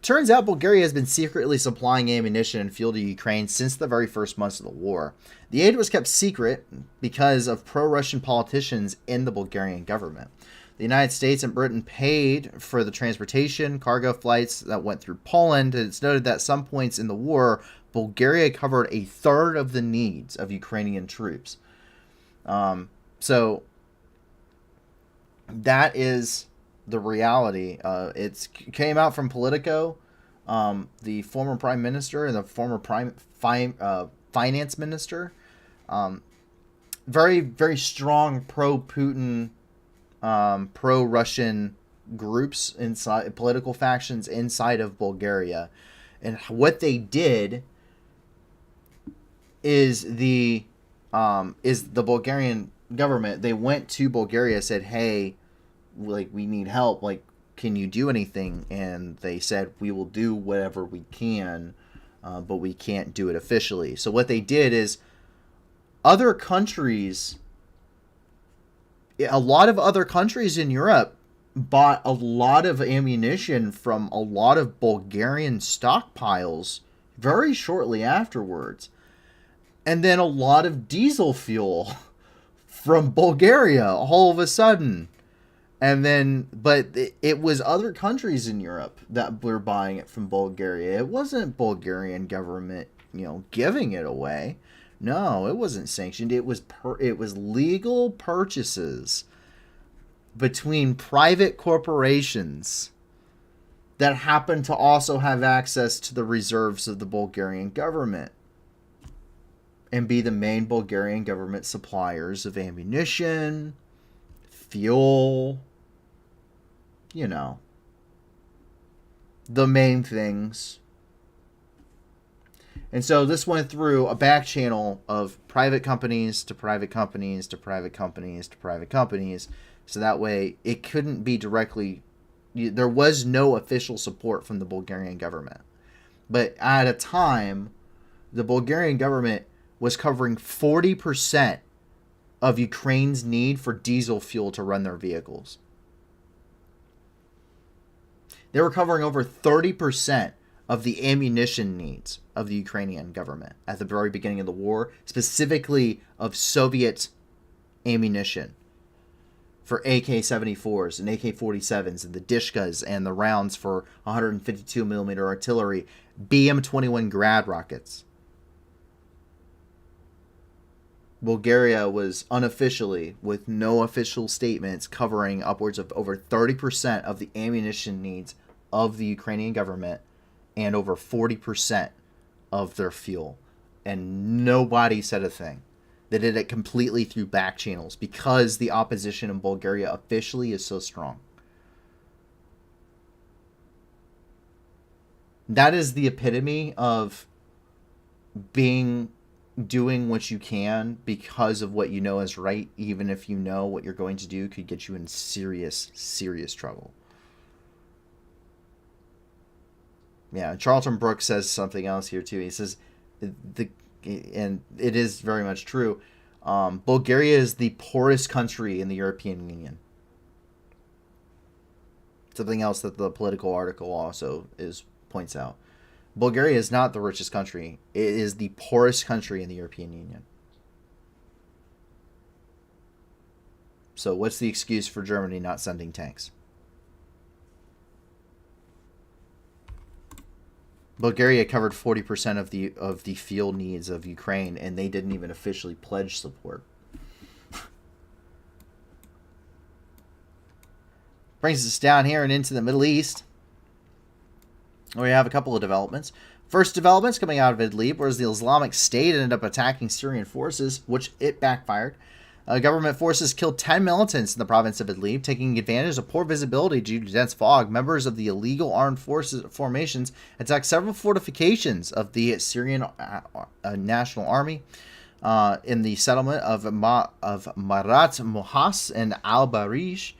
Turns out Bulgaria has been secretly supplying ammunition and fuel to Ukraine since the very first months of the war. The aid was kept secret because of pro-Russian politicians in the Bulgarian government. The United States and Britain paid for the transportation, cargo flights that went through Poland, and it's noted that at some points in the war, Bulgaria covered a third of the needs of Ukrainian troops. So that is the reality. It came out from Politico, the former prime minister and the former finance minister. Very, very strong pro-Putin, pro-Russian groups inside, political factions inside of Bulgaria. And what they did is the Bulgarian government, they went to Bulgaria, said, hey, like, we need help, like, can you do anything? And they said, we will do whatever we can, but we can't do it officially. So what they did is other countries, a lot of other countries in Europe bought a lot of ammunition from a lot of Bulgarian stockpiles very shortly afterwards. And then a lot of diesel fuel from Bulgaria all of a sudden. And then, but it was other countries in Europe that were buying it from Bulgaria. It wasn't Bulgarian government, giving it away. No, it wasn't sanctioned. It was legal purchases between private corporations that happened to also have access to the reserves of the Bulgarian government and be the main Bulgarian government suppliers of ammunition, fuel, the main things. And so this went through a back channel of private companies to private companies to private companies to private companies. So that way it couldn't be directly, there was no official support from the Bulgarian government. But at a time, the Bulgarian government was covering 40% of Ukraine's need for diesel fuel to run their vehicles. They were covering over 30% of the ammunition needs of the Ukrainian government at the very beginning of the war, specifically of Soviet ammunition for AK-74s and AK-47s and the Dishkas and the rounds for 152 millimeter artillery, BM-21 Grad rockets. Bulgaria was unofficially, with no official statements, covering upwards of over 30% of the ammunition needs of the Ukrainian government and over 40% of their fuel. And nobody said a thing. They did it completely through back channels because the opposition in Bulgaria officially is so strong. That is the epitome of doing what you can because of what you know is right, even if you know what you're going to do could get you in serious, serious trouble. Yeah, Charlton Brooks says something else here too. He says, and it is very much true, Bulgaria is the poorest country in the European Union. Something else that the Political article also points out. Bulgaria is not the richest country. It is the poorest country in the European Union. So what's the excuse for Germany not sending tanks? Bulgaria covered 40% of the field needs of Ukraine, and they didn't even officially pledge support. Brings us down here and into the Middle East. We have a couple of developments. First developments coming out of Idlib, whereas the Islamic State ended up attacking Syrian forces, which it backfired. Government forces killed 10 militants in the province of Idlib, taking advantage of poor visibility due to dense fog. Members of the illegal armed forces formations attacked several fortifications of the Syrian National Army in the settlement of Marat Mohas and Al-Barish.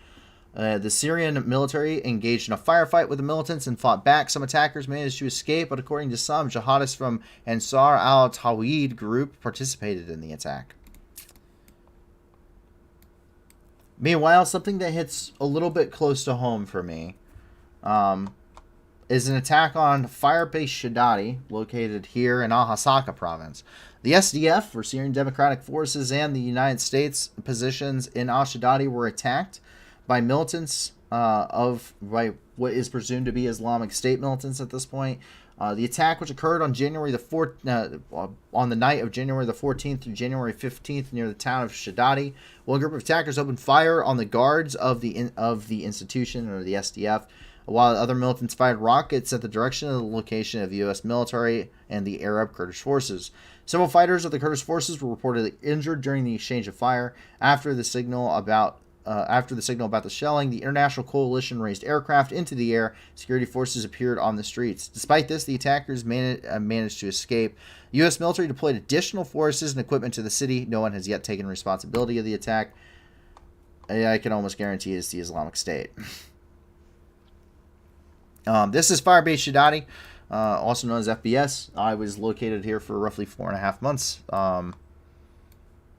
The Syrian military engaged in a firefight with the militants and fought back. Some attackers managed to escape, but according to some, jihadists from Ansar al-Tawhid group participated in the attack. Meanwhile, something that hits a little bit close to home for me is an attack on Firebase Shadadi, located here in Al-Hasaka province. The SDF, or Syrian Democratic Forces, and the United States positions in Al-Shadadi were attacked by militants by what is presumed to be Islamic State militants at this point. The attack, which occurred on January the 4th, on the night of January the 14th through January 15th near the town of Shadadi, well, a group of attackers opened fire on the guards of the institution, or the SDF, while other militants fired rockets at the direction of the location of the U.S. military and the Arab Kurdish forces. Several fighters of the Kurdish forces were reportedly injured during the exchange of fire. After the signal about the shelling, the international coalition raised aircraft into the air. Security forces appeared on the streets. Despite this, the attackers managed to escape. The U.S. military deployed additional forces and equipment to the city. No one has yet taken responsibility of the attack. I can almost guarantee it's the Islamic State. This is Firebase Shadadi, also known as FBS. I was located here for roughly 4.5 months. A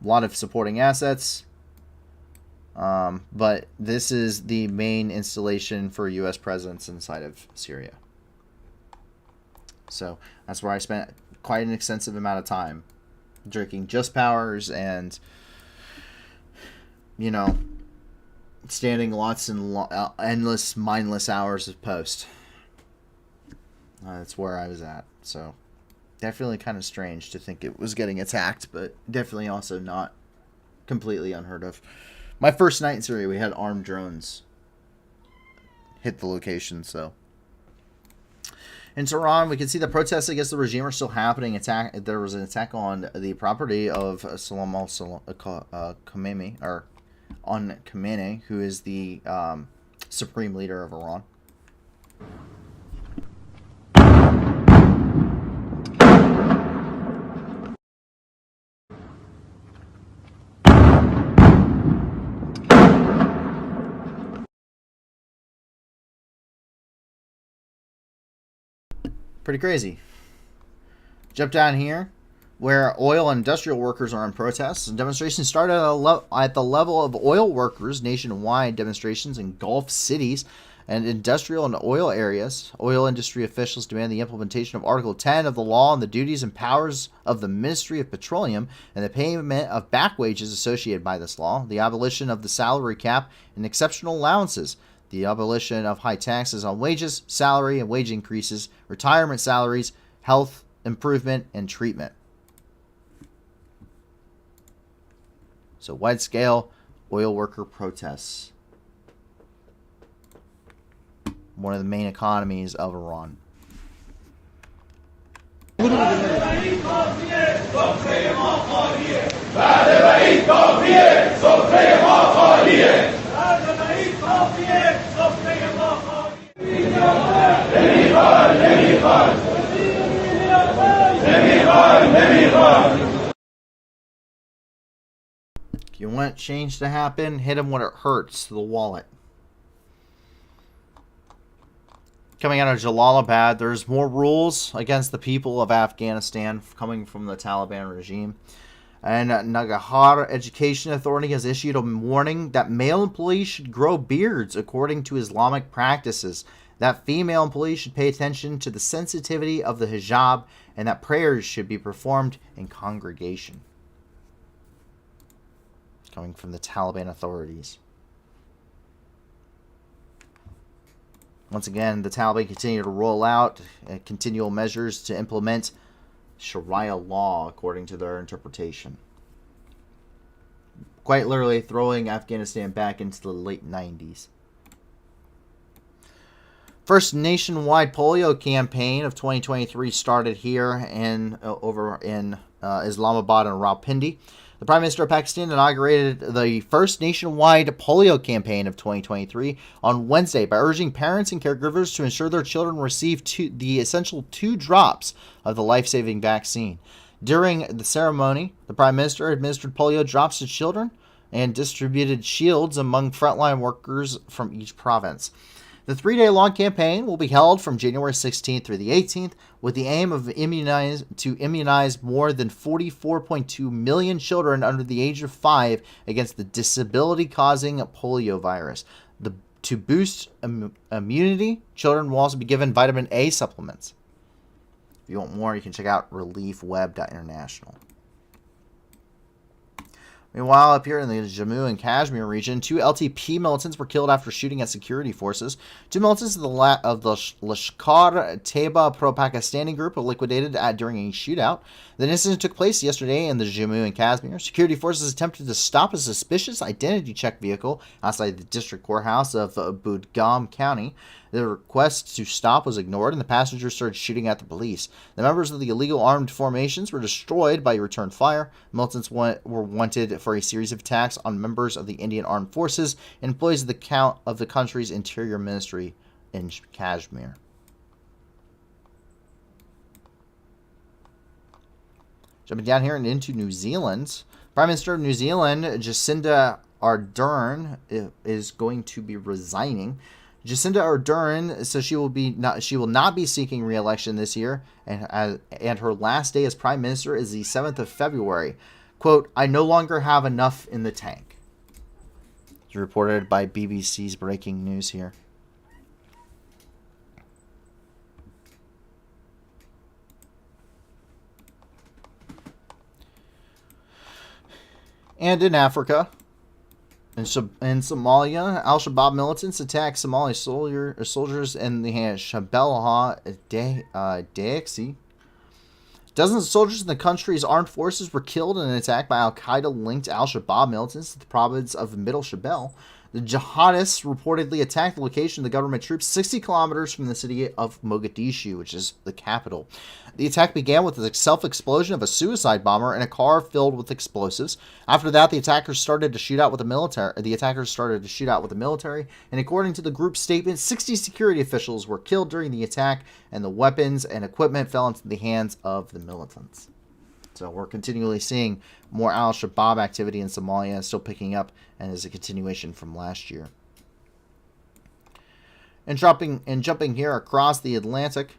lot of supporting assets. But this is the main installation for U.S. presence inside of Syria. So that's where I spent quite an extensive amount of time drinking just powers and, standing lots and endless, mindless hours of post. That's where I was at. So definitely kind of strange to think it was getting attacked, but definitely also not completely unheard of. My first night in Syria, we had armed drones hit the location, so. In Tehran, we can see the protests against the regime are still happening. There was an attack on the property of Salam al-Khamenei, or on Khamenei, who is the supreme leader of Iran. Pretty crazy. Jump down here, where oil and industrial workers are in protest. Demonstrations started at the level of oil workers nationwide. Demonstrations in Gulf cities and industrial and oil areas. Oil industry officials demand the implementation of Article 10 of the law on the duties and powers of the Ministry of Petroleum and the payment of back wages associated by this law, the abolition of the salary cap and exceptional allowances, the abolition of high taxes on wages, salary and wage increases, retirement salaries, health improvement, and treatment. So wide-scale oil worker protests. One of the main economies of Iran. If you want change to happen, hit them when it hurts, the wallet. Coming out of Jalalabad, there's more rules against the people of Afghanistan coming from the Taliban regime. And Nangarhar Education Authority has issued a warning that male employees should grow beards according to Islamic practices, that female employees should pay attention to the sensitivity of the hijab, and that prayers should be performed in congregation. Coming from the Taliban authorities. Once again, the Taliban continue to roll out continual measures to implement Sharia law according to their interpretation. Quite literally throwing Afghanistan back into the late 90s. First nationwide polio campaign of 2023 started here over in Islamabad and Rawalpindi. The Prime Minister of Pakistan inaugurated the first nationwide polio campaign of 2023 on Wednesday by urging parents and caregivers to ensure their children receive the essential 2 drops of the life-saving vaccine. During the ceremony, the Prime Minister administered polio drops to children and distributed shields among frontline workers from each province. The 3-day-long campaign will be held from January 16th through the 18th with the aim of immunize more than 44.2 million children under the age of 5 against the disability-causing polio virus. To boost immunity, children will also be given vitamin A supplements. If you want more, you can check out reliefweb.international. Meanwhile, up here in the Jammu and Kashmir region, 2 LTP militants were killed after shooting at security forces. 2 militants of the Lashkar-Taiba pro-Pakistani group were liquidated during a shootout. The incident took place yesterday in the Jammu and Kashmir. Security forces attempted to stop a suspicious identity check vehicle outside the district courthouse of Budgam County. The request to stop was ignored, and the passengers started shooting at the police. The members of the illegal armed formations were destroyed by return fire. Militants were wanted for a series of attacks on members of the Indian Armed Forces and employees of the country's Interior Ministry in Kashmir. Jumping down here and into New Zealand, Prime Minister of New Zealand, Jacinda Ardern, is going to be resigning. Jacinda Ardern says she will not be seeking re-election this year, and her last day as Prime Minister is the 7th of February. Quote, "I no longer have enough in the tank." It's reported by BBC's Breaking News here. And in Africa, in Somalia, al-Shabaab militants attacked Somali soldiers in the Shabelle Daexi. Dozens of soldiers in the country's armed forces were killed in an attack by al-Qaeda-linked al-Shabaab militants in the province of Middle Shabelle. The jihadists reportedly attacked the location of the government troops 60 kilometers from the city of Mogadishu, which is the capital. The attack began with the self-explosion of a suicide bomber in a car filled with explosives. After that, the attackers started to shoot out with the military. And according to the group's statement, 60 security officials were killed during the attack, and the weapons and equipment fell into the hands of the militants. So we're continually seeing more al-Shabaab activity in Somalia, still picking up, and is a continuation from last year. And jumping here across the Atlantic,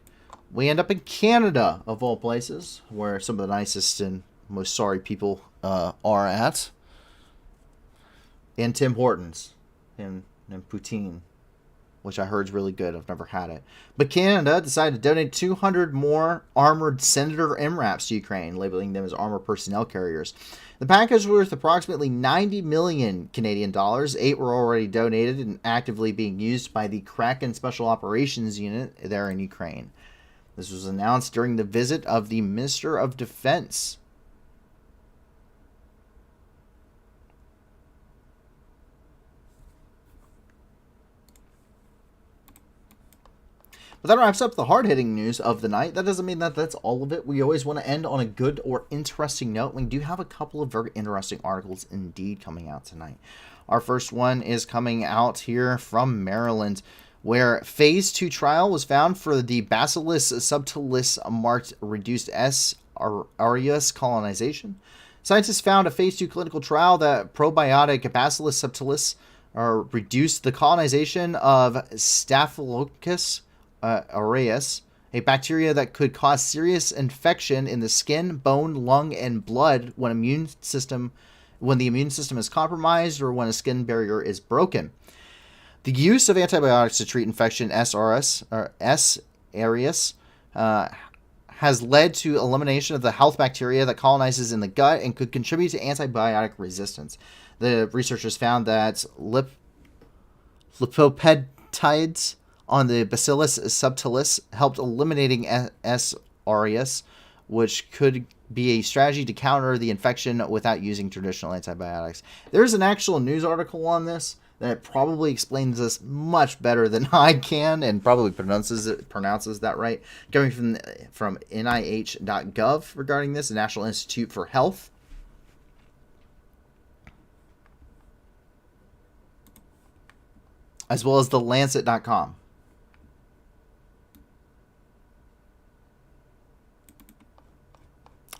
we end up in Canada, of all places, where some of the nicest and most sorry people are at. And Tim Hortons and poutine, which I heard is really good. I've never had it. But Canada decided to donate 200 more armored Senator MRAPs to Ukraine, labeling them as armored personnel carriers. The package was worth approximately 90 million Canadian dollars. 8 were already donated and actively being used by the Kraken Special Operations Unit there in Ukraine. This was announced during the visit of the Minister of Defense. But that wraps up the hard-hitting news of the night. That doesn't mean that that's all of it. We always want to end on a good or interesting note. We do have a couple of very interesting articles indeed coming out tonight. Our first one is coming out here from Maryland, where Phase 2 trial was found for the Bacillus subtilis marked reduced S. aureus colonization. Scientists found a Phase 2 clinical trial that probiotic Bacillus subtilis reduced the colonization of Staphylococcus aureus, a bacteria that could cause serious infection in the skin, bone, lung, and blood when the immune system is compromised or when a skin barrier is broken. The use of antibiotics to treat infection S. aureus has led to elimination of the health bacteria that colonizes in the gut and could contribute to antibiotic resistance. The researchers found that lipopeptides on the Bacillus subtilis helped eliminating S. aureus, which could be a strategy to counter the infection without using traditional antibiotics. There's an actual news article on this that probably explains this much better than I can, and probably pronounces that right, coming from NIH.gov regarding this, the National Institute for Health. As well as the Lancet.com.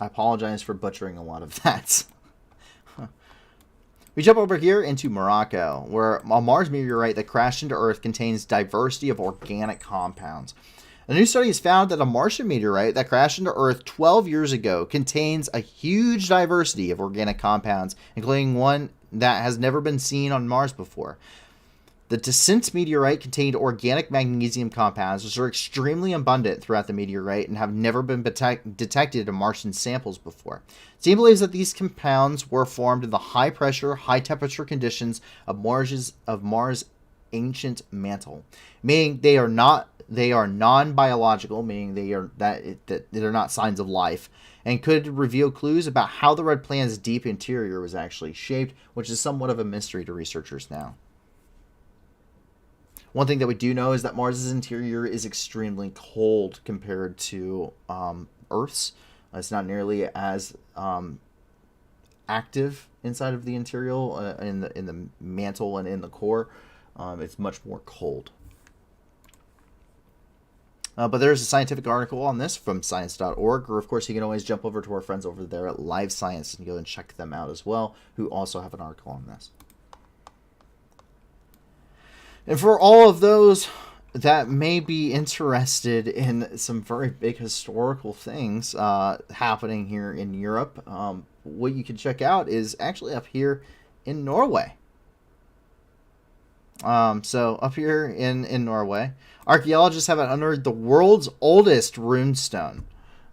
I apologize for butchering a lot of that. We jump over here into Morocco, where a Mars meteorite that crashed into Earth contains diversity of organic compounds. A new study has found that a Martian meteorite that crashed into Earth 12 years ago contains a huge diversity of organic compounds, including one that has never been seen on Mars before. The descent meteorite contained organic magnesium compounds, which are extremely abundant throughout the meteorite and have never been detected in Martian samples before. The team believes that these compounds were formed in the high-pressure, high-temperature conditions of Mars' ancient mantle, meaning they are non-biological, meaning they're not signs of life, and could reveal clues about how the red planet's deep interior was actually shaped, which is somewhat of a mystery to researchers now. One thing that we do know is that Mars' interior is extremely cold compared to Earth's. It's not nearly as active inside of the interior, in the mantle and in the core. It's much more cold. But there's a scientific article on this from science.org, or of course you can always jump over to our friends over there at Live Science and go and check them out as well, who also have an article on this. And for all of those that may be interested in some very big historical things happening here in Europe, what you can check out is actually up here in Norway. So up here in Norway, archaeologists have unearthed the world's oldest runestone.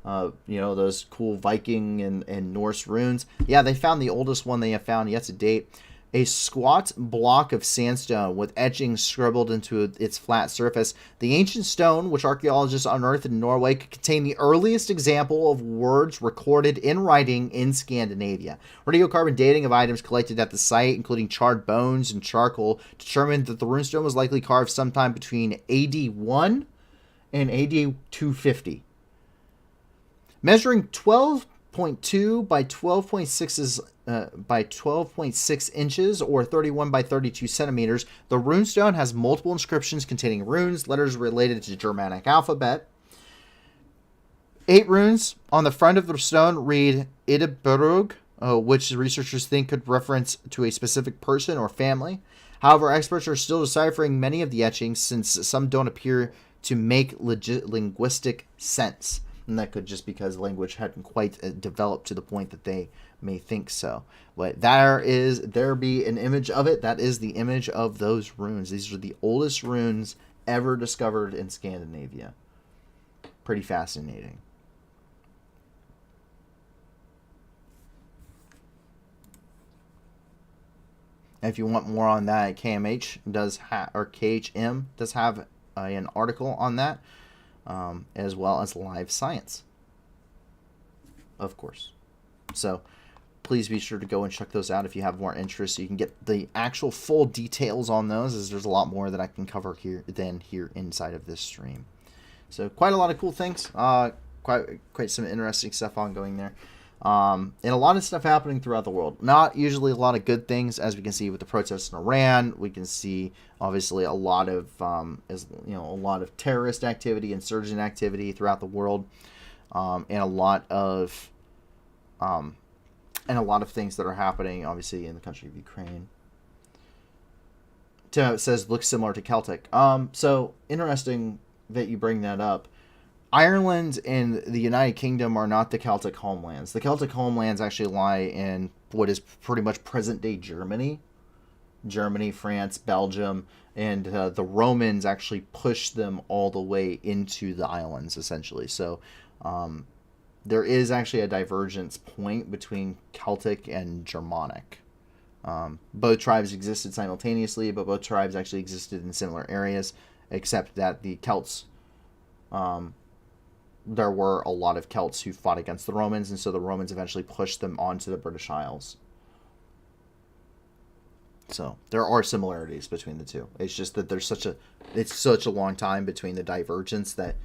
Those cool Viking and Norse runes. Yeah, they found the oldest one they have found yet to date. A squat block of sandstone with etchings scribbled into its flat surface. The ancient stone, which archaeologists unearthed in Norway, could contain the earliest example of words recorded in writing in Scandinavia. Radiocarbon dating of items collected at the site, including charred bones and charcoal, determined that the runestone was likely carved sometime between AD 1 and AD 250. Measuring 12.2 by 12.6 inches or 31 by 32 centimeters, the runestone has multiple inscriptions containing runes, letters related to Germanic alphabet. 8 runes on the front of the stone read Idaburg, which researchers think could reference to a specific person or family. However, experts are still deciphering many of the etchings since some don't appear to make linguistic sense. And that could just because language hadn't quite developed to the point that they may think so. But there be an image of it. That is the image of those runes. These are the oldest runes ever discovered in Scandinavia. Pretty fascinating. And if you want more on that, KMH does or KHM does have an article on that, as well as Live Science, of course. So please be sure to go and check those out if you have more interest. So you can get the actual full details on those, as there's a lot more that I can cover here inside of this stream. So quite a lot of cool things, quite some interesting stuff ongoing there. And a lot of stuff happening throughout the world. Not usually a lot of good things, as we can see with the protests in Iran. We can see obviously a lot of a lot of terrorist activity, insurgent activity throughout the world, and a lot of things that are happening obviously in the country of Ukraine. It says looks similar to Celtic. So interesting that you bring that up. Ireland and the United Kingdom are not the Celtic homelands. The Celtic homelands actually lie in what is pretty much present-day Germany. Germany, France, Belgium, and the Romans actually pushed them all the way into the islands, essentially. So there is actually a divergence point between Celtic and Germanic. Both tribes existed simultaneously, but both tribes actually existed in similar areas, except that the Celts... there were a lot of Celts who fought against the Romans, and so the Romans eventually pushed them onto the British Isles. So there are similarities between the two. It's just that there's such a long time between the divergence that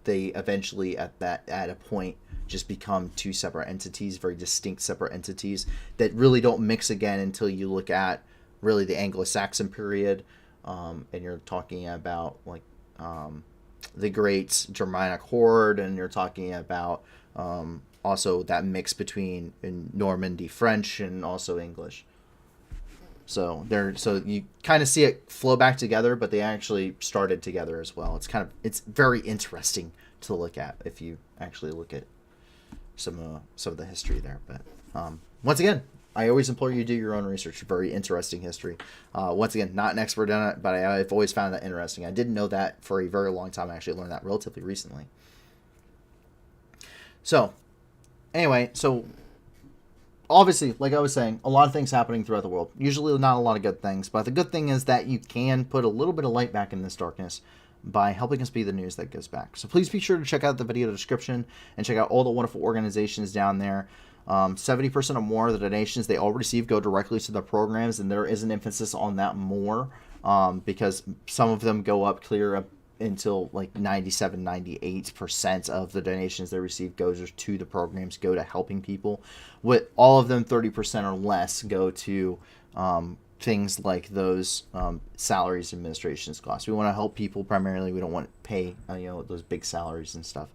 they eventually at a point just become two separate entities, very distinct separate entities that really don't mix again until you look at really the Anglo-Saxon period, and you're talking about like the Great Germanic Horde, and you're talking about also that mix between Normandy French and also English. So you kind of see it flow back together, but they actually started together as well. It's very interesting to look at if you actually look at some of the history there. But once again, I always implore you to do your own research. Very interesting history. Once again, not an expert in it, but I've always found that interesting. I didn't know that for a very long time. I actually learned that relatively recently. So, anyway, obviously, like I was saying, a lot of things happening throughout the world. Usually not a lot of good things, but the good thing is that you can put a little bit of light back in this darkness by helping us be the news that goes back. So please be sure to check out the video description and check out all the wonderful organizations down there. 70% or more of the donations they all receive go directly to the programs, and there is an emphasis on that more because some of them go up clear up until like 97-98% of the donations they receive goes to the programs, go to helping people. With all of them, 30% or less go to things like those salaries, administrations costs. We want to help people primarily. We don't want to pay those big salaries and stuff.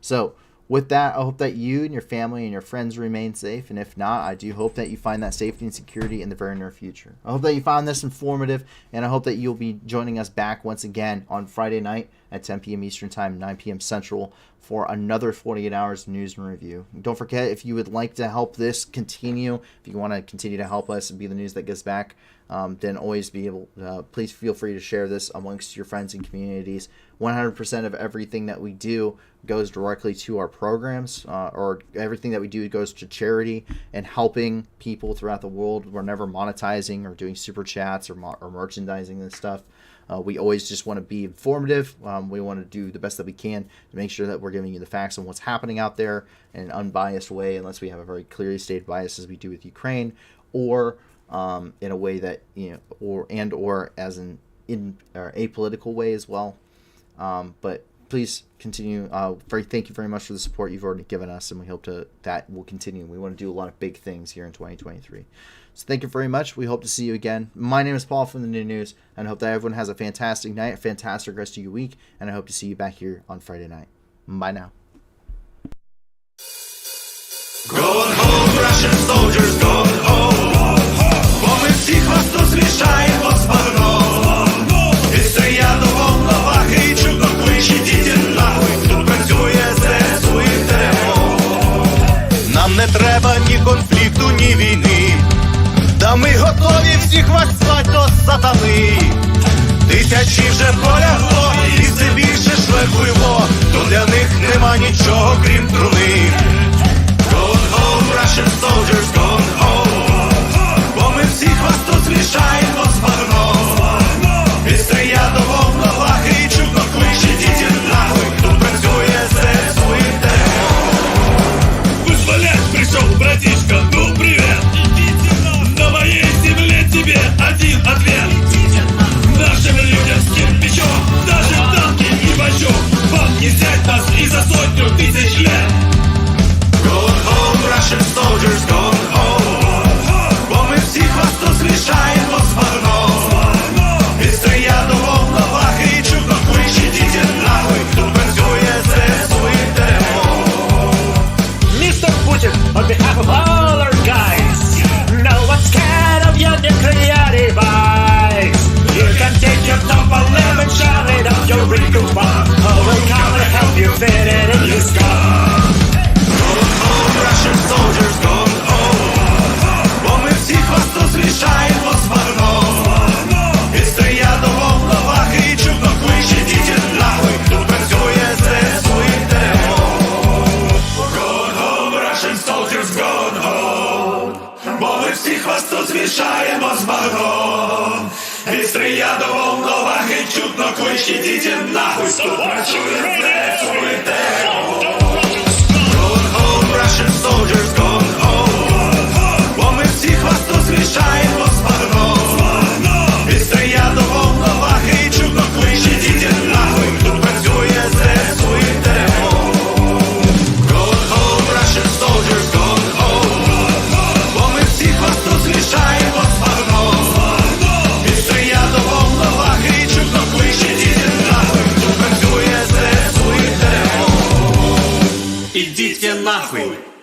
So with that, I hope that you and your family and your friends remain safe. And if not, I do hope that you find that safety and security in the very near future. I hope that you found this informative, and I hope that you'll be joining us back once again on Friday night at 10 p.m. Eastern Time, 9 p.m. Central, for another 48 hours news and review. Don't forget, if you would like to help this continue, if you want to continue to help us and be the news that gets back, then always be able, please feel free to share this amongst your friends and communities. 100% of everything that we do goes directly to our programs, or everything that we do goes to charity and helping people throughout the world. We're never monetizing or doing super chats or merchandising and stuff. We always just want to be informative. We want to do the best that we can to make sure that we're giving you the facts on what's happening out there in an unbiased way, unless we have a very clearly stated bias as we do with Ukraine, or in a way that, or as in apolitical way as well. But please continue. Thank you very much for the support you've already given us, and we hope that will continue. We want to do a lot of big things here in 2023. So thank you very much. We hope to see you again. My name is Paul from the New News, and I hope that everyone has a fantastic night, a fantastic rest of your week, and I hope to see you back here on Friday night. Bye now.
Going home, Russian soldiers, going home. Бо ми всіх вас зустрічаємо з Богом. І стоять довго на ваги. сатани. Тисячі вже полягло, і все більше шлекло, то для них нема нічого, крім труни. Gone home, Russian soldiers, gone home. Бо ми всіх вас тут змішаємо з багном. Від стрия до волновахи і чудно кличе діти нахуй. Тут працює ЗСУ і ТМО.
Вызволять пришел, братишка, ну привет. На моей земле тебе один ответ. Нашим людям с кирпичом даже танки и бачок вам не взять нас и за 100 тысяч лет.
Gone home, Russian soldiers, gone home. Бо ми всіх вас тут змішаємо з багном. Від стрия до волновахи і чудно кличе діти нахуй. Тут працює ЗСУ і ТМО.
Mr. Putin, on behalf of all our guys, no one's scared of your nuclear device. You can take your number 11, shove it up your wrinkle bomb. Oh, we'll come and help you fit it in your skull.
Gone home, Russian soldiers, gone home. Бо ми всіх вас тут змішаємо з багном. Від стрия до волновахи і чудно кличе діти нахуй. Тут працює ЗСУ і ТМО. Gone home, Russian soldiers, gone home. Бо ми всіх вас тут змішаємо з багном. Від стрия до волновахи і чудно кличе діти нахуй. Тут працює ЗСУ і ТМО. Gone home, Russian soldiers, gone home. Бо ми всіх вас тут змішаємо з багном. Від стрия до волновахи і чудно кличе діти нахуй. Тут працює ЗСУ і ТМО. Gone home, Russian soldiers, gone home. Бо ми всіх вас тут змішаємо з багном. Від стрия до волновахи і чудно кличе діти нахуй. Тут працює ЗСУ і ТМО.
Идите нахуй!